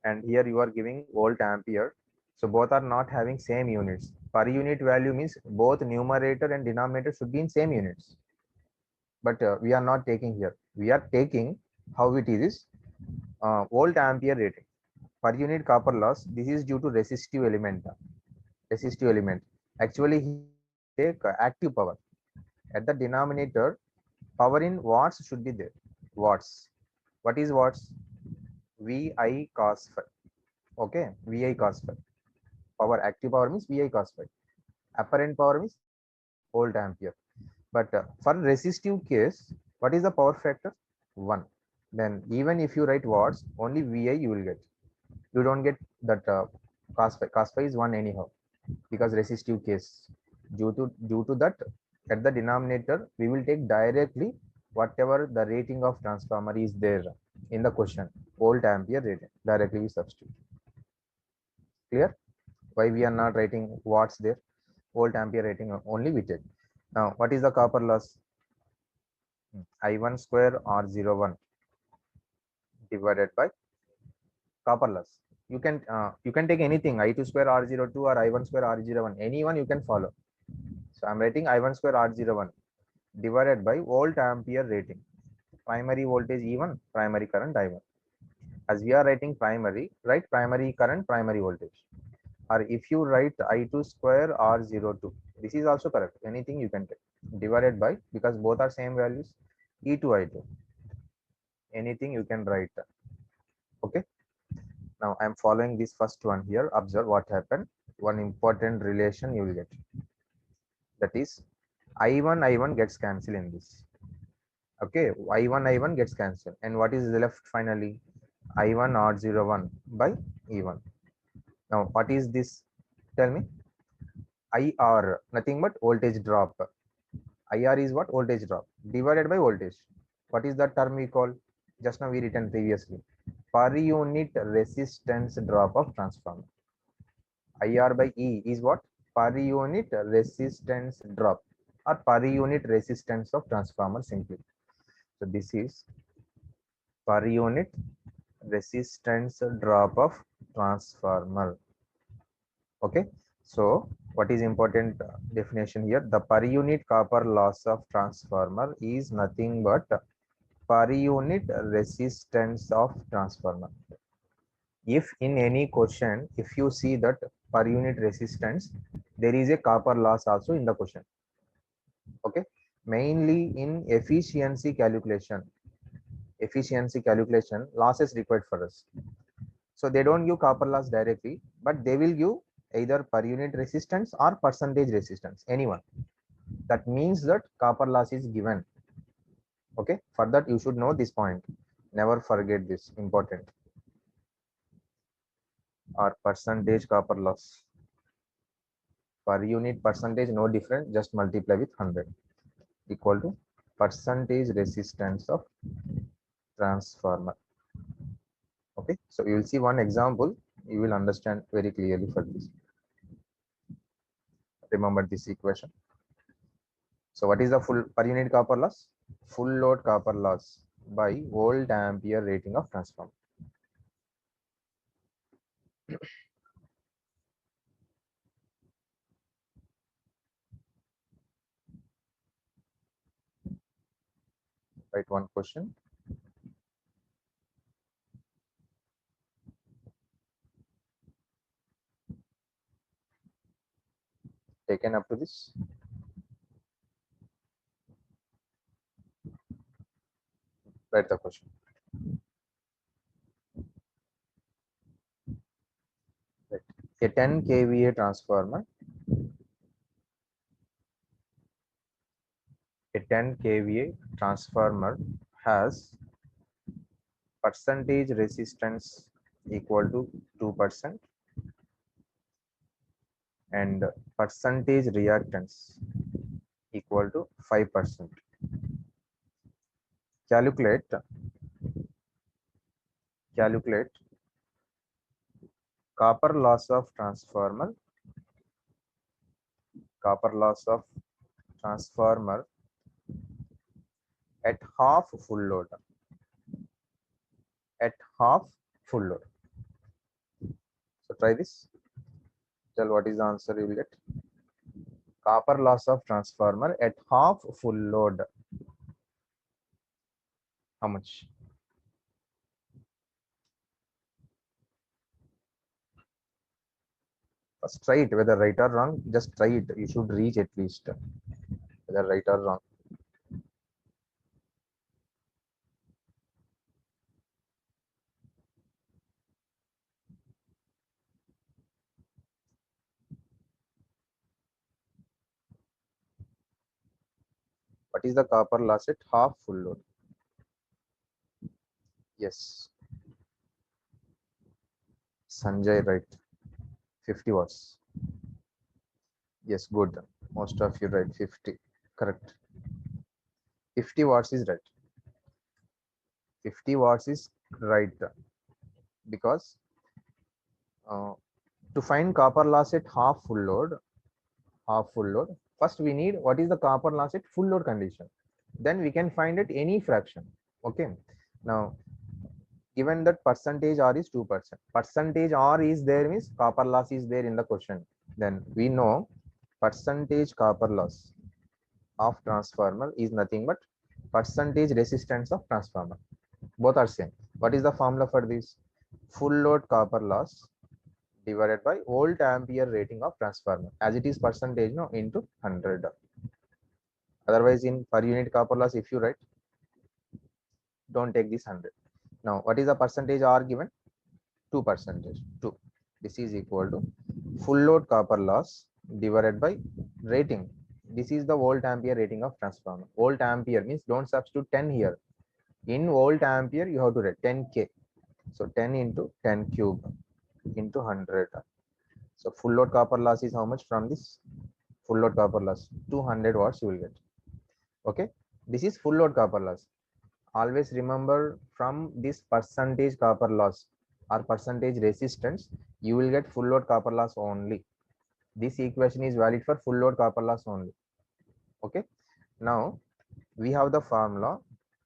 and here you are giving volt ampere. So both are not having same units. Per unit value means both numerator and denominator should be in same units. But we are not taking here. We are taking how it is volt ampere rating. Per unit copper loss, this is due to resistive element. Actually, take active power. At the denominator, power in watts should be there. Watts. What is watts? VI cos phi. Okay, VI cos phi. Power, active power means VI cos phi. Apparent power means volt ampere. But for resistive case, what is the power factor? 1. Then even if you write watts, only VI you will get. You don't get that cos phi. Cos phi is 1 anyhow. because resistive case. Due to that, at the denominator, we will take directly whatever the rating of transformer is there in the question, volt ampere rating. Directly we substitute. Clear? Why we are not writing watts there? Volt ampere rating only we take. Now, what is the copper loss? I1 square R01 divided by copper loss. You can take anything, I2 square R02 or I1 square R01, anyone you can follow. So I'm writing I1 square R01 divided by volt ampere rating. Primary voltage E1, primary current I1. As we are writing primary, write primary current, primary voltage. Or if you write I2 square R02, this is also correct. Anything you can take. Divided by, because both are same values, E2 I2. Anything you can write. Okay. Now I'm following this first one here. Observe what happened. One important relation you will get. That is I1 gets cancelled in this. Okay, I1 gets cancelled. And what is left finally? I1 R01 by E1. Now what is this? Tell me. IR, nothing but voltage drop. IR is what? Voltage drop divided by voltage. What is the term we call? Just now we written previously. Per unit resistance drop of transformer. IR by E is what? Per unit resistance drop or per unit resistance of transformer simply. So this is per unit resistance drop of transformer. Okay. So what is important definition here? The per unit copper loss of transformer is nothing but per unit resistance of transformer. If in any question, if you see that per unit resistance, there is a copper loss also in the question. Okay, mainly in efficiency calculation, losses required for us. So they don't give copper loss directly, but they will give either per unit resistance or percentage resistance, anyone. That means that copper loss is given. Okay, for that you should know this point. Never forget this, important. Or percentage copper loss. Per unit percentage, no different, just multiply with 100 equal to percentage resistance of transformer. Okay, so you will see one example, you will understand very clearly for this. Remember this equation. So what is the full per unit copper loss? Full load copper loss by volt ampere rating of transformer. Write one question. Taken up to this. Write the question. Right. A 10 kVA transformer. A 10 kVA transformer has percentage resistance equal to 2% and percentage reactance equal to 5%. Calculate copper loss of transformer at half full load. So try this. Tell what is the answer you will get. Copper loss of transformer at half full load. How much? First try it, whether right or wrong, just try it. You should reach at least, whether right or wrong. What is the copper loss at half full load? Yes. Sanjay, right. 50 watts. Yes, good. Most of you right. 50. Correct. 50 watts is right. 50 watts is right because uh, to find copper loss at half full load, first we need what is the copper loss at full load condition. Then we can find it any fraction. Okay. Now, given that percentage R is 2%, percentage R is there means copper loss is there in the question. Then we know percentage copper loss of transformer is nothing but percentage resistance of transformer. Both are same. What is the formula for this? Full load copper loss divided by volt ampere rating of transformer, as it is percentage no into 100. Otherwise, in per unit copper loss, if you write, don't take this 100. Now, what is the percentage R given? 2%. 2. This is equal to full load copper loss divided by rating. This is the volt ampere rating of transformer. Volt ampere means don't substitute 10 here. In volt ampere, you have to write 10K. So 10 into 10 cube into 100. So full load copper loss is how much from this? Full load copper loss 200 watts you will get. Okay, this is full load copper loss. Always remember from this percentage copper loss or percentage resistance, you will get full load copper loss only. This equation is valid for full load copper loss only. Okay, now we have the formula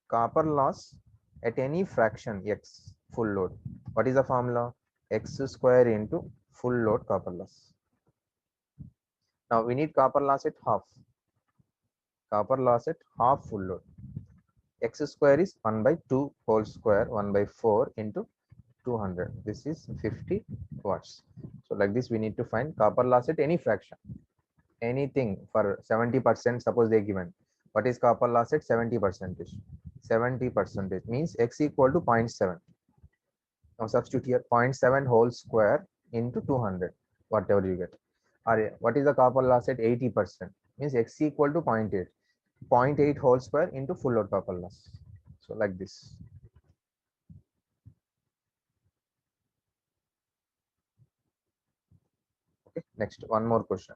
copper loss at any fraction x full load. What is the formula? X square into full load copper loss. Now we need copper loss at half. Copper loss at half full load. X square is 1 by 2 whole square 1 by 4 into 200. This is 50 watts. So like this we need to find copper loss at any fraction. Anything for 70%, suppose they given. What is copper loss at 70%? 70% means x equal to 0.7. Now substitute here 0.7 whole square into 200, whatever you get. Or what is the copper loss at 80%? Means x equal to 0.8. 0.8 whole square into full load copper loss. So like this. Okay, next one more question.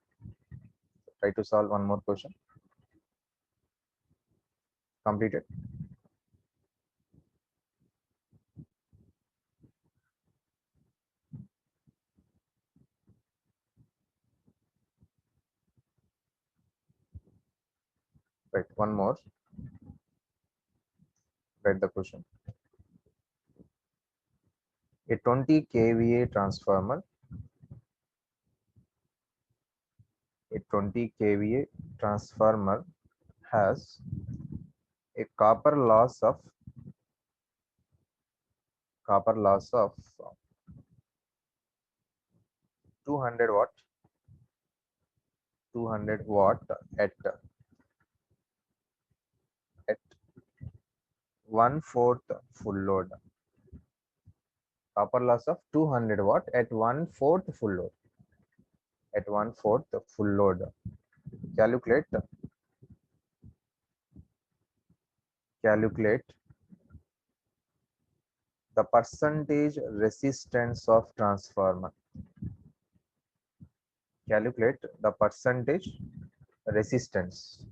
Try to solve one more question. Completed. Right, one more. Write the question. A 20 kVA transformer, a 20 kVA transformer has a copper loss of 200 watt 200 watt at 1/4 full load. Copper loss of 200 watt at 1/4 full load. At 1/4 full load. Calculate the percentage resistance of transformer. Calculate the percentage resistance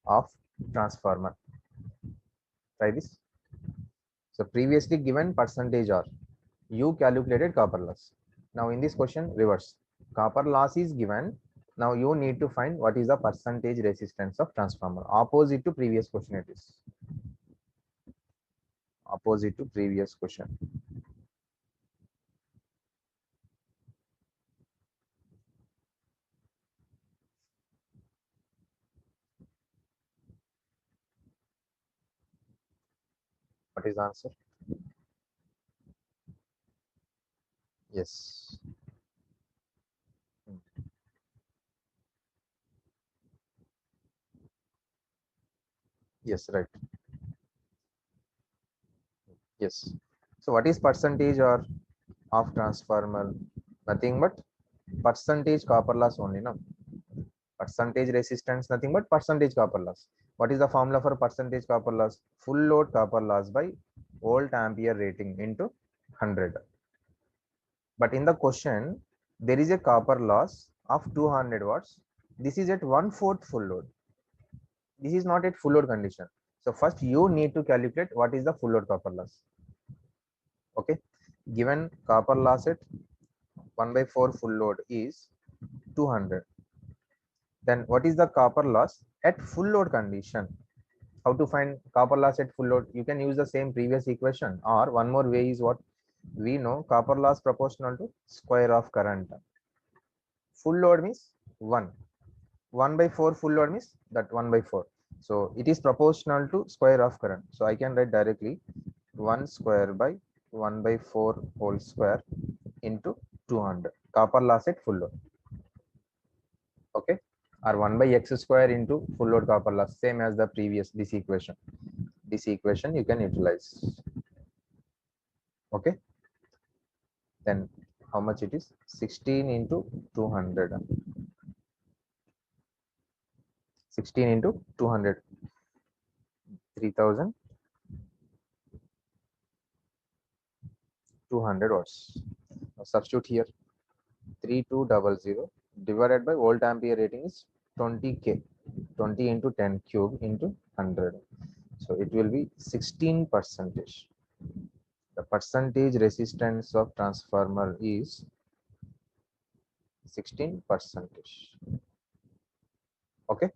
of transformer. Try this. So previously given percentage R, you calculated copper loss. Now in this question, reverse. Copper loss is given. Now you need to find what is the percentage resistance of transformer. Opposite to previous question it is. Opposite to previous question. What is the answer? Yes. Yes, right. Yes. So what is percentage or of transformer? Nothing but percentage copper loss only, no? Percentage resistance, nothing but percentage copper loss. What is the formula for percentage copper loss? Full load copper loss by volt ampere rating into 100. But in the question, there is a copper loss of 200 watts This is at 1/4 full load. This is not at full load condition. So first you need to calculate what is the full load copper loss. Okay, given copper loss at 1/4 full load is 200. Then what is the copper loss at full load condition? How to find copper loss at full load? You can use the same previous equation, or one more way is what we know, copper loss proportional to square of current. Full load means 1. 1/4 full load means that 1/4. So it is proportional to square of current. So I can write directly 1 square by 1/4 whole square into 200. Copper loss at full load. Okay, or 1 by x square into full load copper loss, same as the previous this equation. This equation you can utilize. Okay, then how much it is? 16 into 200. 16 into 200, 3200 watts. Now substitute here, 3200 divided by volt ampere rating is 20k, 20 into 10 cube into 100. So it will be 16 percentage. The percentage resistance of transformer is 16 percentage. Okay,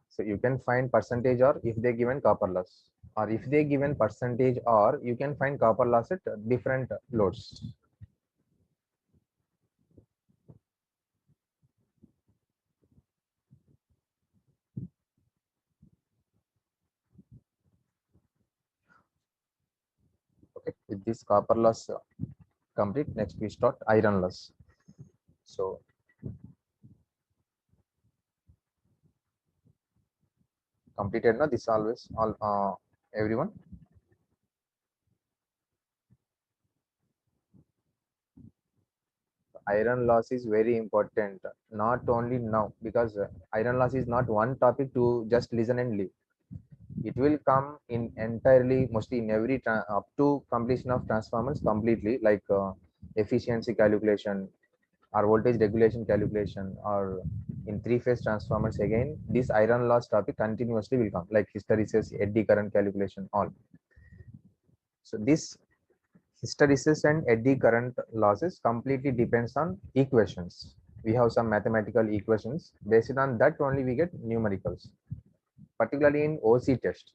so you can find percentage, or if they given copper loss, or if they given percentage, or you can find copper loss at different loads. Okay, with this copper loss complete, next we start iron loss. So completed now, this always all everyone. Iron loss is very important, not only now, because iron loss is not one topic to just listen and leave. It will come in entirely, mostly in every up to completion of transformers completely, like efficiency calculation or voltage regulation calculation, or in three-phase transformers again this iron loss topic continuously will come, like hysteresis, eddy current calculation, all. So this hysteresis and eddy current losses completely depends on equations. We have some mathematical equations, based on that only we get numericals. Particularly in OC test,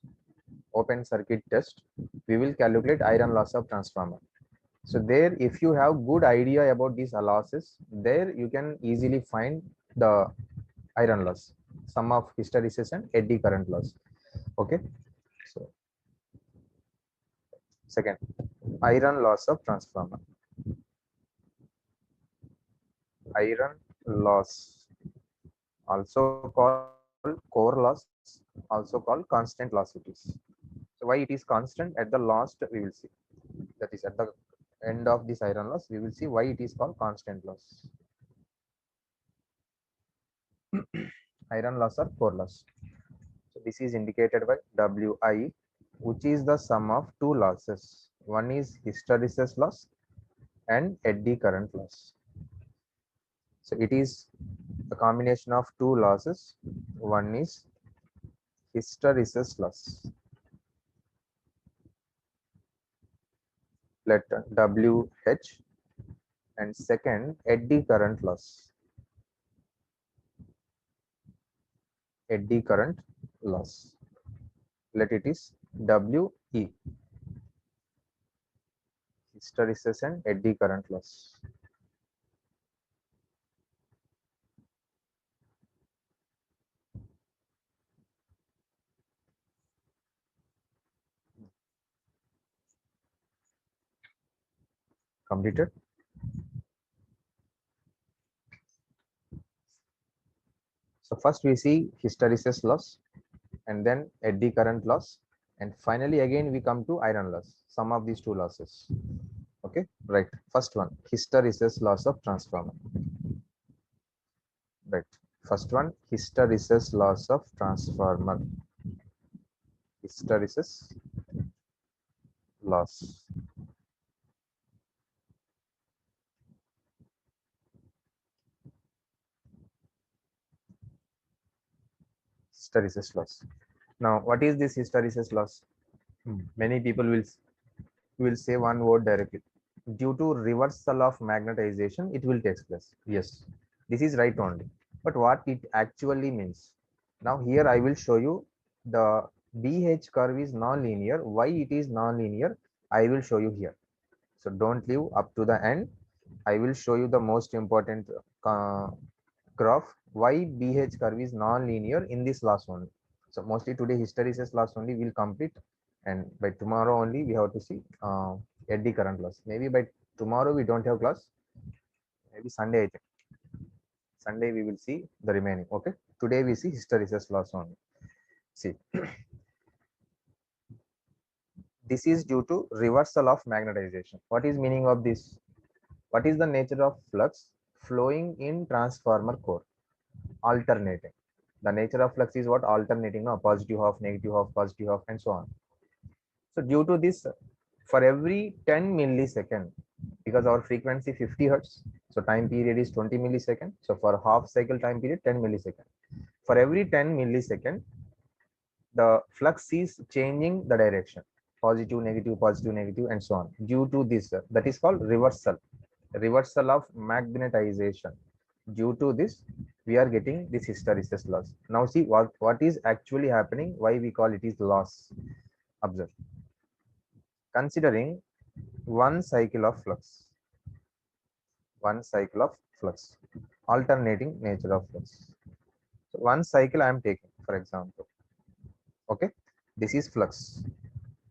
open circuit test, we will calculate iron loss of transformer. So there, if you have good idea about these losses, there you can easily find the iron loss, sum of hysteresis and eddy current loss. Okay, so second, iron loss of transformer. Iron loss, also called core loss, also called constant loss it is. So why it is constant, at the last we will see, that is at the end of this iron loss we will see why it is called constant loss. Iron loss or core loss. So this is indicated by Wi, which is the sum of two losses. One is hysteresis loss and eddy current loss. So it is a combination of two losses. One is hysteresis loss. Let WH, and second eddy current loss. Eddy current loss. Let it is WE. Hysteresis and eddy current loss. Completed. So first we see hysteresis loss, and then eddy current loss, and finally again we come to iron loss, sum of these two losses. Okay, right. First one, hysteresis loss of transformer. Right. First one, hysteresis loss of transformer. Hysteresis loss. hysteresis loss. Now, what is this hysteresis loss? Many people will say one word directly. Due to reversal of magnetization, it will take place. Yes, this is right only. But what it actually means? Now here I will show you the BH curve is non-linear. Why it is non-linear? I will show you here. So don't leave up to the end. I will show you the most important graph why BH curve is non-linear in this last one. So mostly today hysteresis loss only will complete, and by tomorrow only we have to see eddy current loss. Maybe by tomorrow we don't have class. Maybe Sunday I think. Sunday we will see the remaining. Okay. Today we see hysteresis loss only. See, this is due to reversal of magnetization. What is meaning of this? What is the nature of flux flowing in transformer core? Alternating. The nature of flux is what? Alternating, no? Positive half, negative half, positive half, and so on. So due to this, for every 10 millisecond, because our frequency 50 hertz, so time period is 20 millisecond. So for half cycle time period, 10 millisecond. For every 10 millisecond, the flux is changing the direction, positive, negative, and so on. Due to this, that is called reversal of magnetization. Due to this, we are getting this hysteresis loss. Now see what is actually happening, why we call it is loss. Observe. Considering one cycle of flux, alternating nature of flux. So one cycle I am taking, for example. Okay, this is flux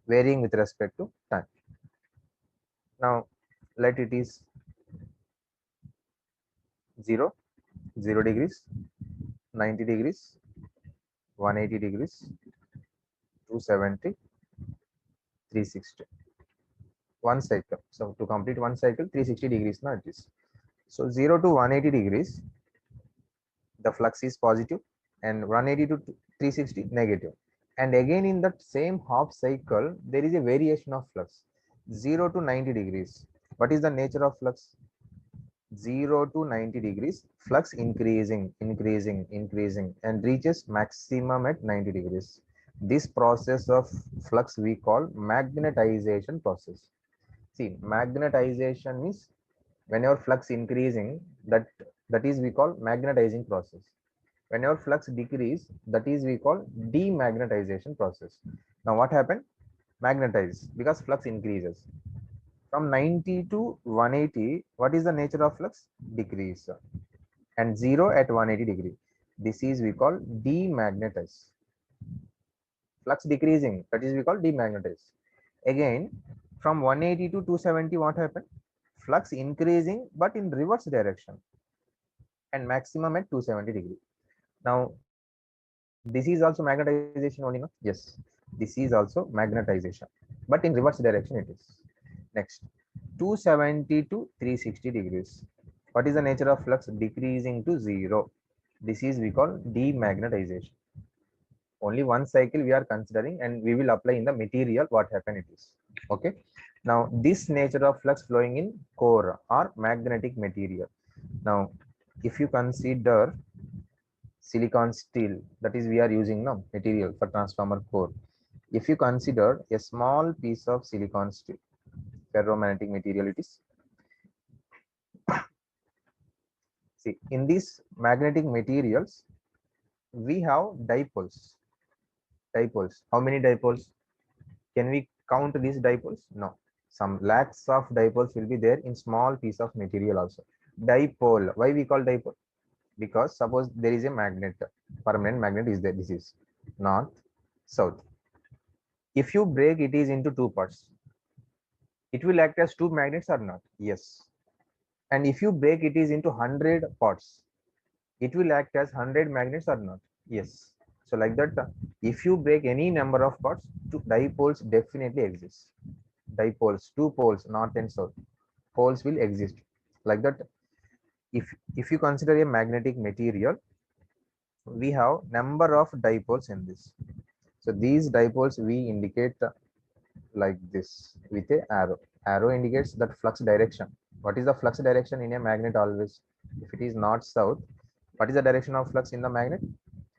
varying with respect to time. Now let it is 0, 0 degrees, 90 degrees, 180 degrees, 270, 360. One cycle. So to complete one cycle, 360 degrees now it is. So 0 to 180 degrees, the flux is positive, and 180 to 360 negative. And again in that same half cycle, there is a variation of flux. 0 to 90 degrees. What is the nature of flux? 0 to 90 degrees, flux increasing, and reaches maximum at 90 degrees. This process of flux we call magnetization process. See, magnetization means whenever flux increasing, that is we call magnetizing process. Whenever flux decrease, that is we call demagnetization process. Now what happened? Magnetize, because flux increases. From 90 to 180, what is the nature of flux? Decrease. And 0 at 180 degree. This is we call demagnetize. Flux decreasing, that is we call demagnetize. Again, from 180 to 270, what happened? Flux increasing, but in reverse direction, and maximum at 270 degree. Now, this is also magnetization only, no? Yes, this is also magnetization, but in reverse direction it is. Next, 270 to 360 degrees. What is the nature of flux? Decreasing to 0. This is we call demagnetization. Only one cycle we are considering, and we will apply in the material what happened it is. Okay. Now, this nature of flux flowing in core or magnetic material. Now, if you consider silicon steel, that is we are using now material for transformer core. If you consider a small piece of silicon steel, ferromagnetic material it is. See, in these magnetic materials, we have dipoles. Dipoles. How many dipoles? Can we count these dipoles? No. Some lakhs of dipoles will be there in small piece of material also. Dipole. Why we call dipole? Because suppose there is a magnet, permanent magnet is there. This is north, south. If you break it is into two parts, it will act as two magnets or not? Yes. And if you break it is into 100 parts, it will act as 100 magnets or not? Yes. So like that, if you break any number of parts, two dipoles definitely exist. Dipoles, two poles, north and south, poles will exist. Like that, if you consider a magnetic material, we have number of dipoles in this. So these dipoles we indicate like this with a arrow. Arrow indicates that flux direction. What is the flux direction in a magnet always? If it is north south, what is the direction of flux in the magnet?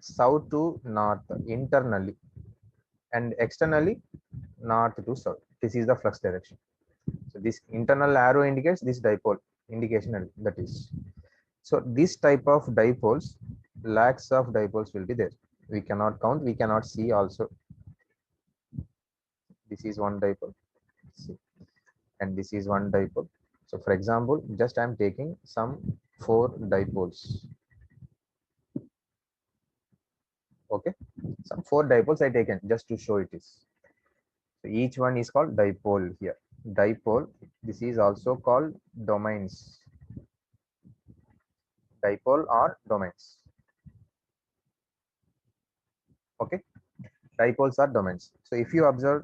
south to north internally and externally north to south. This is the flux direction. So this internal arrow indicates this dipole indication, that is. So this type of dipoles, lakhs of dipoles will be there. We cannot count, we cannot see also. This is one dipole. See. And this is one dipole. So for example, just I am taking some 4 dipoles. Okay, some 4 dipoles I taken just to show it is. So each one is called dipole here. Dipole. This is also called domains. Dipole or domains. Okay, dipoles are domains. So if you observe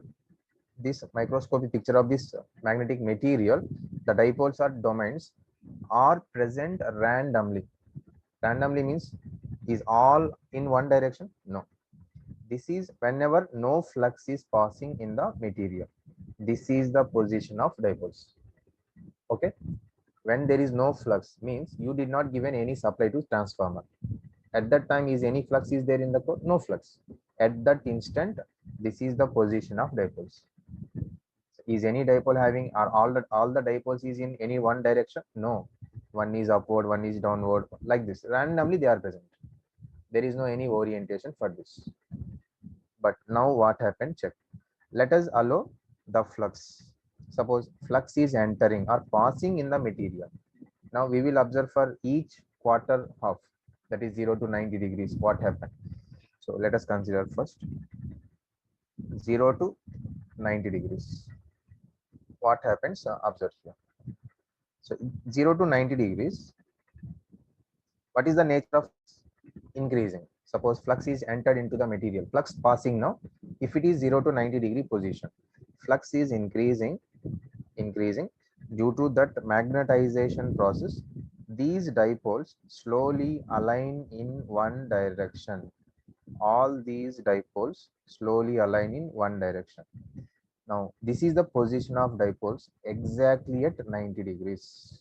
this microscopic picture of this magnetic material, the dipoles are domains are present randomly. Randomly means is all in one direction? No. This is whenever no flux is passing in the material. This is the position of dipoles. Okay. When there is no flux means you did not given any supply to transformer. At that time, is any flux is there in the core? No flux. At that instant, this is the position of dipoles. Is any dipole having, are all the dipoles is in any one direction? No. One is upward, one is downward, like this. Randomly they are present. There is no any orientation for this. But now what happened? Check. Let us allow the flux. Suppose flux is entering or passing in the material. Now we will observe for each quarter half, that is 0 to 90 degrees, what happened. So let us consider first 0 to 90 degrees. What happens? Observe here. So 0 to 90 degrees. What is the nature of increasing? Suppose flux is entered into the material. Flux passing now. If it is 0 to 90 degree position, flux is increasing due to that magnetization process. These dipoles slowly align in one direction. All these dipoles slowly align in one direction. Now, this is the position of dipoles exactly at 90 degrees.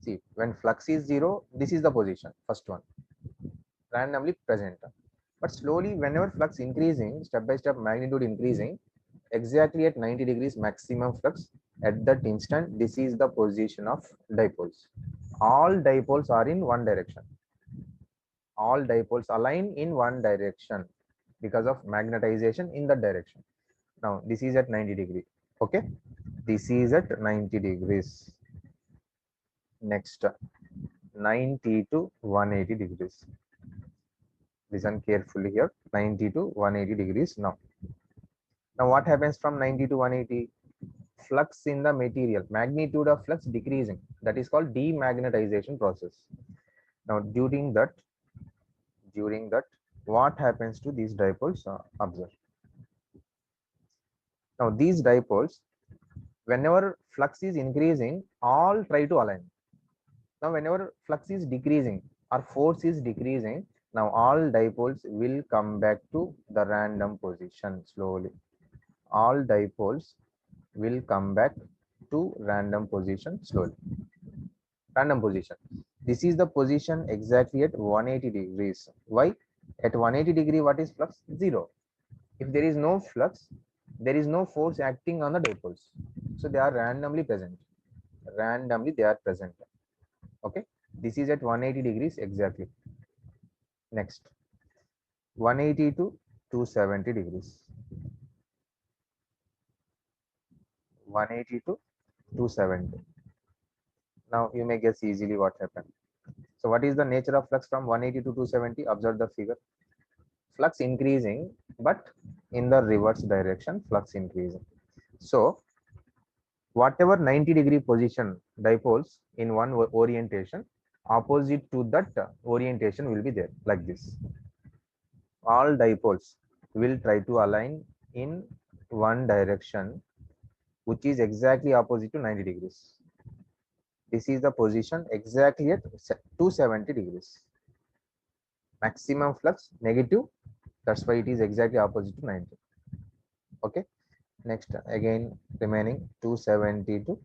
See, when flux is 0, this is the position, first one, randomly present. But slowly, whenever flux increasing, step by step magnitude increasing, exactly at 90 degrees maximum flux, at that instant, this is the position of dipoles. All dipoles are in one direction. All dipoles align in one direction because of magnetization in that direction. Now, this is at 90 degree. Okay, this is at 90 degrees. Next, 90 to 180 degrees. Listen carefully here. 90 to 180 degrees now. Now, what happens from 90 to 180? Flux in the material, magnitude of flux decreasing. That is called demagnetization process. Now, during that, what happens to these dipoles? Observe. Now, these dipoles, whenever flux is increasing, all try to align. Now, whenever flux is decreasing or force is decreasing, now all dipoles will come back to the random position slowly. All dipoles will come back to random position slowly. Random position. This is the position exactly at 180 degrees. Why? At 180 degree, what is flux? 0. If there is no flux, there is no force acting on the dipoles. So they are randomly present. Randomly they are present. Okay. This is at 180 degrees exactly. Next. 180 to 270 degrees. 180 to 270. Now you may guess easily what happened. So what is the nature of flux from 180 to 270? Observe the figure. Flux increasing, but in the reverse direction, flux increasing. So whatever 90-degree position dipoles in one orientation, opposite to that orientation will be there, like this. All dipoles will try to align in one direction, which is exactly opposite to 90 degrees. This is the position exactly at 270 degrees. Maximum flux negative. That's why it is exactly opposite to 90. Okay. Next, again remaining 270 to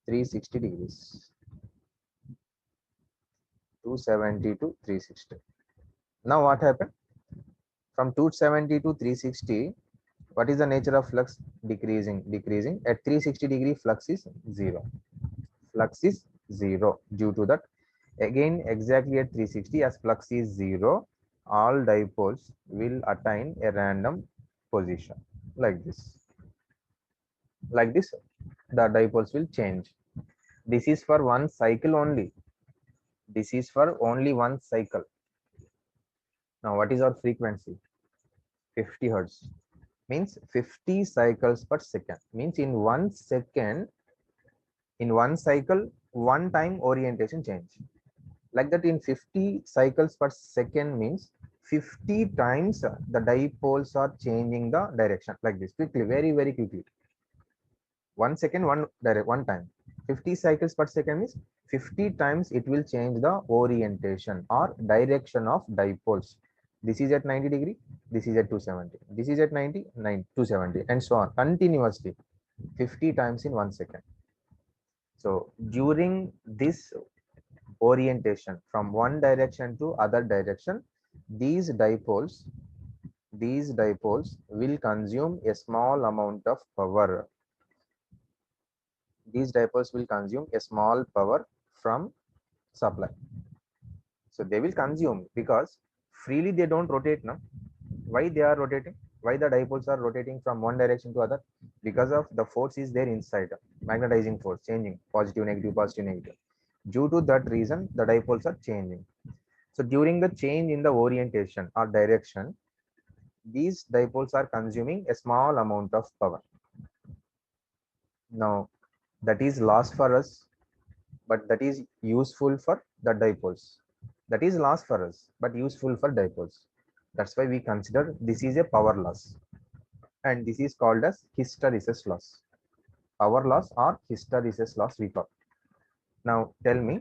360 degrees. 270 to 360. Now what happened? From 270 to 360, what is the nature of flux? Decreasing, decreasing. At 360-degree, flux is 0. Flux is 0. Due to that, again, exactly at 360, as flux is 0, all dipoles will attain a random position like this. Like this, the dipoles will change. This is for one cycle only. This is for only one cycle. Now, what is our frequency? 50 hertz. Means 50 cycles per second. Means in 1 second, in one cycle, one time orientation change. Like that, in 50 cycles per second means 50 times the dipoles are changing the direction like this, quickly, very, very quickly. 1 second, one time. 50 cycles per second means 50 times it will change the orientation or direction of dipoles. This is at 90-degree, this is at 270, this is at 90, 270, and so on, continuously 50 times in 1 second. So during this orientation from one direction to other direction, these dipoles will consume a small amount of power. These dipoles will consume a small power from supply. So they will consume because freely they don't rotate now. Why they are rotating? Why the dipoles are rotating from one direction to other? Because of the force is there inside, magnetizing force changing, positive, negative, positive, negative. Due to that reason, the dipoles are changing. So during the change in the orientation or direction, these dipoles are consuming a small amount of power. Now, that is loss for us, but that is useful for the dipoles. That is loss for us, but useful for dipoles. That's why we consider this is a power loss. And this is called as hysteresis loss. Power loss or hysteresis loss we call. Now tell me,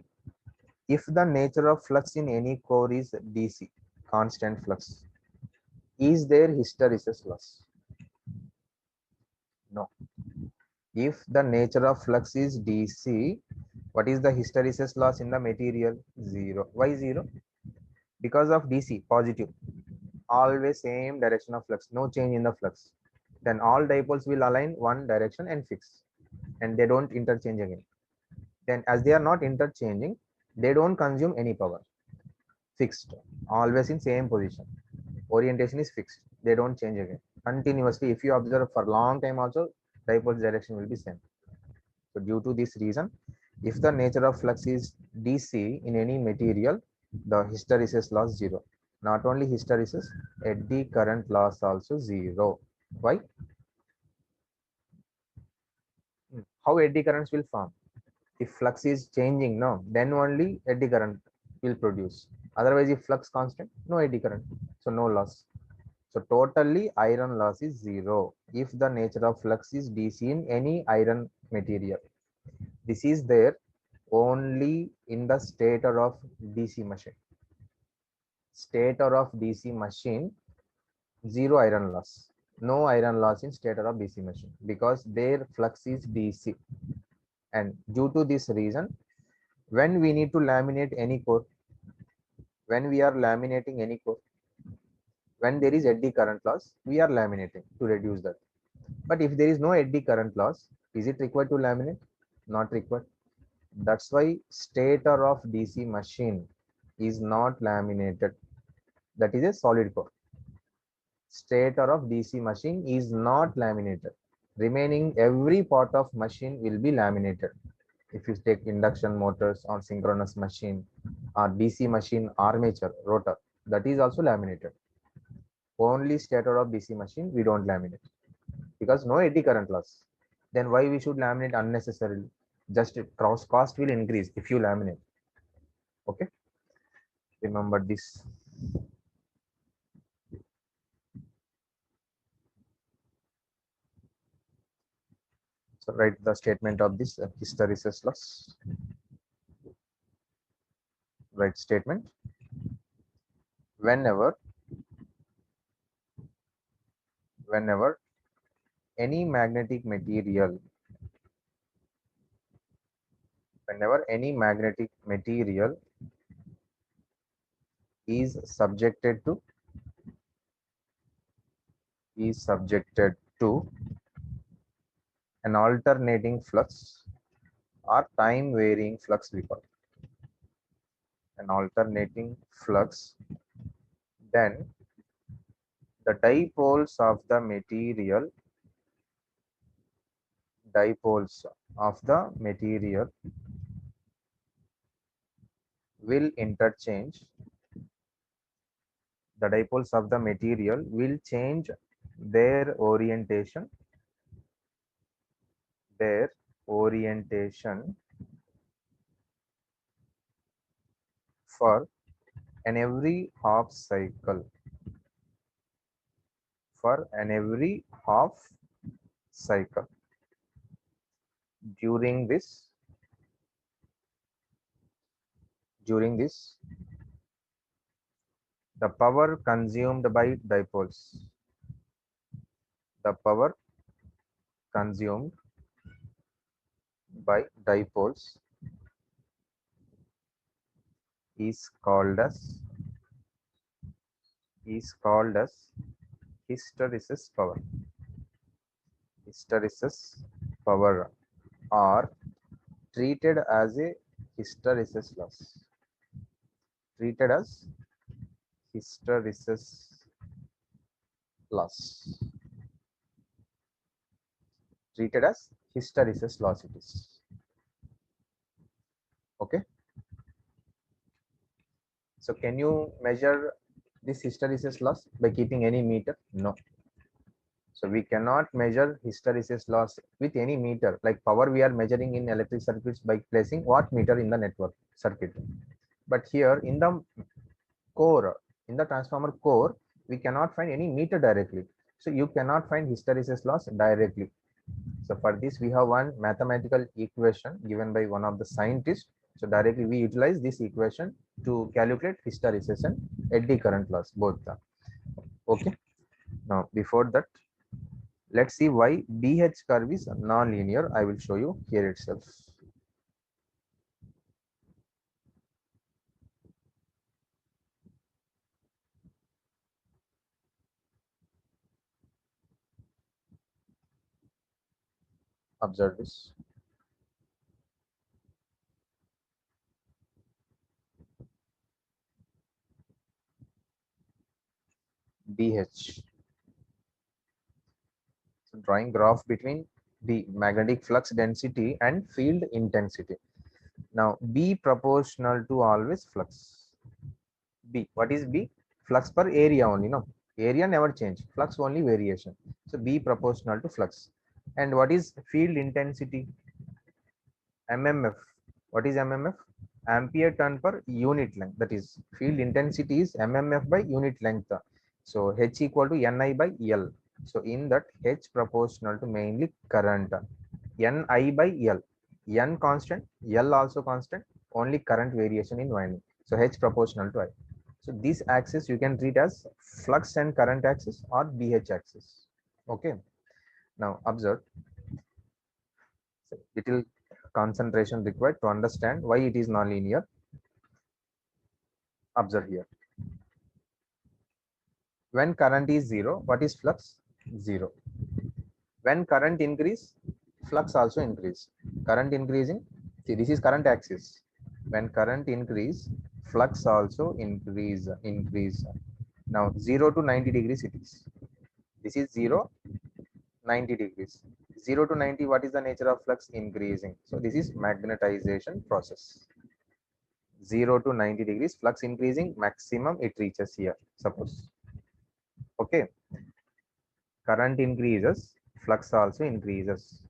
if the nature of flux in any core is DC, constant flux, is there hysteresis loss? No. If the nature of flux is DC, what is the hysteresis loss in the material? 0. Why 0? Because of DC, positive. Always same direction of flux, no change in the flux. Then all dipoles will align one direction and fix, and they don't interchange again. Then as they are not interchanging, they don't consume any power. Fixed, always in same position. Orientation is fixed. They don't change again. Continuously, if you observe for long time also, dipole's direction will be same. So due to this reason, if the nature of flux is DC in any material, the hysteresis loss 0. Not only hysteresis, eddy current loss also 0. Why? How eddy currents will form? If flux is changing, no, then only eddy current will produce. Otherwise, if flux constant, no eddy current, so no loss. So totally iron loss is 0 if the nature of flux is DC in any iron material. This is there only in the stator of DC machine. Stator of DC machine, 0 iron loss. No iron loss in stator of DC machine because their flux is DC. And due to this reason, when we need to laminate any core, when we are laminating any core, when there is eddy current loss, we are laminating to reduce that. But if there is no eddy current loss, is it required to laminate? Not required. That's why stator of DC machine is not laminated. That is a solid core. Stator of DC machine is not laminated. Remaining every part of machine will be laminated. If you take induction motors or synchronous machine or DC machine armature rotor, that is also laminated. Only stator of DC machine we don't laminate because no eddy current loss. Then why we should laminate unnecessarily? Just cost will increase if you laminate. Okay, remember this. So write the statement of this hysteresis loss. Write statement. Whenever any magnetic material, whenever any magnetic material is subjected to an alternating flux or time varying flux, we call an alternating flux, then the dipoles of the material will interchange. The dipoles of the material will change their orientation for an every half cycle. For an every half cycle. During this, the power consumed by dipoles, the power consumed by dipoles is called as hysteresis power. Hysteresis power are treated as a hysteresis loss. Treated as hysteresis loss. Treated as hysteresis loss it is. Okay. So can you measure this hysteresis loss by keeping any meter? No. So we cannot measure hysteresis loss with any meter. Like power we are measuring in electric circuits by placing watt meter in the network circuit. But here in the core, in the transformer core, we cannot find any meter directly. So you cannot find hysteresis loss directly. So for this, we have one mathematical equation given by one of the scientists. So directly we utilize this equation to calculate hysteresis and eddy current loss, both. Okay. Now, before that, let's see why BH curve is non-linear. I will show you here itself. Observe this. BH. So drawing graph between the magnetic flux density and field intensity. Now, B proportional to always flux. B. What is B? Flux per area only, no? Area never change. Flux only variation. So B proportional to flux. And what is field intensity? MMF. What is MMF? Ampere turn per unit length. That is field intensity is MMF by unit length. So H equal to Ni by L. So in that H proportional to mainly current. Ni by L. N constant, L also constant, only current variation in winding. So H proportional to I. So this axis you can treat as flux and current axis or BH axis. Okay. Now observe. So little concentration required to understand why it is nonlinear. Observe here. When current is zero, what is flux? Zero. When current increase, flux also increase. Current increasing, see this is current axis. When current increase, flux also increase. Now 0 to 90 degrees it is. This is 0, 90 degrees. 0 to 90, what is the nature of flux? Increasing. So this is magnetization process. 0 to 90 degrees, flux increasing, maximum it reaches here, suppose. Okay. Current increases, flux also increases.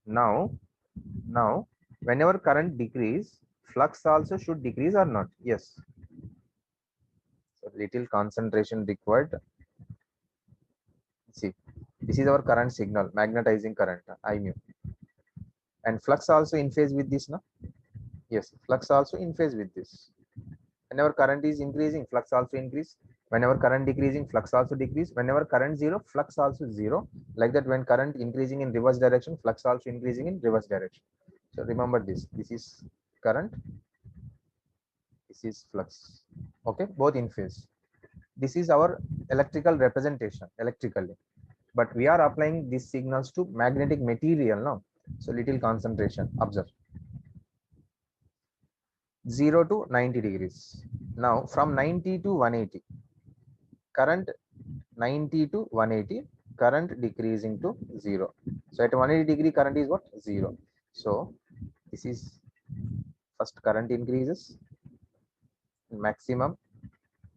Now, whenever current decrease, flux also should decrease or not? Yes. So little concentration required. See, this is our current signal, magnetizing current, I mu. And flux also in phase with this, no? Yes, flux also in phase with this. Whenever current is increasing, flux also increase. Whenever current decreasing, flux also decrease. Whenever current zero, flux also zero. Like that, when current increasing in reverse direction, flux also increasing in reverse direction. So remember this. This is current. This is flux. Okay, both in phase. This is our electrical representation electrically, but we are applying these signals to magnetic material now. So little concentration, observe. 0 to 90 degrees. Now from 90 to 180, current 90 to 180, current decreasing to 0. So at 180 degree current is what? 0. So this is first current increases maximum.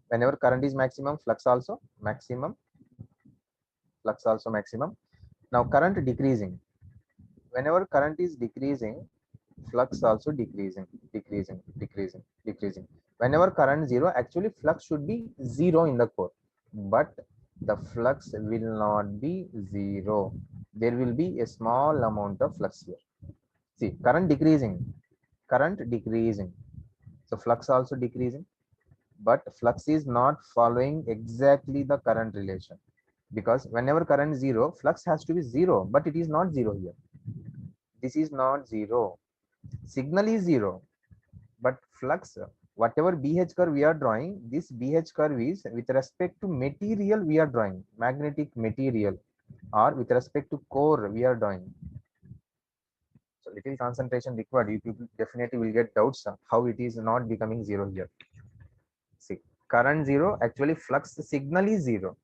Whenever current is maximum, flux also maximum. Flux also maximum. Now current decreasing. Whenever current is decreasing, flux also decreasing, decreasing, decreasing, decreasing. Whenever current 0, actually flux should be 0 in the core, but the flux will not be 0. There will be a small amount of flux here. See, current decreasing, current decreasing. So flux also decreasing, but flux is not following exactly the current relation, because whenever current 0, flux has to be 0, but it is not 0 here. This is not 0. Signal is 0, but flux, whatever BH curve we are drawing, this BH curve is with respect to material we are drawing, magnetic material, or with respect to core we are drawing. So little concentration required. You people definitely will get doubts how it is not becoming 0 here. See, current 0, actually flux signal is 0.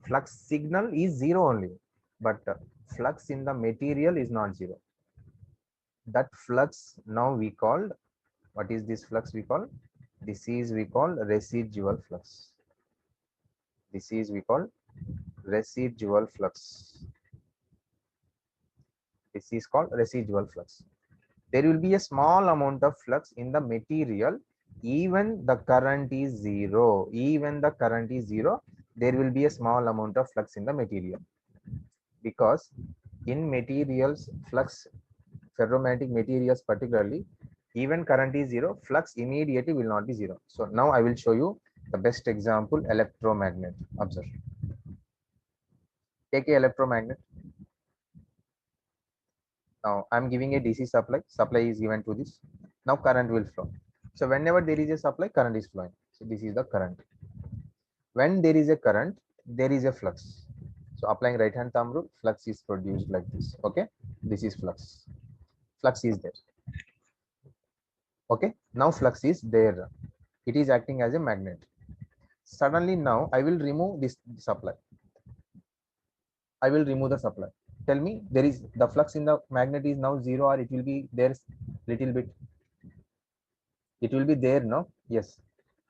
Flux signal is 0 only, but flux in the material is not 0. That flux now we called, what is this flux we call? This is we call residual flux. This is we call residual flux. This is called residual flux. There will be a small amount of flux in the material, even the current is 0. Even the current is 0, there will be a small amount of flux in the material, because in materials, flux, ferromagnetic materials particularly, even current is 0, flux immediately will not be 0. So now I will show you the best example, electromagnet. Observe. Take a electromagnet. Now I'm giving a DC supply. Supply is given to this. Now current will flow. So whenever there is a supply, current is flowing. So this is the current. When there is a current, there is a flux. So applying right hand thumb rule, flux is produced like this. Okay, this is flux. Flux is there. Okay, now flux is there. It is acting as a magnet. Suddenly now I will remove this supply. I will remove the supply. Tell me, there is the flux in the magnet is now 0, or it will be there little bit. It will be there, no? Yes.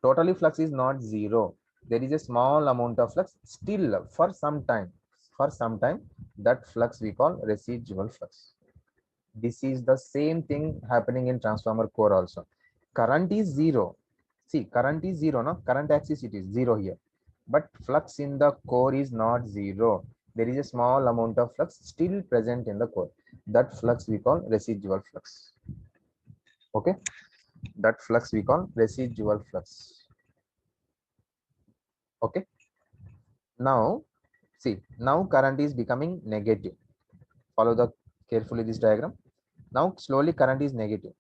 Totally flux is not 0. There is a small amount of flux still for some time. For some time, that flux we call residual flux. This is the same thing happening in transformer core also. Current is 0. See, current is 0, no? Current axis it is 0 here. But flux in the core is not 0. There is a small amount of flux still present in the core. That flux we call residual flux. Okay? That flux we call residual flux. Okay? Now, see, now current is becoming negative. Follow the carefully this diagram. Now slowly current is negative.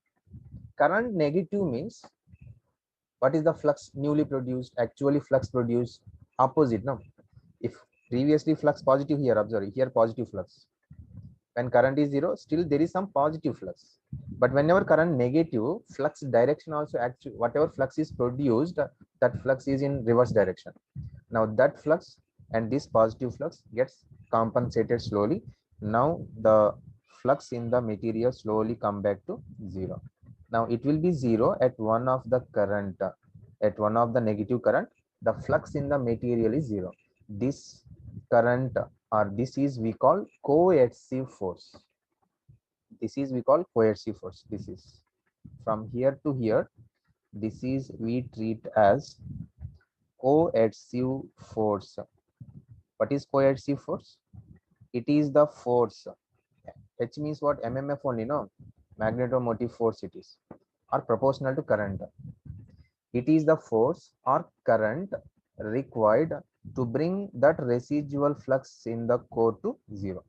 Current negative means what is the flux newly produced? Actually flux produced opposite. No, if previously flux positive, here observe, here positive flux. When current is 0, still there is some positive flux. But whenever current negative, flux direction also, actually whatever flux is produced, that flux is in reverse direction. Now that flux and this positive flux gets compensated slowly. Now the flux in the material slowly come back to 0. Now it will be 0 at one of the current, at one of the negative current, the flux in the material is 0. This current, or this is we call coercive force. This is we call coercive force. This is from here to here. This is we treat as coercive force. What is coercive force? It is the force. H means what? MMF only, no? Magnetomotive force it is, or proportional to current. It is the force or current required to bring that residual flux in the core to 0.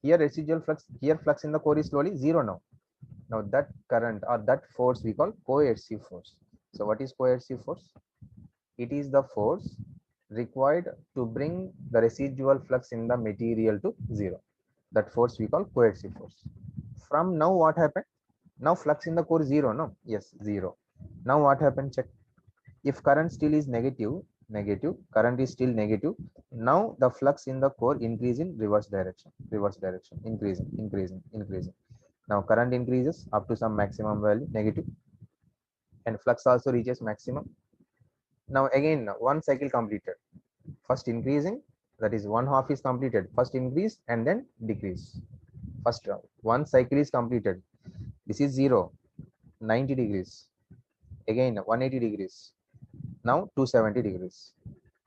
Here residual flux, here flux in the core is slowly 0 now. Now that current or that force we call coercive force. So what is coercive force? It is the force required to bring the residual flux in the material to zero. That force we call coercive force. From now what happened? Now flux in the core zero, no? Yes, zero. Now what happened? Check. If current still is negative, current is still negative. Now the flux in the core increase in reverse direction, increasing. Now current increases up to some maximum value, negative, and flux also reaches maximum. Now again, one cycle completed. First increasing, that is one half is completed. First increase and then decrease. First one cycle is completed. This is 0, 90 degrees. Again 180 degrees. Now 270 degrees.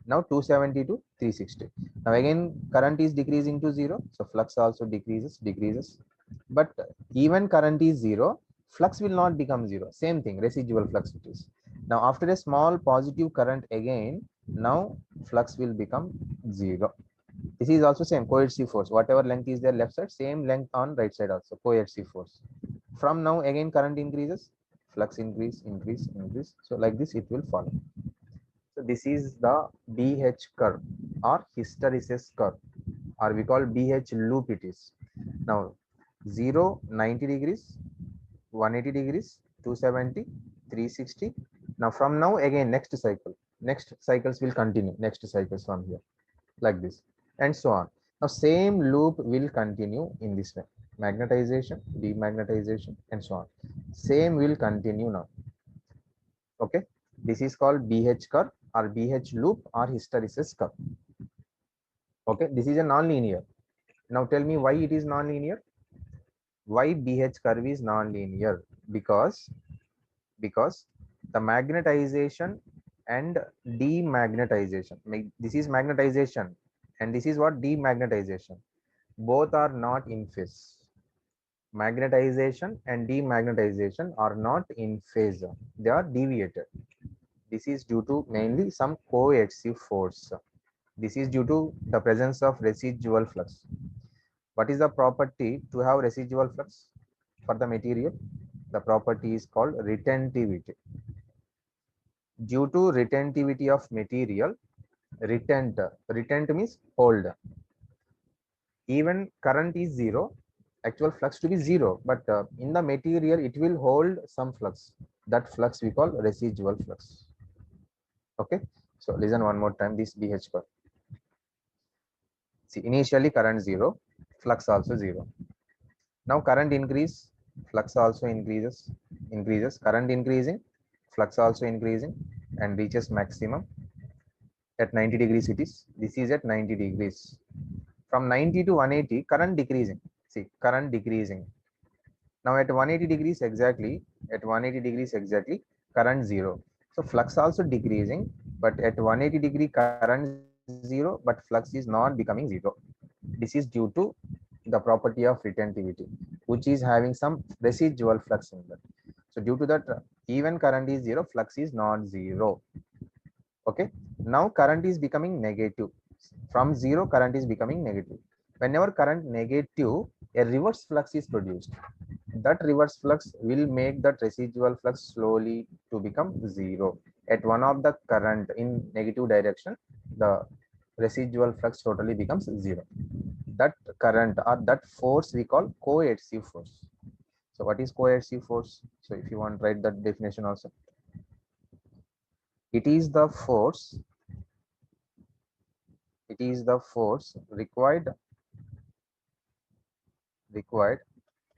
Now 270 to 360. Now again current is decreasing to 0. So flux also decreases. But even current is 0, flux will not become 0. Same thing, residual flux it is. Now after a small positive current again, now flux will become 0. This is also same coercive force. Whatever length is there left side, same length on right side also, coercive force. From now again current increases, flux increase. So like this it will follow. So this is the BH curve or hysteresis curve, or we call BH loop it is. Now 0, 90 degrees, 180 degrees, 270, 360. Now from now again next cycles will continue, next cycles from here, like this, and so on. Now same loop will continue in this way, magnetization, demagnetization, and so on. Same will continue now. Okay, this is called BH curve or BH loop or hysteresis curve. Okay, this is a non-linear. Now tell me why it is non-linear. Why BH curve is non-linear? Because the magnetization and demagnetization, this is magnetization and this is what, demagnetization, both are not in phase. Magnetization and demagnetization are not in phase, they are deviated. This is due to mainly some coercive force. This is due to the presence of residual flux. What is the property to have residual flux for the material? The property is called retentivity. Due to retentivity of material, retent means hold. Even current is 0, actual flux to be 0, but in the material it will hold some flux. That flux we call residual flux. Okay, so listen one more time this BH curve. See, initially current 0, flux also 0. Now current increase, flux also increases, current increasing, flux also increasing, and reaches maximum at 90 degrees it is. This is at 90 degrees. From 90 to 180, current decreasing. See, current decreasing. Now at 180 degrees exactly, current 0. So flux also decreasing, but at 180 degree current 0, but flux is not becoming 0. This is due to the property of retentivity, which is having some residual flux in that. So due to that, even current is 0, flux is not 0. Okay, now current is becoming negative. From 0, current is becoming negative. Whenever current negative, a reverse flux is produced. That reverse flux will make that residual flux slowly to become 0. At one of the current in negative direction, the residual flux totally becomes 0. That current or that force we call coercive force. So what is coercive force? So if you want to write that definition also, it is the force required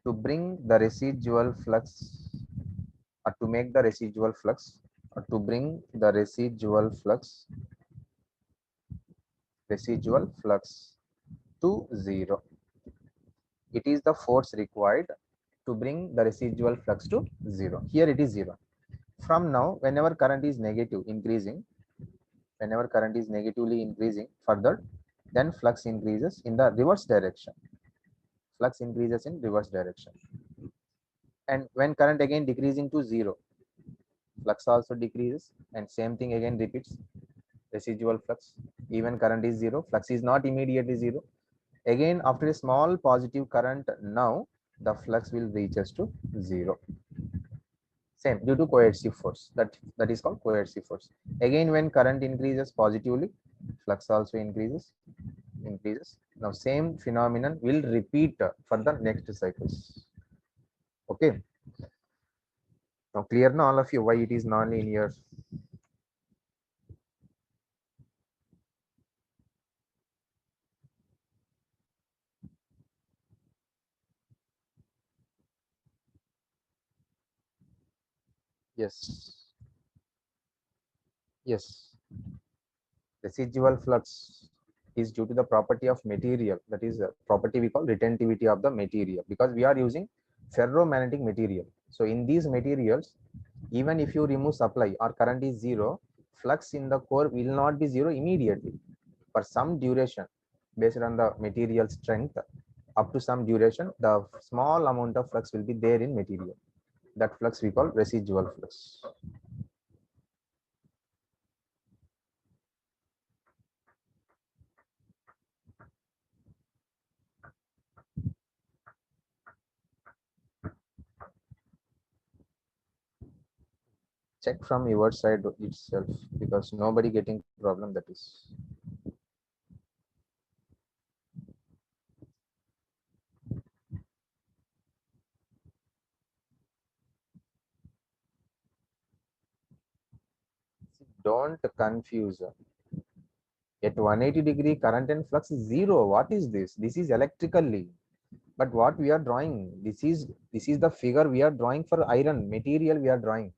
to bring the residual flux, or to make the residual flux, or to bring the residual flux to 0. It is the force required to bring the residual flux to 0. Here it is 0. From now, whenever current is negative increasing, whenever current is negatively increasing further, then flux increases in the reverse direction. Flux increases in reverse direction. And when current again decreasing to 0, flux also decreases, and same thing again repeats. Residual flux, even current is 0, flux is not immediately 0. Again after a small positive current, now the flux will reaches to 0. Same, due to coercive force. That is called coercive force. Again, when current increases positively, flux also increases. Now same phenomenon will repeat for the next cycles. Okay. Now clear now all of you why it is non-linear. Yes. Yes. Residual flux is due to the property of material, that is a property we call retentivity of the material, because we are using ferromagnetic material. So in these materials, even if you remove supply or current is zero, flux in the core will not be zero immediately. For some duration, based on the material strength, up to some duration, the small amount of flux will be there in material. That flux we call residual flux. Check from your side itself, because nobody getting problem, that is. Don't confuse. At 180-degree current and flux is zero. What is this? This is electrically. But what we are drawing, this is the figure we are drawing for iron material we are drawing.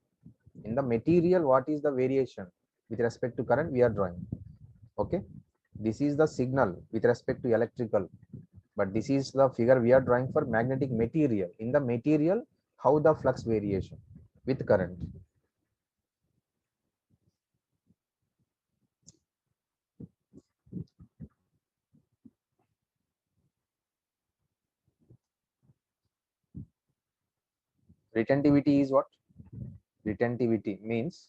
In the material, what is the variation with respect to current we are drawing? Okay. This is the signal with respect to electrical, but this is the figure we are drawing for magnetic material. In the material, how the flux variation with current. Retentivity is what? Retentivity means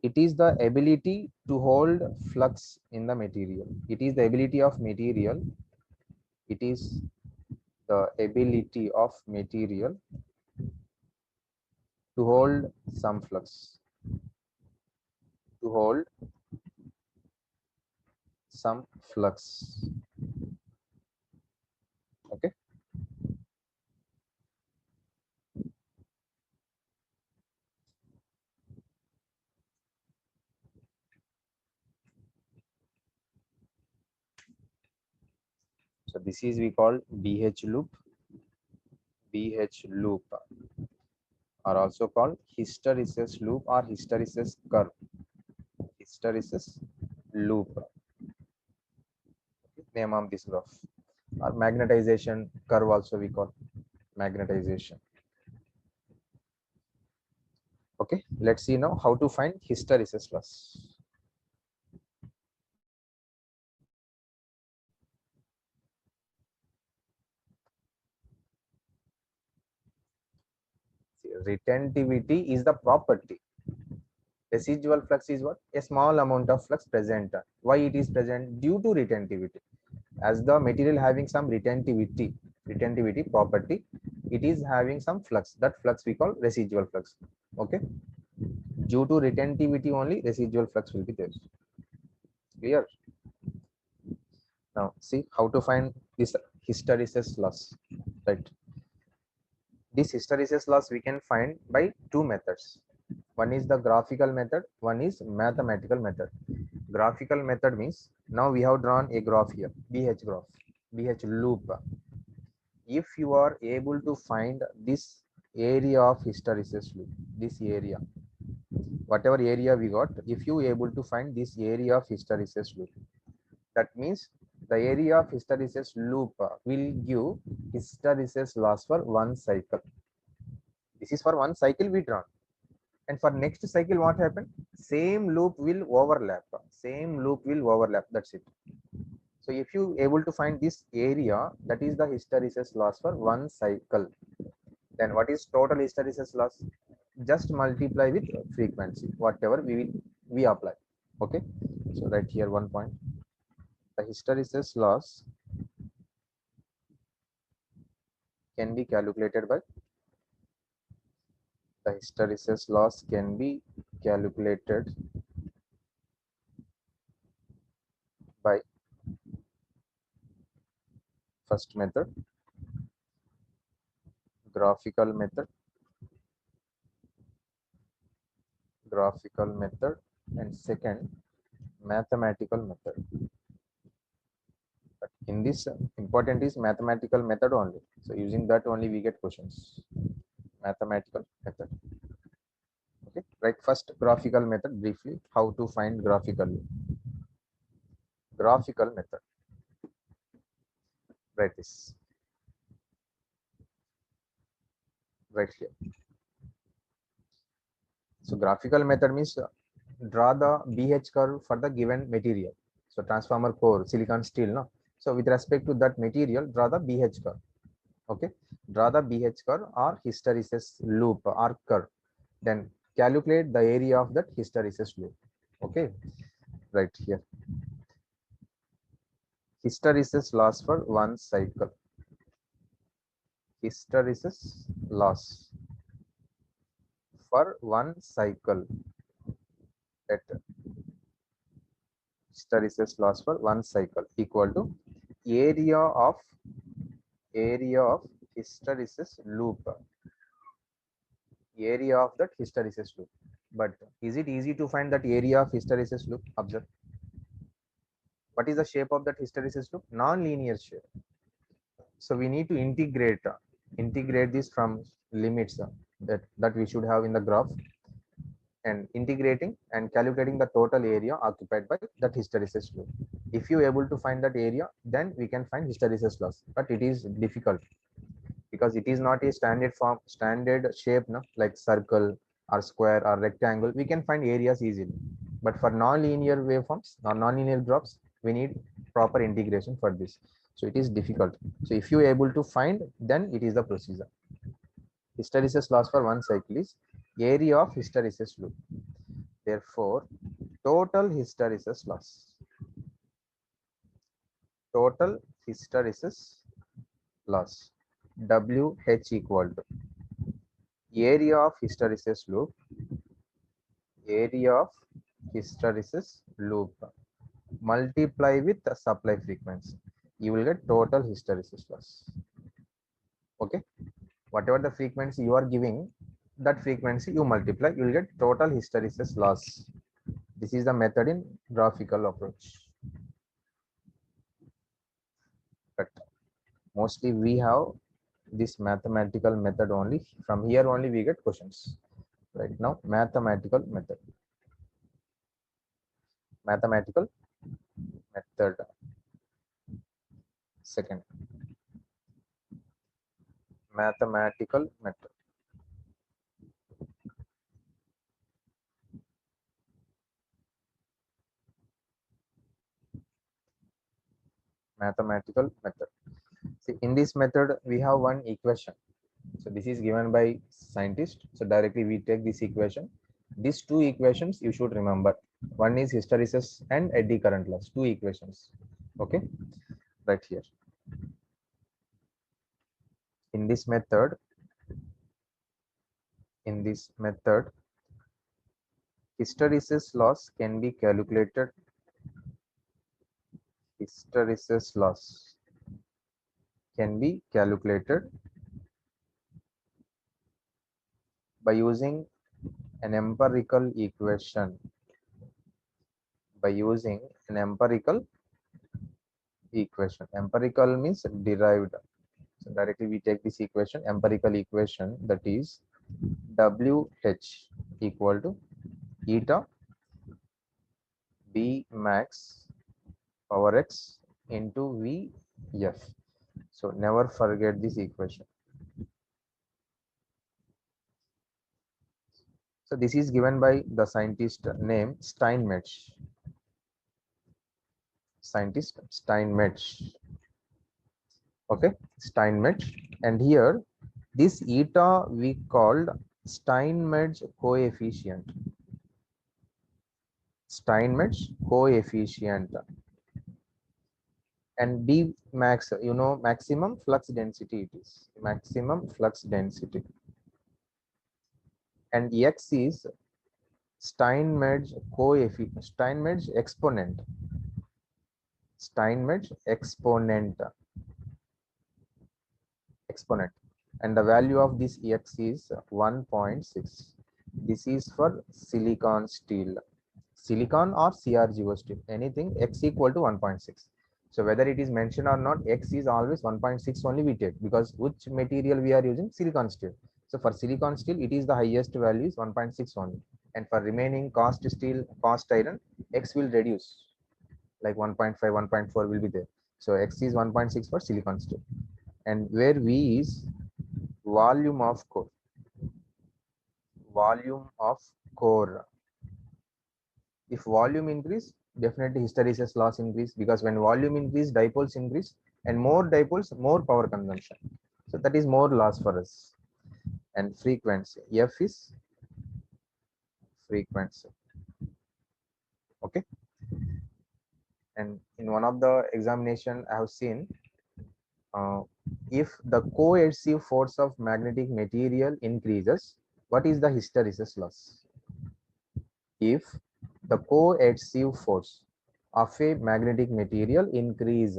it is the ability to hold flux in the material. It is the ability of material. It is the ability of material to hold some flux, to hold some flux. Okay. So this is we call BH loop. BH loop are also called hysteresis loop or hysteresis curve. Hysteresis loop, name of this graph. Or magnetization curve also we call magnetization. Okay, let's see now how to find hysteresis loss. See, retentivity is the property. Residual flux is what? A small amount of flux present. Why it is present? Due to retentivity. As the material having some retentivity property, it is having some flux. That flux we call residual flux. Okay. Due to retentivity only, residual flux will be there. Clear? Now see how to find this hysteresis loss. Right. This hysteresis loss we can find by two methods. One is the graphical method, one is mathematical method. Graphical method means now we have drawn a graph here, BH graph, BH loop. If you are able to find this area of hysteresis loop, this area, whatever area we got, if you able to find this area of hysteresis loop, that means the area of hysteresis loop will give hysteresis loss for one cycle. This is for one cycle we drawn. And for next cycle, what happened? Same loop will overlap. Same loop will overlap. That's it. So if you able to find this area, that is the hysteresis loss for one cycle. Then what is total hysteresis loss? Just multiply with frequency, whatever we apply. Okay. So right here 1 point. The hysteresis loss can be calculated by The hysteresis loss can be calculated by first method, graphical method, and second, mathematical method. But in this, important is mathematical method only. So using that only we get questions. Mathematical method. Okay, right. First, graphical method briefly. How to find graphically? Graphical method. Write this right here. So graphical method means draw the BH curve for the given material. So transformer core, silicon steel, no. So with respect to that material, draw the BH curve. Okay, draw the BH curve or hysteresis loop or curve. Then calculate the area of that hysteresis loop. Okay, right here. Hysteresis loss for one cycle. Hysteresis loss for one cycle at hysteresis loss for one cycle equal to area of hysteresis loop, area of that hysteresis loop. But is it easy to find that area of hysteresis loop? Observe, what is the shape of that hysteresis loop? Non-linear shape. So we need to integrate this from limits that we should have in the graph, and integrating and calculating the total area occupied by that hysteresis loop. If you able to find that area, then we can find hysteresis loss, but it is difficult because it is not a standard shape, no, like circle or square or rectangle. We can find areas easily, but for non-linear waveforms or non-linear graphs, we need proper integration for this. So it is difficult. So if you are able to find, then it is the procedure. Hysteresis loss for one cycle is area of hysteresis loop. Therefore, total hysteresis loss, WH equal to area of hysteresis loop, multiply with the supply frequency. You will get total hysteresis loss. Okay, whatever the frequency you are giving, that frequency you multiply, you will get total hysteresis loss. This is the method in graphical approach. But mostly we have this mathematical method only. From here only we get questions. Right now, mathematical method. Second, mathematical method. Mathematical method. See, in this method, we have one equation. So this is given by scientist. So directly we take this equation. These two equations you should remember. One is hysteresis and eddy current loss. Two equations. Okay, right here. In this method, hysteresis loss can be calculated. Hysteresis loss can be calculated by using an empirical equation. Empirical means derived. So directly we take this equation, empirical equation, that is WH equal to eta B max power x into VF. So never forget this equation. So this is given by the scientist named Steinmetz. Okay, Steinmetz. And here this eta we called Steinmetz coefficient. And B max, you know, maximum flux density. It is maximum flux density. and x is Steinmetz coefficient, Steinmetz exponent, Steinmetz exponent, and the value of this x is 1.6. This is for silicon steel, silicon or CrGO steel, anything x equal to 1.6. So whether it is mentioned or not, x is always 1.6 only we take, because which material we are using? Silicon steel. So for silicon steel, it is the highest value is 1.6 only, and for remaining cast steel, cast iron, x will reduce, like 1.5, 1.4 will be there. So x is 1.6 for silicon steel, and where V is volume of core, volume of core. If volume increase, definitely hysteresis loss increase, because when volume increase, dipoles increase, and more dipoles, more power consumption. So that is more loss for us. And frequency, F is frequency. Okay. And in one of the examination I have seen, if the coercive force of magnetic material increases, what is the hysteresis loss? If the coercive force of a magnetic material increase,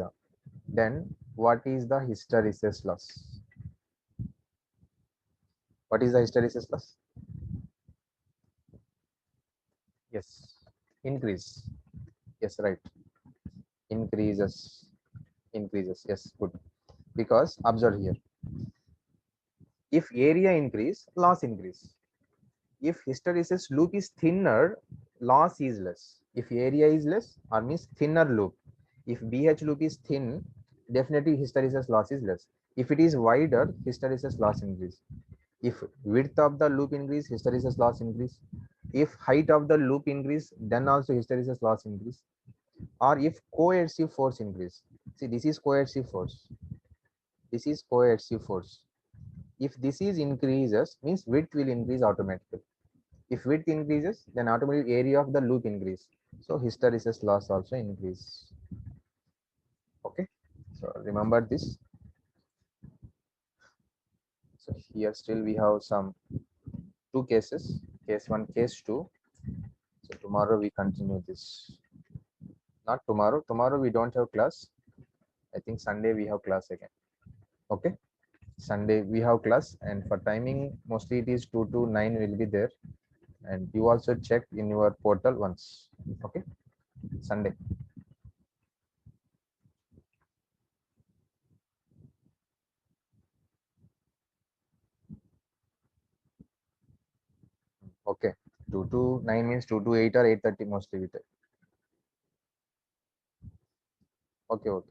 then what is the hysteresis loss? What is the hysteresis loss? Yes, increase. Yes, right. Increases. Increases. Yes, good. Because observe here. If area increase, loss increase. If hysteresis loop is thinner, loss is less. If area is less, or means thinner loop. If BH loop is thin, definitely hysteresis loss is less. If it is wider, hysteresis loss increase. If width of the loop increase, hysteresis loss increase. If height of the loop increase, then also hysteresis loss increase. Or if coercive force increase. See, this is coercive force. This is coercive force. If this is increases, means width will increase automatically. If width increases, then automatically area of the loop increase. So hysteresis loss also increase. Okay. So remember this. So here still we have some two cases, case one, case two. So tomorrow we continue this. Not tomorrow. Tomorrow we don't have class. I think Sunday we have class again. Okay. Sunday we have class, and for timing mostly it is 2 to 9 will be there, and you also check in your portal once. Okay. Sunday. Okay. 2 to 9 means 2 to 8 or 8:30 mostly we take. Okay. Okay.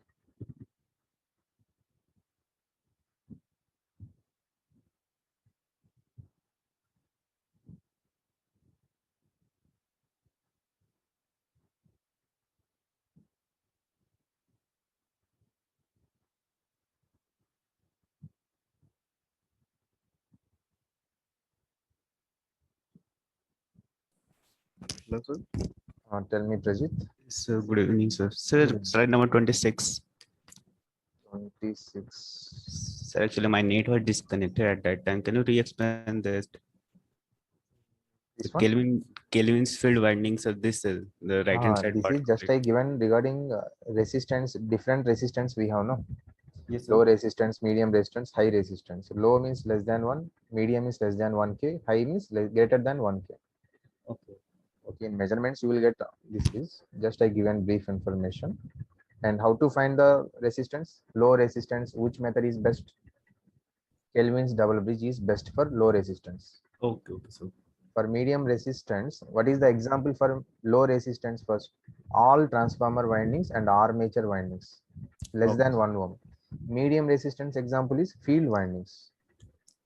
Hello, sir. Tell me, Prajit. So, good evening, sir. Sir, slide number 26. 26. Sir, actually, my net was disconnected at that time. Can you re-explain this? This one. Kelvin's field windings of this, the right-hand side This part. is just I given regarding resistance, different resistance we have, no? Yes, Low sir. resistance, medium resistance, high resistance. Low means less than 1, medium is less than 1K, high means greater than 1K. Okay. Okay, in measurements you will get this is just I given brief information. And how to find the resistance? Low resistance, which method is best? Kelvin's double bridge is best for low resistance. Okay, okay, sir. For medium resistance, what is the example for low resistance first? All transformer windings and armature windings less Okay. than 1 ohm. Medium resistance example is field windings.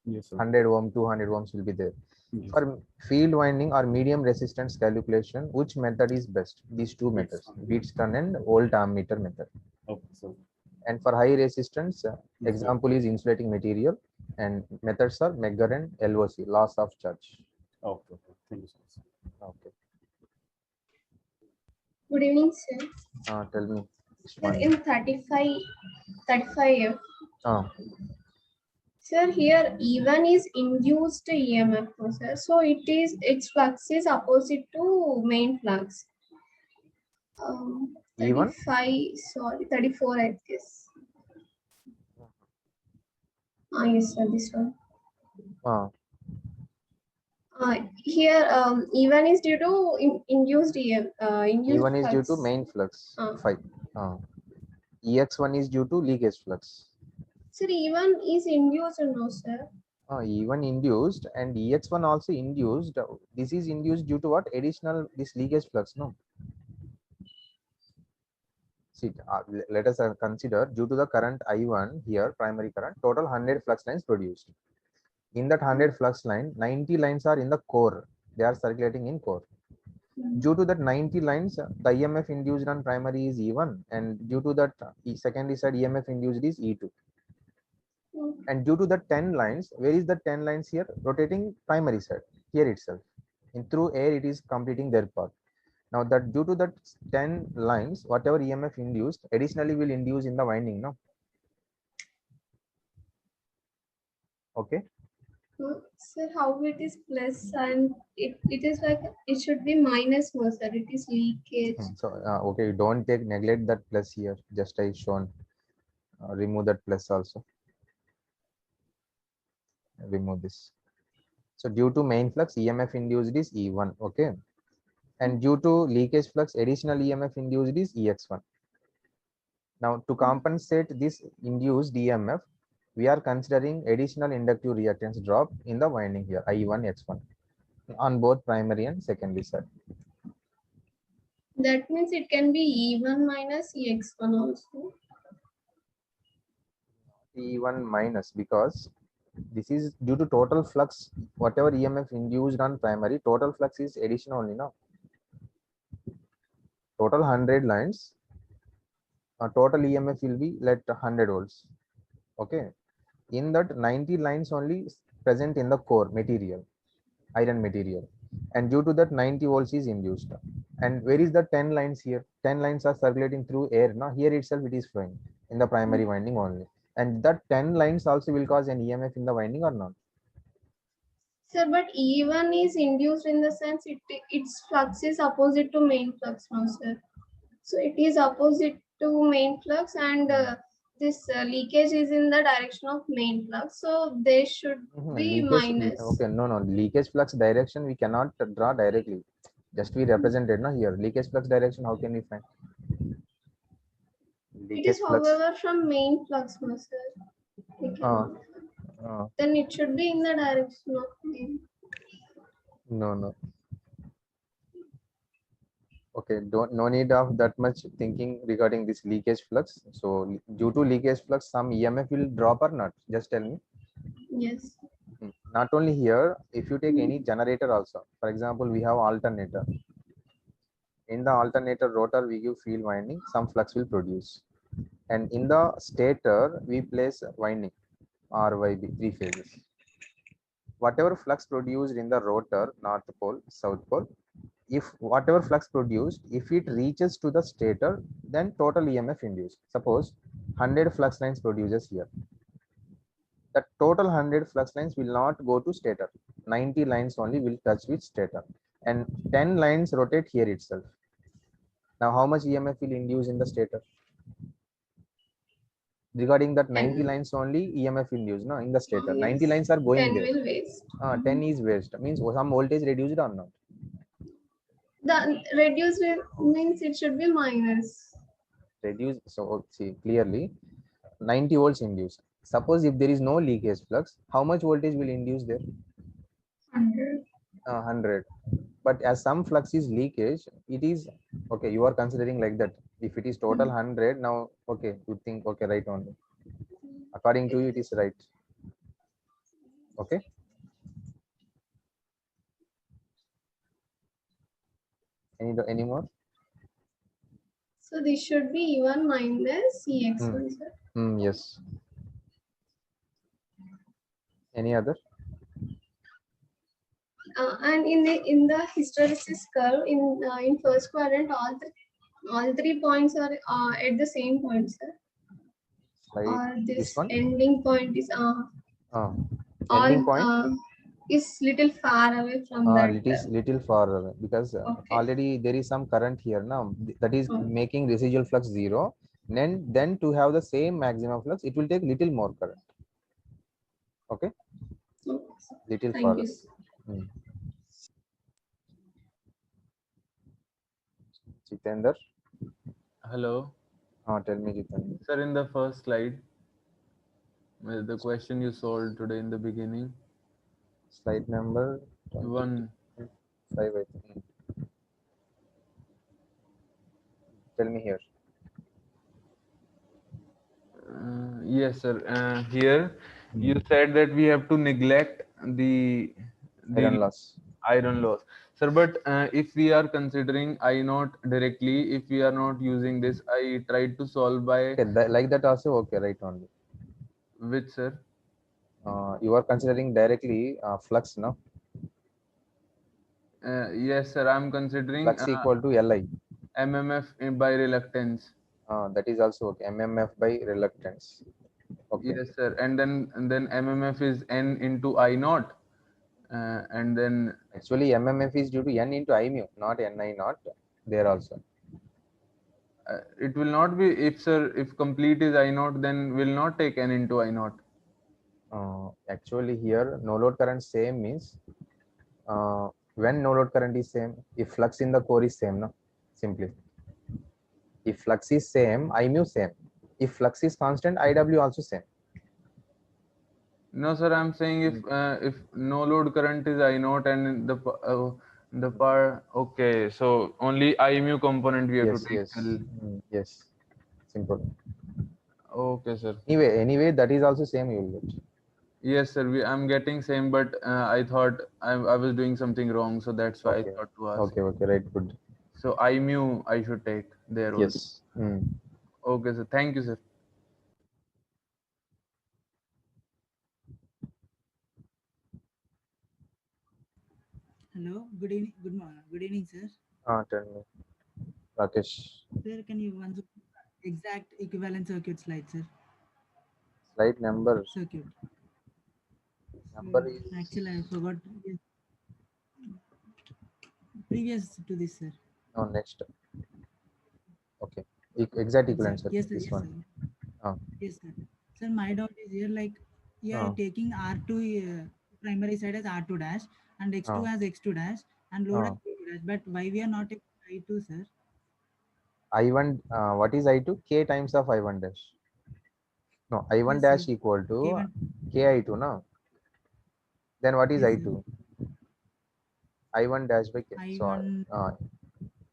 Yes, sir. 100 ohm, 200 ohms will be there. Yes. For field winding or medium resistance calculation, which method is best? These two methods, Wheatstone and volt ammeter method. Okay, sir. And for high resistance, Yes, sir. example is insulating material, and methods are Megger and LOC, loss of charge. Okay, okay. Thank you so much, sir. Okay. Good evening, sir. Tell me. Sir, in 35F, Uh, Sir, here E1 is induced EMF process, so its flux is opposite to main flux. E1. 35, sorry, 34, I guess. Yes, sir, this one. Here, E1 is due to induced induced E1 is due to flux. main flux. Ah. 5. EX1 is due to leakage flux. Sir, E1 is induced, no, sir. E1 induced and EX1 also induced. This is induced due to what? Additional this leakage flux, no? See, let us consider due to the current I1 here, primary current, total 100 flux lines produced. In that 100 flux line, 90 lines are in the core. They are circulating in core. Due to that 90 lines, the EMF induced on primary is E1, and due to that secondary side EMF induced is E2. And due to the 10 lines, where is the 10 lines here? Rotating primary side, here itself. In through air, it is completing their part. Now that due to that 10 lines, whatever EMF induced, additionally will induce in the winding, no? Okay. Sir, how it is plus and it is like it should be minus, no, sir. It is leakage. So okay, don't neglect that plus here. Just I shown. Remove that plus also. Remove this. So due to main flux, EMF induced is E1. Okay. And due to leakage flux, additional EMF induced is EX1. Now to compensate this induced EMF, we are considering additional inductive reactance drop in the winding here, I1, X1, on both primary and secondary side. That means it can be E1 minus EX1 also. E1 minus, because this is due to total flux, whatever EMF induced on primary, total flux is addition only now. Total 100 lines, total EMF will be let 100 volts. Okay. In that 90 lines only present in the core material, iron material. And due to that 90 volts is induced. And where is the 10 lines here? 10 lines are circulating through air. Now here itself it is flowing in the primary winding only. And that 10 lines also will cause an EMF in the winding or not? Sir, but E1 is induced in the sense its flux is opposite to main flux, no, sir. So it is opposite to main flux, and this leakage is in the direction of main flux. So they should be minus. Okay, no, leakage flux direction we cannot draw directly. Just we represented now here. Leakage flux direction, how can we find? It is, however, from main flux, no, sir. Then it should be in the direction of main. No. Okay, no need of that much thinking regarding this leakage flux. So due to leakage flux, some EMF will drop or not? Just tell me. Yes. Not only here, if you take any generator also, for example, we have alternator. In the alternator rotor, we give field winding, some flux will produce. And in the stator, we place winding, RYB, 3 phases. Whatever flux produced in the rotor, north pole, south pole, if whatever flux produced, if it reaches to the stator, then total EMF induced. Suppose 100 flux lines produces here. The total 100 flux lines will not go to stator. 90 lines only will touch with stator. And 10 lines rotate here itself. Now, how much EMF will induce in the stator? Regarding that 90 lines only EMF induced, no, in the stator. Yes. 90 lines are going 10 there. Will waste. 10 is waste. Means some voltage reduced or not? The reduced means it should be minus. Reduce. So see clearly 90 volts induced. Suppose if there is no leakage flux, how much voltage will induce there? 100. 100. But as some flux is leakage, it is okay. You are considering like that. If it is total 100, now okay, you think okay, right only. According to you, it is right. Okay. Any more? So this should be E1 minus EX1, sir. Yes. Any other? And in the hysteresis curve in first quadrant, all three points are at the same point, sir. Like Or this one? ending point is ending Or point is little far away from that. it is little far away because Okay. already there is some current here now that is Oh. making residual flux 0. Then to have the same maximum flux, it will take little more current. Okay, Okay. little Thank far you. away. Hmm. Jitender, Hello. tell me Jitender. Sir, in the first slide, the question you solved today in the beginning, Slide number 1, 25, I think. Tell me here. yes, sir. Here you said that we have to neglect the Iron loss. iron loss. Sir, but if we are considering I naught directly, if we are not using this, I tried to solve by Okay, like that also okay, right only. which, sir? You are considering directly flux, no? Yes, sir. I'm considering Flux equal to Li. MMF by reluctance. That is also okay. MMF by reluctance. Okay. Yes, sir. And then MMF is N into I naught. And then Actually, MMF is due to N into I mu, not Ni naught. There also. it will not be, if sir, if complete is I naught, then will not take N into I naught. Actually, here no load current same means when no load current is same, if flux in the core is same, no? Simply. If flux is same, I mu same. If flux is constant, IW also same. No, sir, I'm saying if no load current is I naught and the part, okay, so only I mu component we have to Yes, take yes, L. yes. Simple. Okay, sir. Anyway, that is also same you will get. Yes, sir. I'm getting same, but I thought I was doing something wrong, so that's why I Okay. thought to ask. Okay, right, good. So I mu I should take there also. Yes. Okay, sir. Thank you, sir. Hello, good evening, good morning, good evening, sir. Tell me. Rakesh. Sir, can you once exact equivalent circuit slide, sir? Slide number. Circuit. Number is Actually, I forgot. Previous to this, sir. next. Okay. Exact equivalent Exact. Yes, circuit. sir. This Yes, one. sir. Yes, sir. Sir, my doubt is here, like, you are Uh, taking R2 primary side as R2 dash and X2 uh, as X2 dash and load as uh. X2 dash. But why we are not taking I2, sir? I1. What is I2? K times of I1 dash. No, I1 Yes, sir. dash equal to K1. KI2. No. Then what is Yes, sir. I2? I1 dash by K. So I1.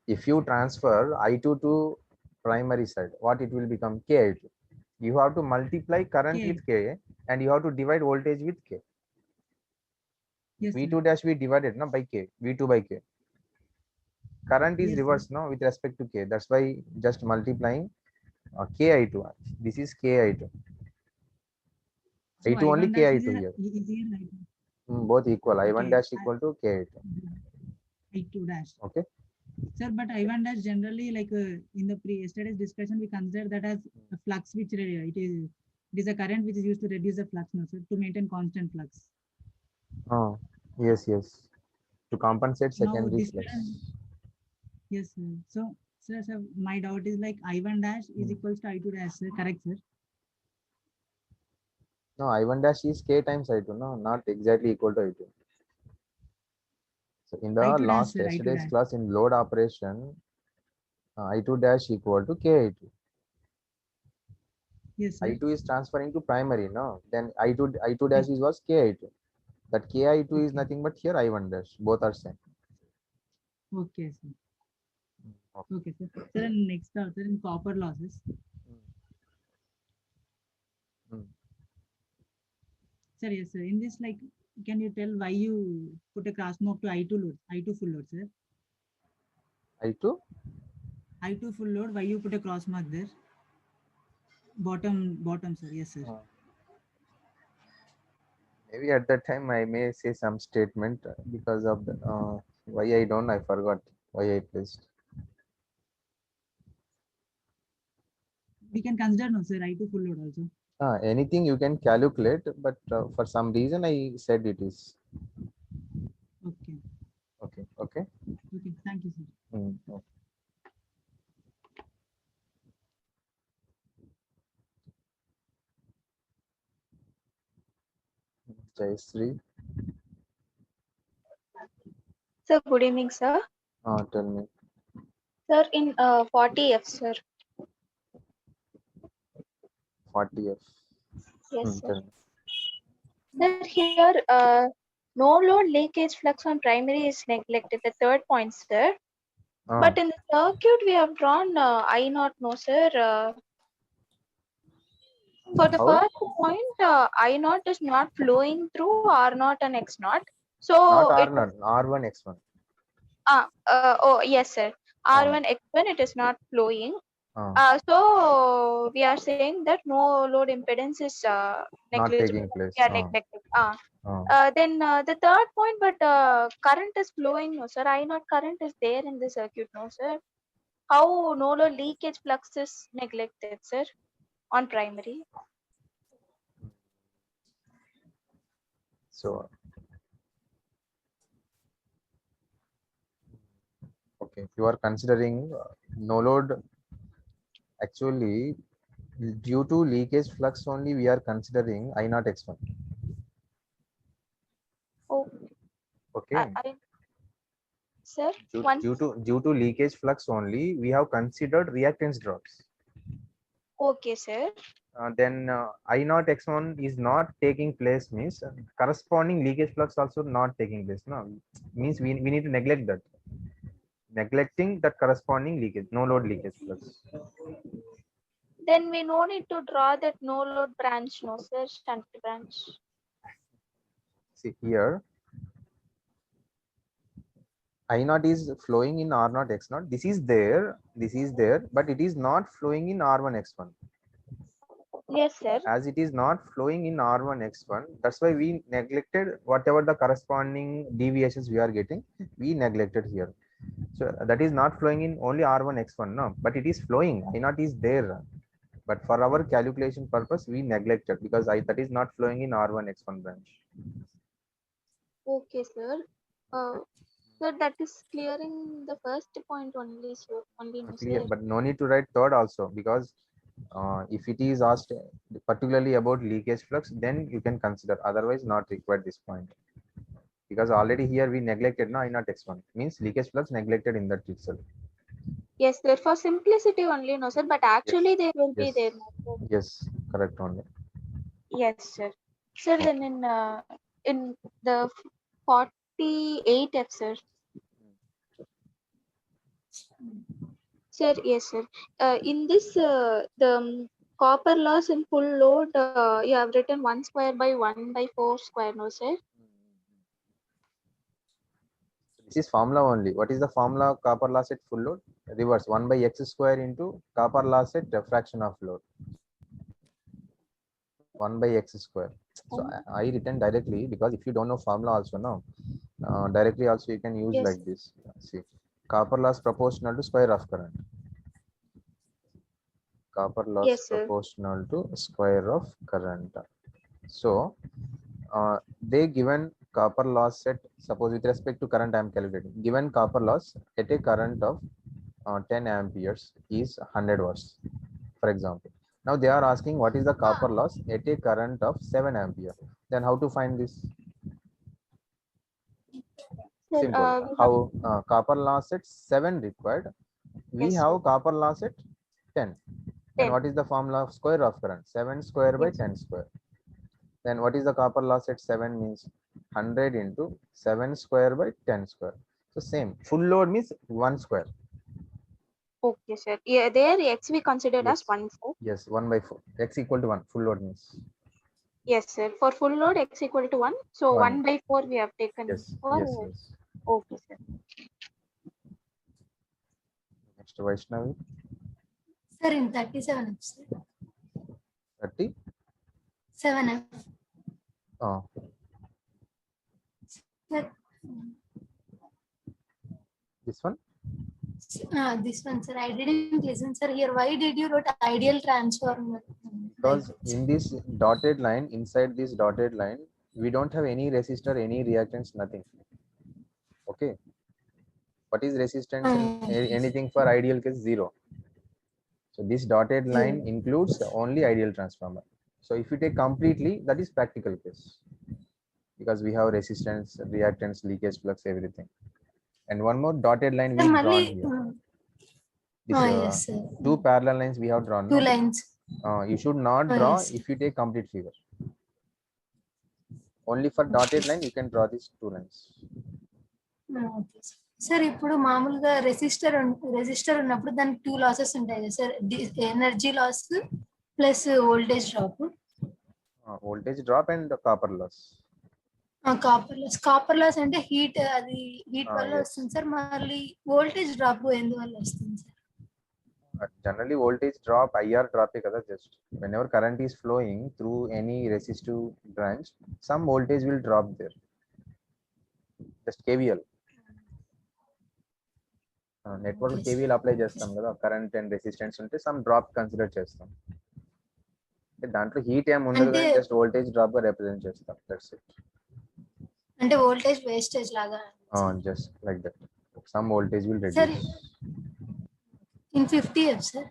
if you transfer I2 to primary side, what it will become? KI2. You have to multiply current K. with K and you have to divide voltage with K. Yes, sir. V2 dash we divided no, by K. V2 by K. Current is Yes, sir. reversed no with respect to K. That's why just multiplying KI2. This is KI2. So I2 only I1 dash KI2 here. is here like Both equal. I1 okay. dash equal to K8. I2 dash. Okay. Sir, but I1 dash generally like in the yesterday's discussion we consider that as a flux which it is a current which is used to reduce the flux, no sir, to maintain constant flux. Yes, yes. To compensate Now secondary this flux. yes sir. So sir, my doubt is like I1 dash is equals to I2 dash, sir. Correct, sir? No, I1 dash is K times I2. No, not exactly equal to I2. So in the I2 dash, last sir. I2 yesterday's dash. class in load operation, I2 dash equal to KI2. Yes, sir. I2 is transferring to primary, no? Then I2 dash Yes. was KI2. That KI2 is Okay. nothing but here I1 dash. Both are same. Okay, sir. Okay. Okay, sir. Sir, and next sir, in copper losses. Mm. Sir, yes, sir. In this, like, can you tell why you put a cross mark to I2 load, I2 full load, sir? I2? I2 full load, why you put a cross mark there? Bottom, sir. Yes, sir. Maybe at that time I may say some statement because of the why I forgot why I placed. We can consider no, sir. I2 full load also. Anything you can calculate, but for some reason I said it is. Okay. Okay. Okay. Okay. Thank you, sir. Okay. Jayashree, Sir, good evening, sir. tell me. Sir, in 40F, sir. 40F. Yes, sir. Tell me. Sir, here, no load leakage flux on primary is neglected, the third point, sir. But in the circuit, we have drawn I naught, no, sir. For the How? first point, I naught is not flowing through R naught and X naught. So Not it R0, R1, X1. oh yes, sir. R1 X1 it is not flowing. So we are saying that no load impedance is Not negligible. taking place. Yeah, neglected. Then the third point, but current is flowing, no, sir. I naught current is there in the circuit, no, sir. How no load leakage flux is neglected, sir, on primary? So, okay, you are considering no load. Actually, due to leakage flux only, we are considering I naught X1. Oh, Okay. Sir, Due to leakage flux only, we have considered reactance drops. Okay, sir. Then I naught X1 is not taking place means corresponding leakage flux also not taking place. No, means we need to neglect that. Neglecting that corresponding leakage, no load leakage flux. Then we no need to draw that no load branch, no, sir, shunt branch. See here, I naught is flowing in R naught X naught. This is there, but it is not flowing in R1 X1. Yes, sir. As it is not flowing in R1 X1, that's why we neglected whatever the corresponding deviations we are getting, we neglected here. So that is not flowing in only R1 X1, no, but it is flowing. I naught is there, but for our calculation purpose, we neglected because that is not flowing in R1 X1 branch. Okay, sir. So that is clearing the first point only, sir. Only, no, Clear, sir. but no need to write third also, because if it is asked particularly about leakage flux, then you can consider. Otherwise, not required this point, because already here we neglected I naught X1 means leakage flux neglected in that itself. Yes, sir. For simplicity only, no, sir. But actually, there will be there, no, sir. Yes, correct only. Yes, sir. Sir, then in the 48F, sir. Sir, yes, sir. In this, the copper loss in full load, you have written 1 square by 1 by 4 square, no, sir? This is formula only. What is the formula of copper loss at full load? Reverse 1 by x square into copper loss at fraction of load. 1 by x square. So I written directly, because if you don't know formula also, no, directly also you can use like this. See, copper loss proportional to square of current. Copper loss proportional to square of current. So they given copper loss at, suppose with respect to current I am calculating, given copper loss at a current of 10 amperes is 100 watts, for example. Now they are asking what is the copper loss at a current of 7 ampere. Then how to find this? Simple. How copper loss at 7 required, we have copper loss at 10. Then what is the formula of square of current? 7 square by 10 square. Then what is the copper loss at 7 means 100 into 7 square by 10 square. So same, full load means 1 square. Okay, sir. Yeah, there x we considered as 1, sir. Yes, 1 by 4. X equal to 1. Full load means. Yes, sir. For full load, x equal to 1. So 1 by 4 we have taken. Yes, for, yes. Okay, sir. Next, Vaishnavi. Sir, in 37F, sir. 30? 7F. Oh. Sir, This one? this one, sir. I didn't listen, sir. Here, why did you write ideal transformer? Because in this dotted line, inside this dotted line, we don't have any resistor, any reactance, nothing. Okay. What is resistance in anything for ideal case? 0. So this dotted line includes only ideal transformer. So if you take completely, that is practical case, because we have resistance, reactance, leakage flux, everything. And one more dotted line we drawn here. This, yes, sir. 2 parallel lines we have drawn. 2 no? lines. You should not Oh, draw yes. if you take complete figure. Only for dotted line you can draw these 2 lines. Okay sir. ఇప్పుడు మామూలుగా resistor ఉన్నప్పుడు దానికి 2 losses ఉంటాయి కదా sir, energy loss plus voltage drop. Voltage drop and copper loss. Copper loss అంటే heat వల్ల yes. వస్తుంది sir. మళ్ళీ వోల్టేజ్ డ్రాప్ ఎందువల్ల వస్తుంది sir? Generally voltage drop, IR drop kada, just whenever current is flowing through any resistive branch, some voltage will drop there. Just KVL. Network KVL apply చేస్తాం కదా, current and resistance ఉంటే some drop consider చేస్తాం. దాంట్లో heat ఏం ఉండదు, just voltage drop గా represent చేస్తాం. That's it. అంటే వోల్టేజ్ వేస్టేజ్ లాగా. Just like that. Some voltage will Sir, reduce. in 50 amps, sir.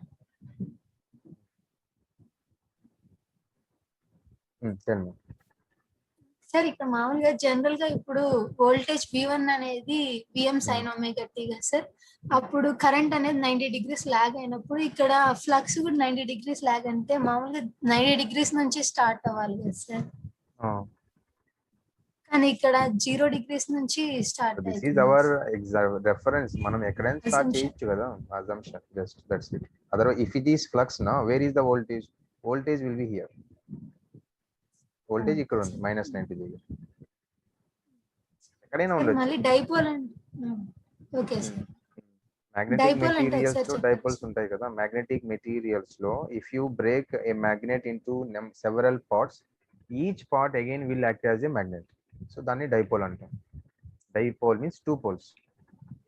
Tell me. Sir ఇక్కడ మామూలుగా జనరల్ గా ఇప్పుడు వోల్టేజ్ V1 అనేది Vm sin omega t కదా సార్. అప్పుడు కరెంట్ అనేది 90 degrees లాగ్ అయినప్పుడు ఇక్కడ ఫ్లక్స్ కూడా 90 degrees లాగ్ అంటే మామూలుగా 90 degrees నుంచి స్టార్ట్ అవ్వాలి కదా సార్. కానీ ఇక్కడ 0 degrees నుంచి స్టార్ట్ This అవుతుంది. is our reference. మనం ఎక్కడైనా స్టార్ట్ చేయొచ్చు కదా, assumption. Just that's it. Otherwise, if it is flux now, where is the voltage? Voltage will be here. Voltage ఇక్కడ ఉంది -90 దగ్గర. ఎక్కడైనా ఉండొచ్చు. మళ్ళీ డైపోల్ అంటే ఓకే సార్. Magnetic materials లో డైపోల్స్ ఉంటాయి కదా. Magnetic materials లో if you break a magnet into several parts, each part again will act as a magnet. So దాన్ని డైపోల్ అంటాం. Dipole means 2 poles.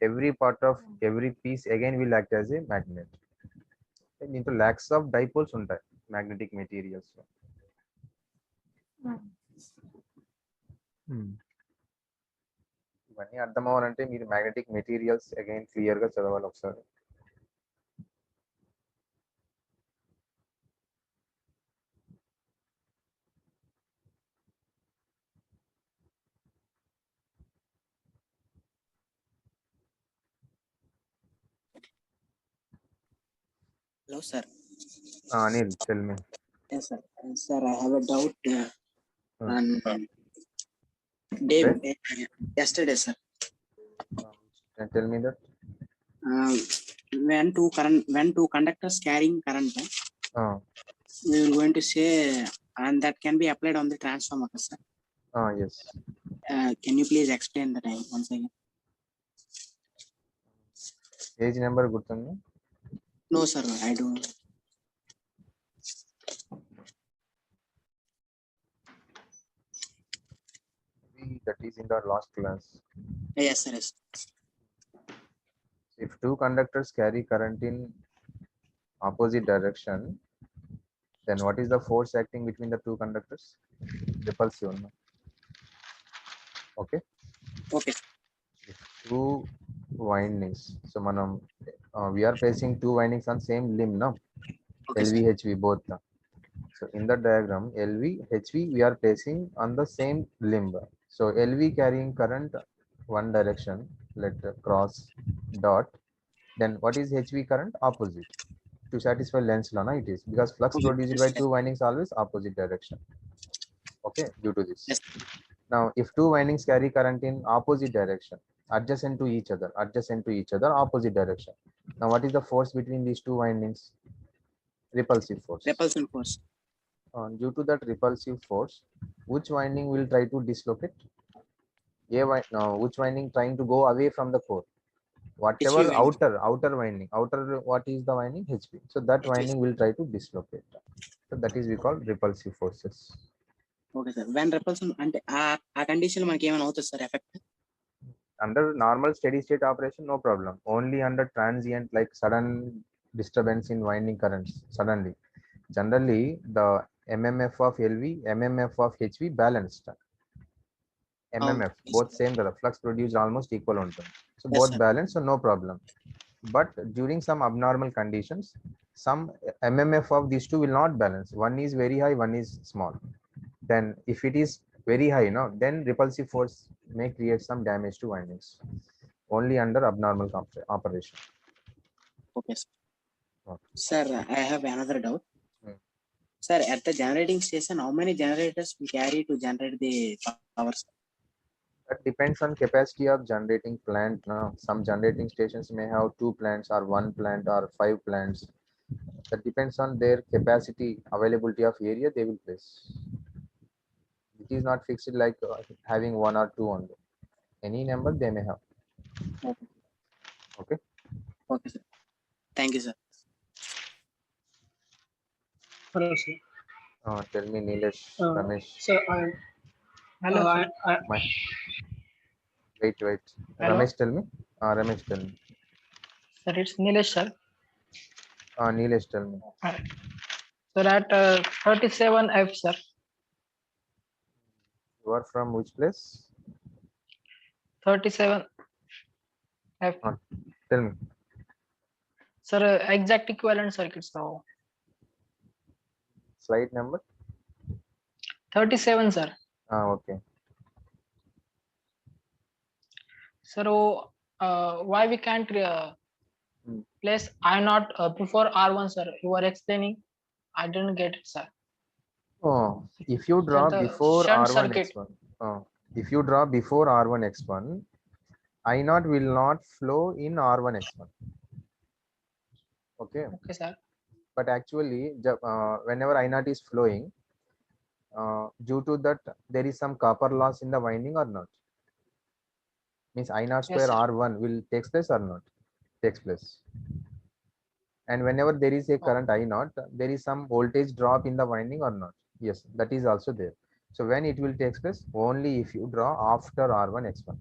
Every part of every piece again will act as a magnet. దీంట్లో lakhs of dipoles ఉంటాయి magnetic materials లో. ఇవన్నీ అర్థం అవ్వాలంటే మీరు magnetic materials again clear గా చదవాలి ఒకసారి. Hello, sir. Anil, tell me. Yes, sir. Sir, I have a doubt on yesterday, sir. Can tell me that? When two conductors carrying current, we will going to say, and that can be applied on the transformer, sir. Yes. Can you please explain that once again? Page number గుర్తుందా? No, sir. I don't. That is in the last class. Yes, sir. Yes. If 2 conductors carry current in opposite direction, then what is the force acting between the 2 conductors? Repulsive. No? Okay. Okay. If 2 windings, so manam we are placing 2 windings on same limb, no? Okay, LV HV both. No? So in the diagram, LV HV we are placing on the same limb. So LV carrying current one direction, let cross dot. Then what is HV current? Opposite. To satisfy Lenz law, it is because flux produced by 2 windings always opposite direction. Okay, due to this. Yes. Now, if 2 windings carry current in opposite direction, adjacent to each other, opposite direction. Now, what is the force between these 2 windings? Repulsive force. Repulsion force. Due to that repulsive force, which winding will try to dislocate? Which winding trying to go away from the core? Whatever outer winding, what is the winding? HV. So that winding will try to dislocate. So that is we call repulsive forces. Okay, sir. When repulsion and a condition manaki emana avutadi sir effect? Under normal steady state operation, no problem. Only under transient, like sudden disturbance in winding currents, suddenly Generally, the MMF of LV, MMF of HV balanced. MMF, Okay, both sir. same, the flux produced almost equal on them. So Yes, both sir. balanced, so no problem. But during some abnormal conditions, some MMF of these two will not balance. One is very high, one is small. Then if it is very high, then repulsive force may create some damage to windings. Only under abnormal operation. Okay, sir. Okay. Sir, I have another doubt. Hmm. Sir, at the generating station, how many generators we carry to generate the power? That depends on capacity of generating plant. Now, some generating stations may have 2 plants or 1 plant or 5 plants. That depends on their capacity, availability of area they will place. It is not fixed like having 1 or 2 only. Any number they may have. Okay. Okay. Okay, sir. Thank you, sir. Hello, sir. Tell me, Nilesh, Ramesh. Sir, hello. Wait. Hello? Ramesh, tell me. Ramesh, tell me. Sir, it's Nilesh, sir. Nilesh, tell me. Sir, at 37F, sir. You are from which place? 37F. Tell me. Sir, exact equivalent circuits now. Slide number? 37, sir. Okay. Sir, why we can't place I0 before R1, sir? You are explaining. I didn't get it, sir. Oh, if you draw the before shunt R1 circuit. X1, if you draw before R1 X1, I0 will not flow in R1 X1. Okay. Okay, sir. But actually, whenever I0 is flowing, due to that, there is some copper loss in the winding or not? Means I0 square Yes, sir. R1 will takes place or not? Takes place. And whenever there is a current I0, there is some voltage drop in the winding or not? Yes, that is also there. So when it will take place? Only if you draw after R1 X1.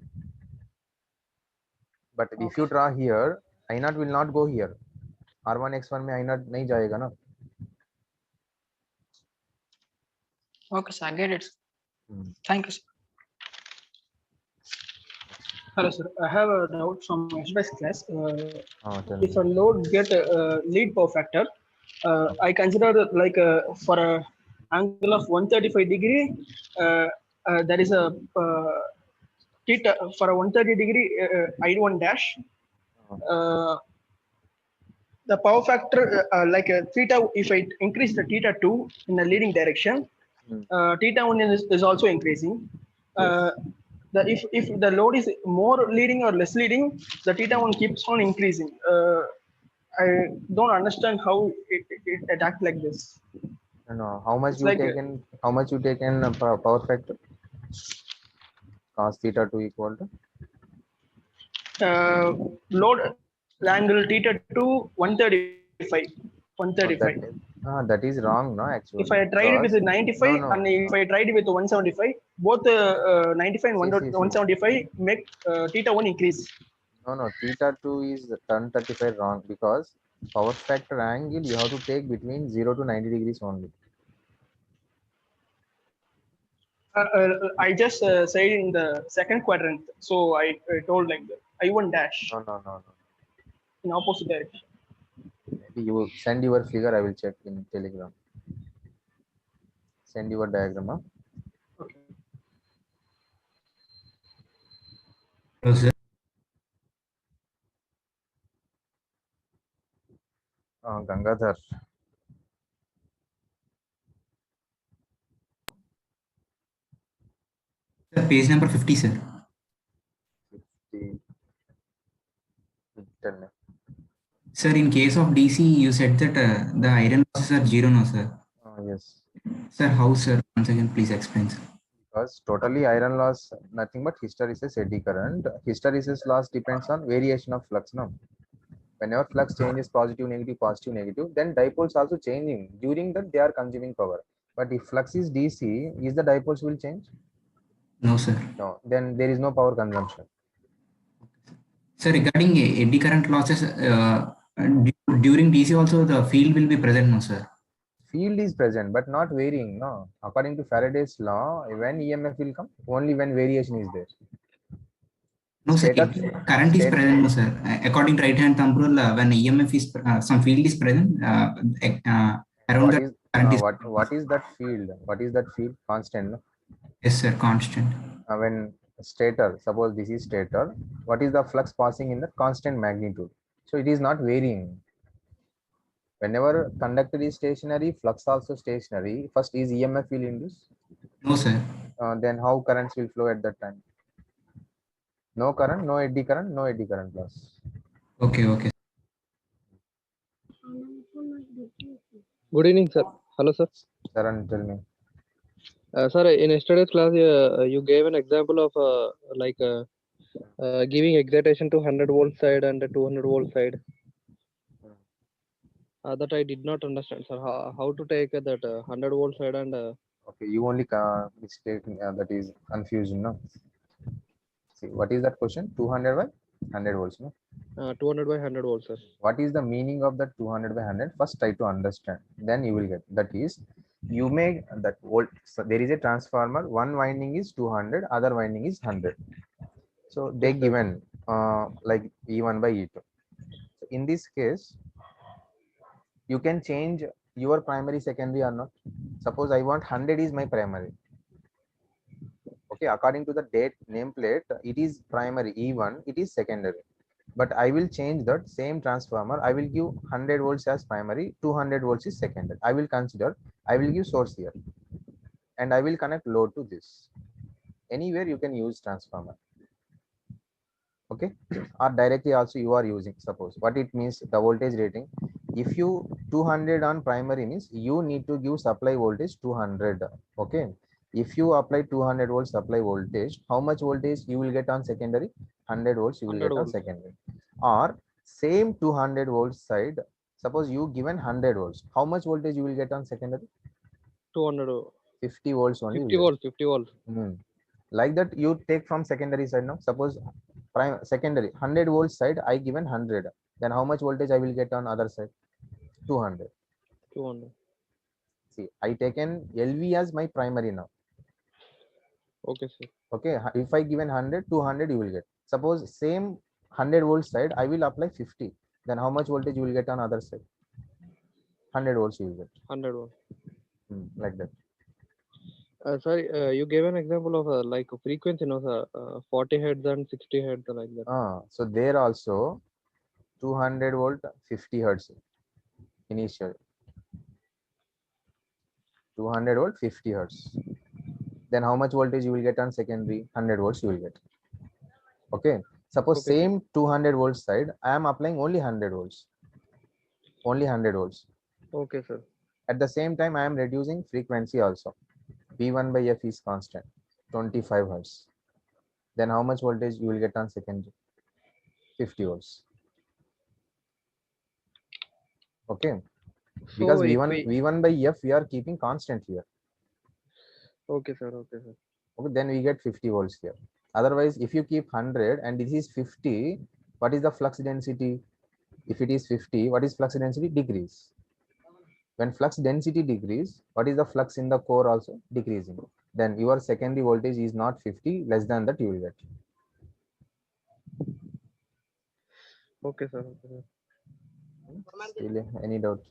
But if you draw here, I0 will not go here. R1 X1 में I0 नहीं जाएगा ना? Okay, sir. I get it. Thank you, sir. Hello, sir. I have a doubt from express class. If a load get a lead power factor, I consider like for a angle of 135 degree, there is a theta for a 130 degree I1 dash. The power factor like theta, if I increase the theta 2 in the leading direction, theta 1 is also increasing. If the load is more leading or less leading, the theta 1 keeps on increasing. I don't understand how it attacks like this. No, how much It's you like taken? How much you taken power factor? Cos theta 2 equal to load angle theta 2 135. 135. That is wrong, no? Actually, if I tried it with 95 no. and if I tried it with 175, both 95 and 175 make theta 1 increase. No, theta 2 is 1035 wrong, because power factor angle you have to take between 0 to 90 degrees only. I just said in the second quadrant, so I told like the I1 dash. No. In opposite direction. Maybe you send your figure, I will check in Telegram. Send your diagram. Huh? Okay. Hello, sir. Gangadhar. Page number 50, sir. 50. Tell me. Sir, in case of DC, you said that the iron losses are 0, no, sir? Yes. Sir, how, sir? Once again, please explain, sir. Because totally iron loss, nothing but hysteresis eddy current. Hysteresis loss depends on variation of flux. No? Whenever flux changes positive, negative, then dipoles also changing. During that, they are consuming power. But if flux is DC, is the dipoles will change? No, sir. No, then there is no power consumption. Sir, regarding eddy current losses, during DC also the field will be present, no, sir? field is present but not varying. No, according to Faraday's law, when EMF will come? Only when variation is there. No, sir. Stator, If current is present, no, sir. According to right hand thumb rule, when EMF is some field is present, around what the is current is. what is that field? What is that field? Constant. No? Yes, sir. Constant. When stator, suppose this is stator, what is the flux passing in the constant magnitude? So it is not varying. Whenever conductor is stationary, flux also stationary. First, is EMF will induce? No, sir. Then how currents will flow at that time? No current, no eddy current, no eddy current loss. Okay, okay. Good evening, sir. Hello, sir. Saran, tell me. Sir, in yesterday's class, you gave an example of giving excitation to 100 volt side and 200 volt side. That I did not understand, sir. How to take that 100 volt side and. Okay, you only mistake that is confusion, no? See, what is that question? 200 by 100 volts, no? 200 by 100 volts, sir. What is the meaning of that 200 by 100? First, try to understand. Then you will get. That is, you make that volt. So there is a transformer. One winding is 200, other winding is 100. So they Yes, given like E1 by E2. So in this case, you can change your primary, secondary or not. Suppose I want 100 is my primary. Okay, according to the date nameplate, it is primary E1, it is secondary. But I will change that same transformer. I will give 100 volts as primary, 200 volts is secondary. I will consider, I will give source here. And I will connect load to this. Anywhere you can use transformer. Okay, or directly also you are using. Suppose what it means, the voltage rating. If you 200 on primary means you need to give supply voltage 200. Okay, if you apply 200 volts supply voltage, how much voltage you will get on secondary? 100 volts you will get on secondary. Or same 200 volts side, suppose you given 100 volts, how much voltage you will get on secondary? 200. 50 volts only. 50 volts. 50 volts. Like that you take from secondary side now. Suppose secondary 100 volts side I given 100, then how much voltage I will get on other side? 200. 200. See, I taken LV as my primary now. Okay, sir. Okay, if I given 100, 200 you will get. Suppose same 100 volts side I will apply 50, then how much voltage you will get on other side? 100 volts you will get. 100 volts. Like that. Sorry, you gave an example of like frequency, no, sir, 40 hertz and 60 hertz like that. So there also 200 volt, 50 hertz initial. 200 volt, 50 hertz. Then how much voltage you will get on secondary? 100 volts you will get. Okay. Suppose Okay, same 200 volts side, I am applying only 100 volts. Only 100 volts. Okay, sir. At the same time, I am reducing frequency also. V1 by F is constant, 25 hertz. Then how much voltage you will get on secondary? 50 volts. Okay. Because So V1 by F we are keeping constant here. Okay, sir. Okay, sir. Okay, then we get 50 volts here. Otherwise, if you keep 100 and this is 50, what is the flux density? If it is 50, what is flux density? Decrease. When flux density decrease, what is the flux in the core also? Decreasing. Then your secondary voltage is not 50, less than that you will get. Okay, sir. Okay, sir. Still any doubt?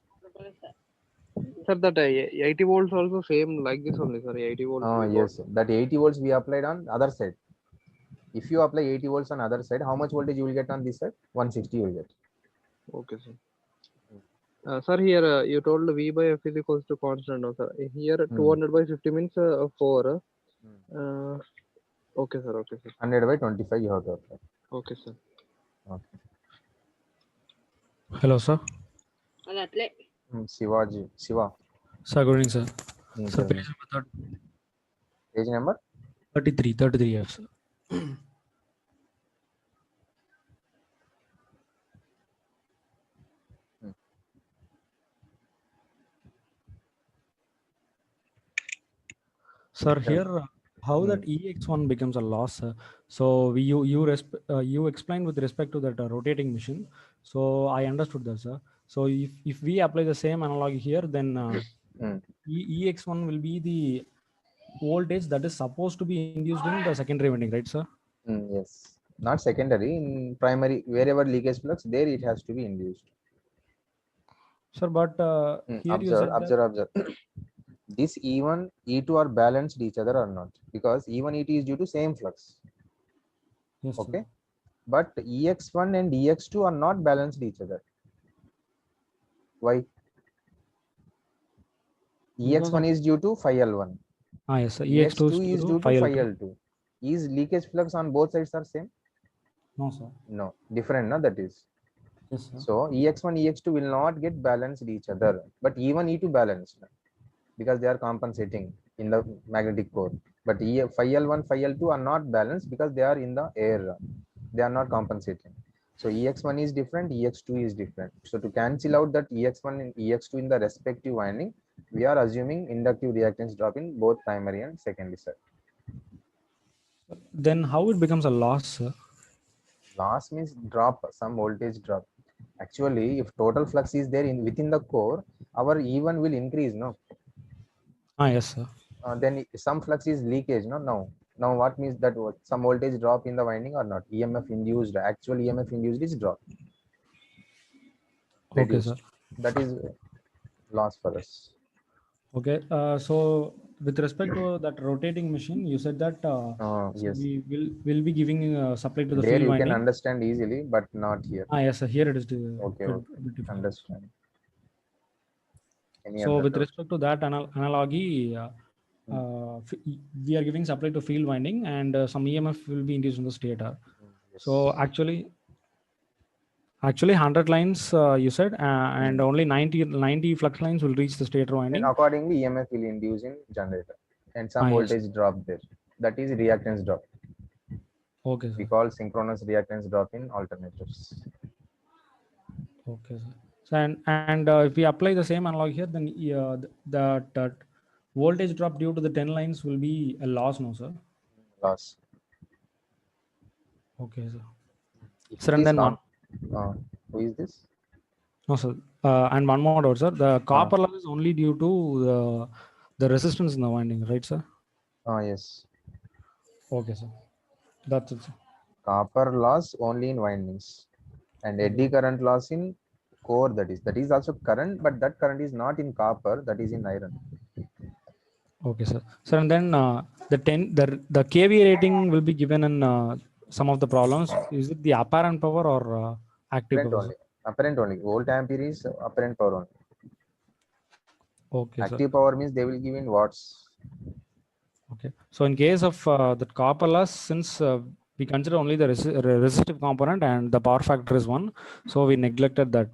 Sir, that 80 volts also same like this only, sir. 80 volts. Oh, yes. That 80 volts we applied on other side. If you apply 80 volts on other side, how much voltage you will get on this side? 160 you will get. Okay, sir. Sir, here you told V by F is equals to constant, no, sir. Here 200 by 50 means 4. Okay, sir. Okay, sir. 100 by 25 you have to apply. Okay, sir. Okay. Hello, sir. Shivaji. Shiva. Sir, good evening, sir. Sir, Page number 33 F, sir. Sir, here how that EX1 becomes a loss. So you explained with respect to that rotating machine. So I understood that, sir. So if we apply the same analog here, then EX1 will be the voltage that is supposed to be induced in the secondary winding, right, sir? Yes, not secondary, in primary, wherever leakage flux, there it has to be induced. Sir, but here you said Observe. This E1, E2 are balanced each other or not? Because E1, E2 is due to same flux. Yes, okay, sir. but EX1 and EX2 are not balanced each other. Why? EX1 is due to phi L1. Yes, sir. EX2 is due to phi L2. Is leakage flux on both sides are same? No, sir. No, different, no, that is. Yes, sir. So EX1, EX2 will not get balanced each other, but E1, E2 balanced because they are compensating in the magnetic core. But phi L1, phi L2 are not balanced because they are in the air. They are not compensating. So EX1 is different, EX2 is different. So to cancel out that EX1 and EX2 in the respective winding, we are assuming inductive reactance drop in both primary and secondary side. Then how it becomes a loss, sir? Loss means drop, some voltage drop. Actually, if total flux is there within the core, our E1 will increase, no? Yes, sir. Then some flux is leakage, no? Now what means that some voltage drop in the winding or not? EMF induced, actual EMF induced is drop. Okay, sir. That is loss for us. Okay, so with respect to that rotating machine, you said that yes, we will be giving supply to the there field you winding. can understand easily, but not here. Yes, sir. Here it is. Okay, understand. So with respect to that analogy, we are giving supply to field winding, and some EMF will be induced in the stator. Yes. So actually 100 lines you said, and only 90 flux lines will reach the stator winding. And accordingly, EMF will induce in generator, and some voltage drop there. That is reactance drop. Okay, sir. We call synchronous reactance drop in alternators. Okay, sir. So and if we apply the same analog here, then that voltage drop due to the 10 lines will be a loss, no, sir? Loss. Okay, sir. Sir, and then who is this? No, sir. And one more doubt, sir. The copper loss is only due to the resistance in the winding, right, sir? Yes. Okay, sir. That's it, sir. Copper loss only in windings, and eddy current loss in core. That is also current, but that current is not in copper. That is in iron. Okay, sir. Sir, and then the kVA rating will be given in some of the problems. Is it the apparent power or active apparent power? Only. Apparent only. Volt ampere is apparent power only. Okay, active sir. power means they will give in watts. Okay. So in case of the copper loss, since we consider only the resistive component and the power factor is 1, so we neglected that.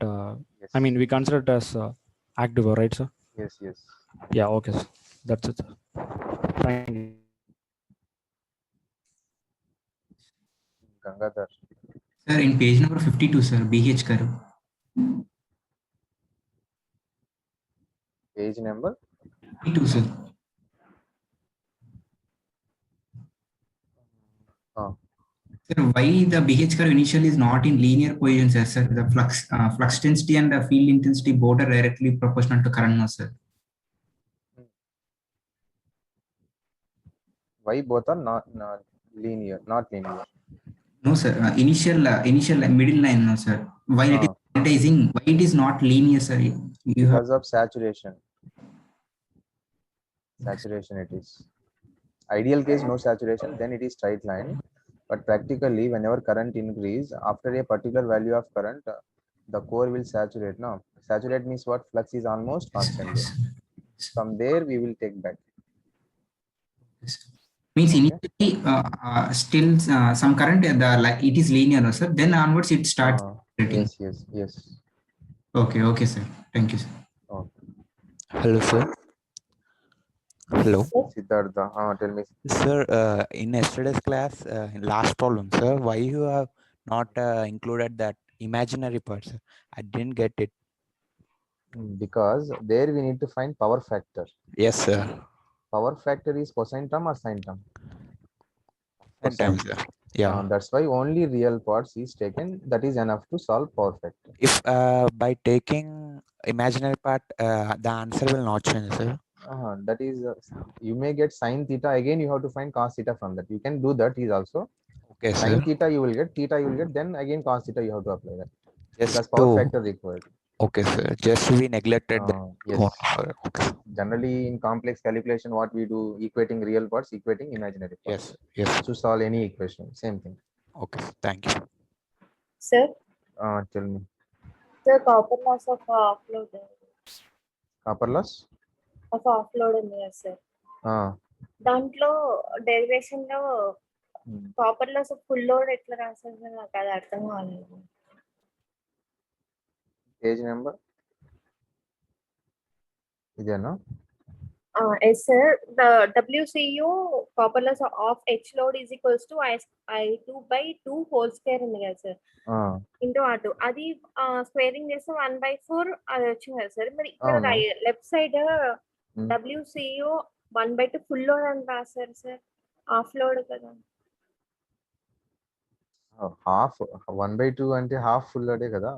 Yes. I mean, we consider it as active, right, sir? Yes, yes. Yeah, okay, sir. That's it, sir. Thank you. Gangadhar. Sir, in page number 52, sir, BH curve. Page number 52, sir. Sir, why the BH curve initially is not in linear cohesion, sir? The flux density and the field intensity both are directly proportional to current, no, sir? Why both are not linear? Not linear. No, sir. Initial middle line, no, sir. While it is magnetizing, why it is not linear, sir? Because of saturation. Saturation it is. Ideal case, no saturation, then it is straight line. But practically, whenever current increase, after a particular value of current, the core will saturate. No, saturate means what? Flux is almost constant. From there, we will take back. Means initially, still some current, it is linear, no, sir. Then onwards, it starts. Yes. Okay, sir. Thank you, sir. Hello, sir. Hello. Siddhartha, tell me. Sir, in yesterday's class, in last problem, sir, why you have not included that imaginary part, sir? I didn't get it. Because there we need to find power factor. Yes, sir. Power factor is cosine term or sine term? Cosine, sir. Yeah. That's why only real parts is taken. That is enough to solve power factor. If by taking imaginary part, the answer will not change, sir. That is, you may get sine theta. Again, you have to find cos theta from that. You can do that. Is also Okay, sine sir. theta you will get, theta you will get. Then again cos theta you have to apply that. Just Because power to factor required. okay, sir. Just we neglected that. Yes. Oh, okay. Generally, in complex calculation, what we do, equating real parts, equating imaginary parts. Yes. To solve any equation, same thing. Okay. Thank you. Sir, Tell me. the copper loss of offload. Copper loss? Of offload ఉంది కదా sir, Ah. దాంట్లో derivation లో copper loss of full load ఎట్లా రాస్తారు sir, నాకు అది అర్థం కాలేదు. Page number? ఇదేనా? Yes sir, the WCU copper loss of H load is equals to I2 by 2 whole square ఉంది కదా సార్, ఇంటూ R2. అది స్క్వేరింగ్ చేస్తే 1/4 అది వచ్చింది కదా సార్. మరి ఇక్కడ left side WCU 1/2 full load అని రాశారు సార్, హాఫ్ లోడ్ కదా. హాఫ్ 1/2 అంటే హాఫ్ ఫుల్ లోడే కదా.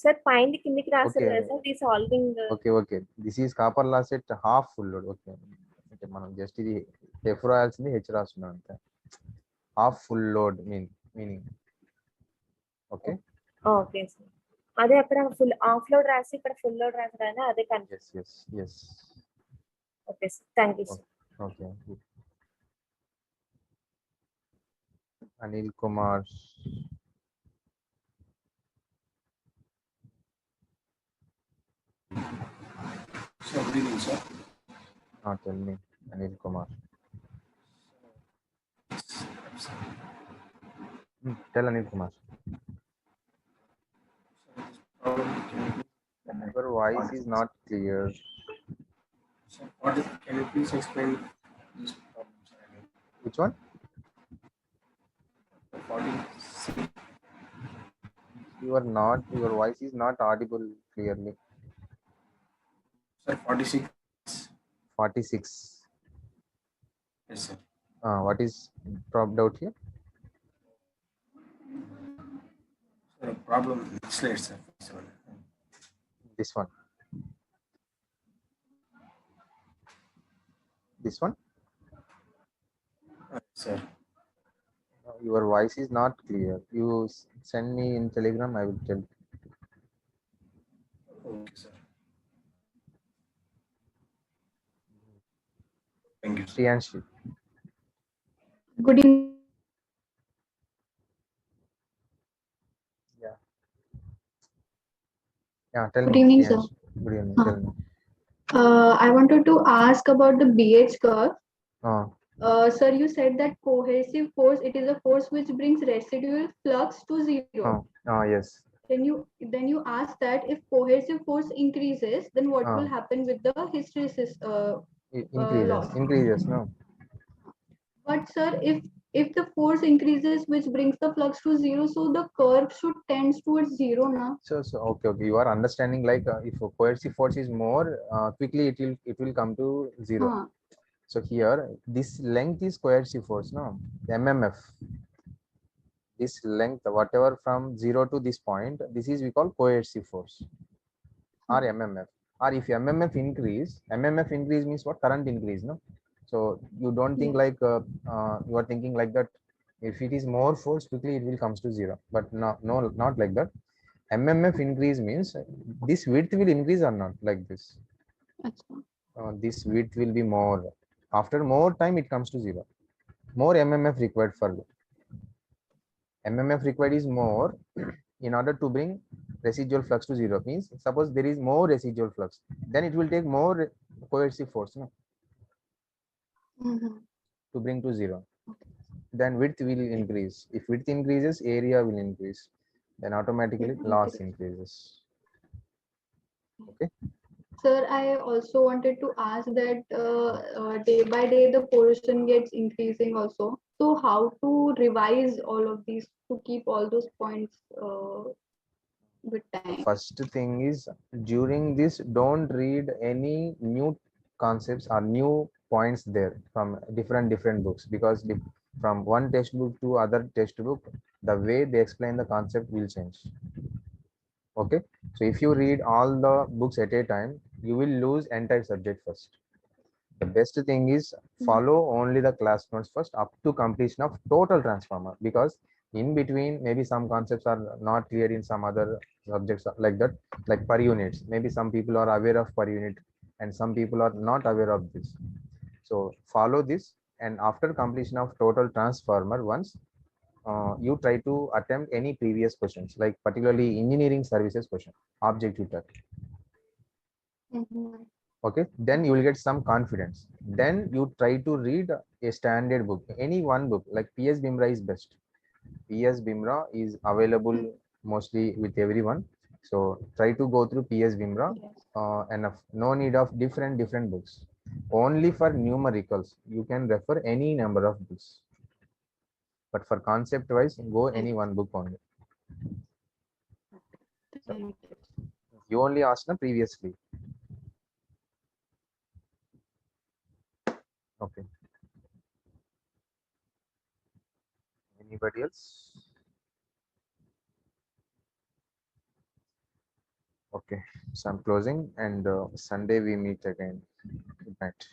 సార్ పైన కిందికి రాశారు కదా sir, the solving. Okay this is copper loss at half full load. Okay అంటే మనం జస్ట్ ఇది ఎఫ్ రాయాల్సింది హెచ్ రాస్తున్నాం అంతే. Half full load meaning. Okay sir, అదే అక్కడ ఫుల్ హాఫ్ లోడ్ రాసి ఇక్కడ ఫుల్ లోడ్ రాసారా, అదే confuse. yes. Okay sir, thank you sir. Okay. Anil Kumar. Sir, good evening, sir. Tell me, Anil Kumar. Tell Anil Kumar. Your voice is not clear. Sir, can you please explain this problem, sir? Which one? 46. Your voice is not audible clearly. Sir, 46. 46. Yes, sir. What is dropped out here? Sir, problem slide, sir. This one. This one? Sir. Your voice is not clear. You send me in Telegram, I will tell. Okay, sir. Thank you. Priyanshi. Good evening. Yeah, tell Good me. evening, Priyanshi. sir. Good evening. Tell me. I wanted to ask about the BH curve. Sir, you said that cohesive force, it is a force which brings residual flux to zero. Yes. Then you ask that if cohesive force increases, then what will happen with the hysteresis loss? Increases, no? But sir, if the force increases, which brings the flux to zero, so the curve should tend towards zero now. So okay. You are understanding like if a coercive force is more, quickly it will come to zero. So here this length is coercive force, no? MMF. This length, whatever from 0 to this point, this is we call coercive force or MMF. Or if MMF increase means what? Current increase, no? So you don't think like you are thinking like that. If it is more force, quickly it will comes to zero. But no, not like that. MMF increase means this width will increase or not, like this. This width will be more. After more time, it comes to zero. More MMF required for MMF required is more in order to bring residual flux to zero. Means suppose there is more residual flux, then it will take more coercive force, no? To bring to zero. Then width will increase. If width increases, area will increase. Then automatically loss increases. Okay. Sir, I also wanted to ask that day by day the portion gets increasing also. So how to revise all of these to keep all those points with time? First thing is, during this, don't read any new concepts or new points there from different books, because from one textbook to other textbook, the way they explain the concept will change. Okay, so if you read all the books at a time, you will lose entire subject first. The best thing is follow only the class notes first up to completion of total transformer, because in between maybe some concepts are not clear in some other subjects like that, like per units. Maybe some people are aware of per unit and some people are not aware of this. So follow this, and after completion of total transformer, once you try to attempt any previous questions, like particularly engineering services question, objective type. Okay, then you will get some confidence. Then you try to read a standard book, any one book, like PS Bimra is best. PS Bimra is available mostly with everyone. So try to go through PS Bimra. Enough. No need of different books. Only for numericals, you can refer any number of books. But for concept wise, go any one book only. You only asked na previously. Okay. Anybody else? Okay, so I'm closing, and Sunday we meet again. Good night.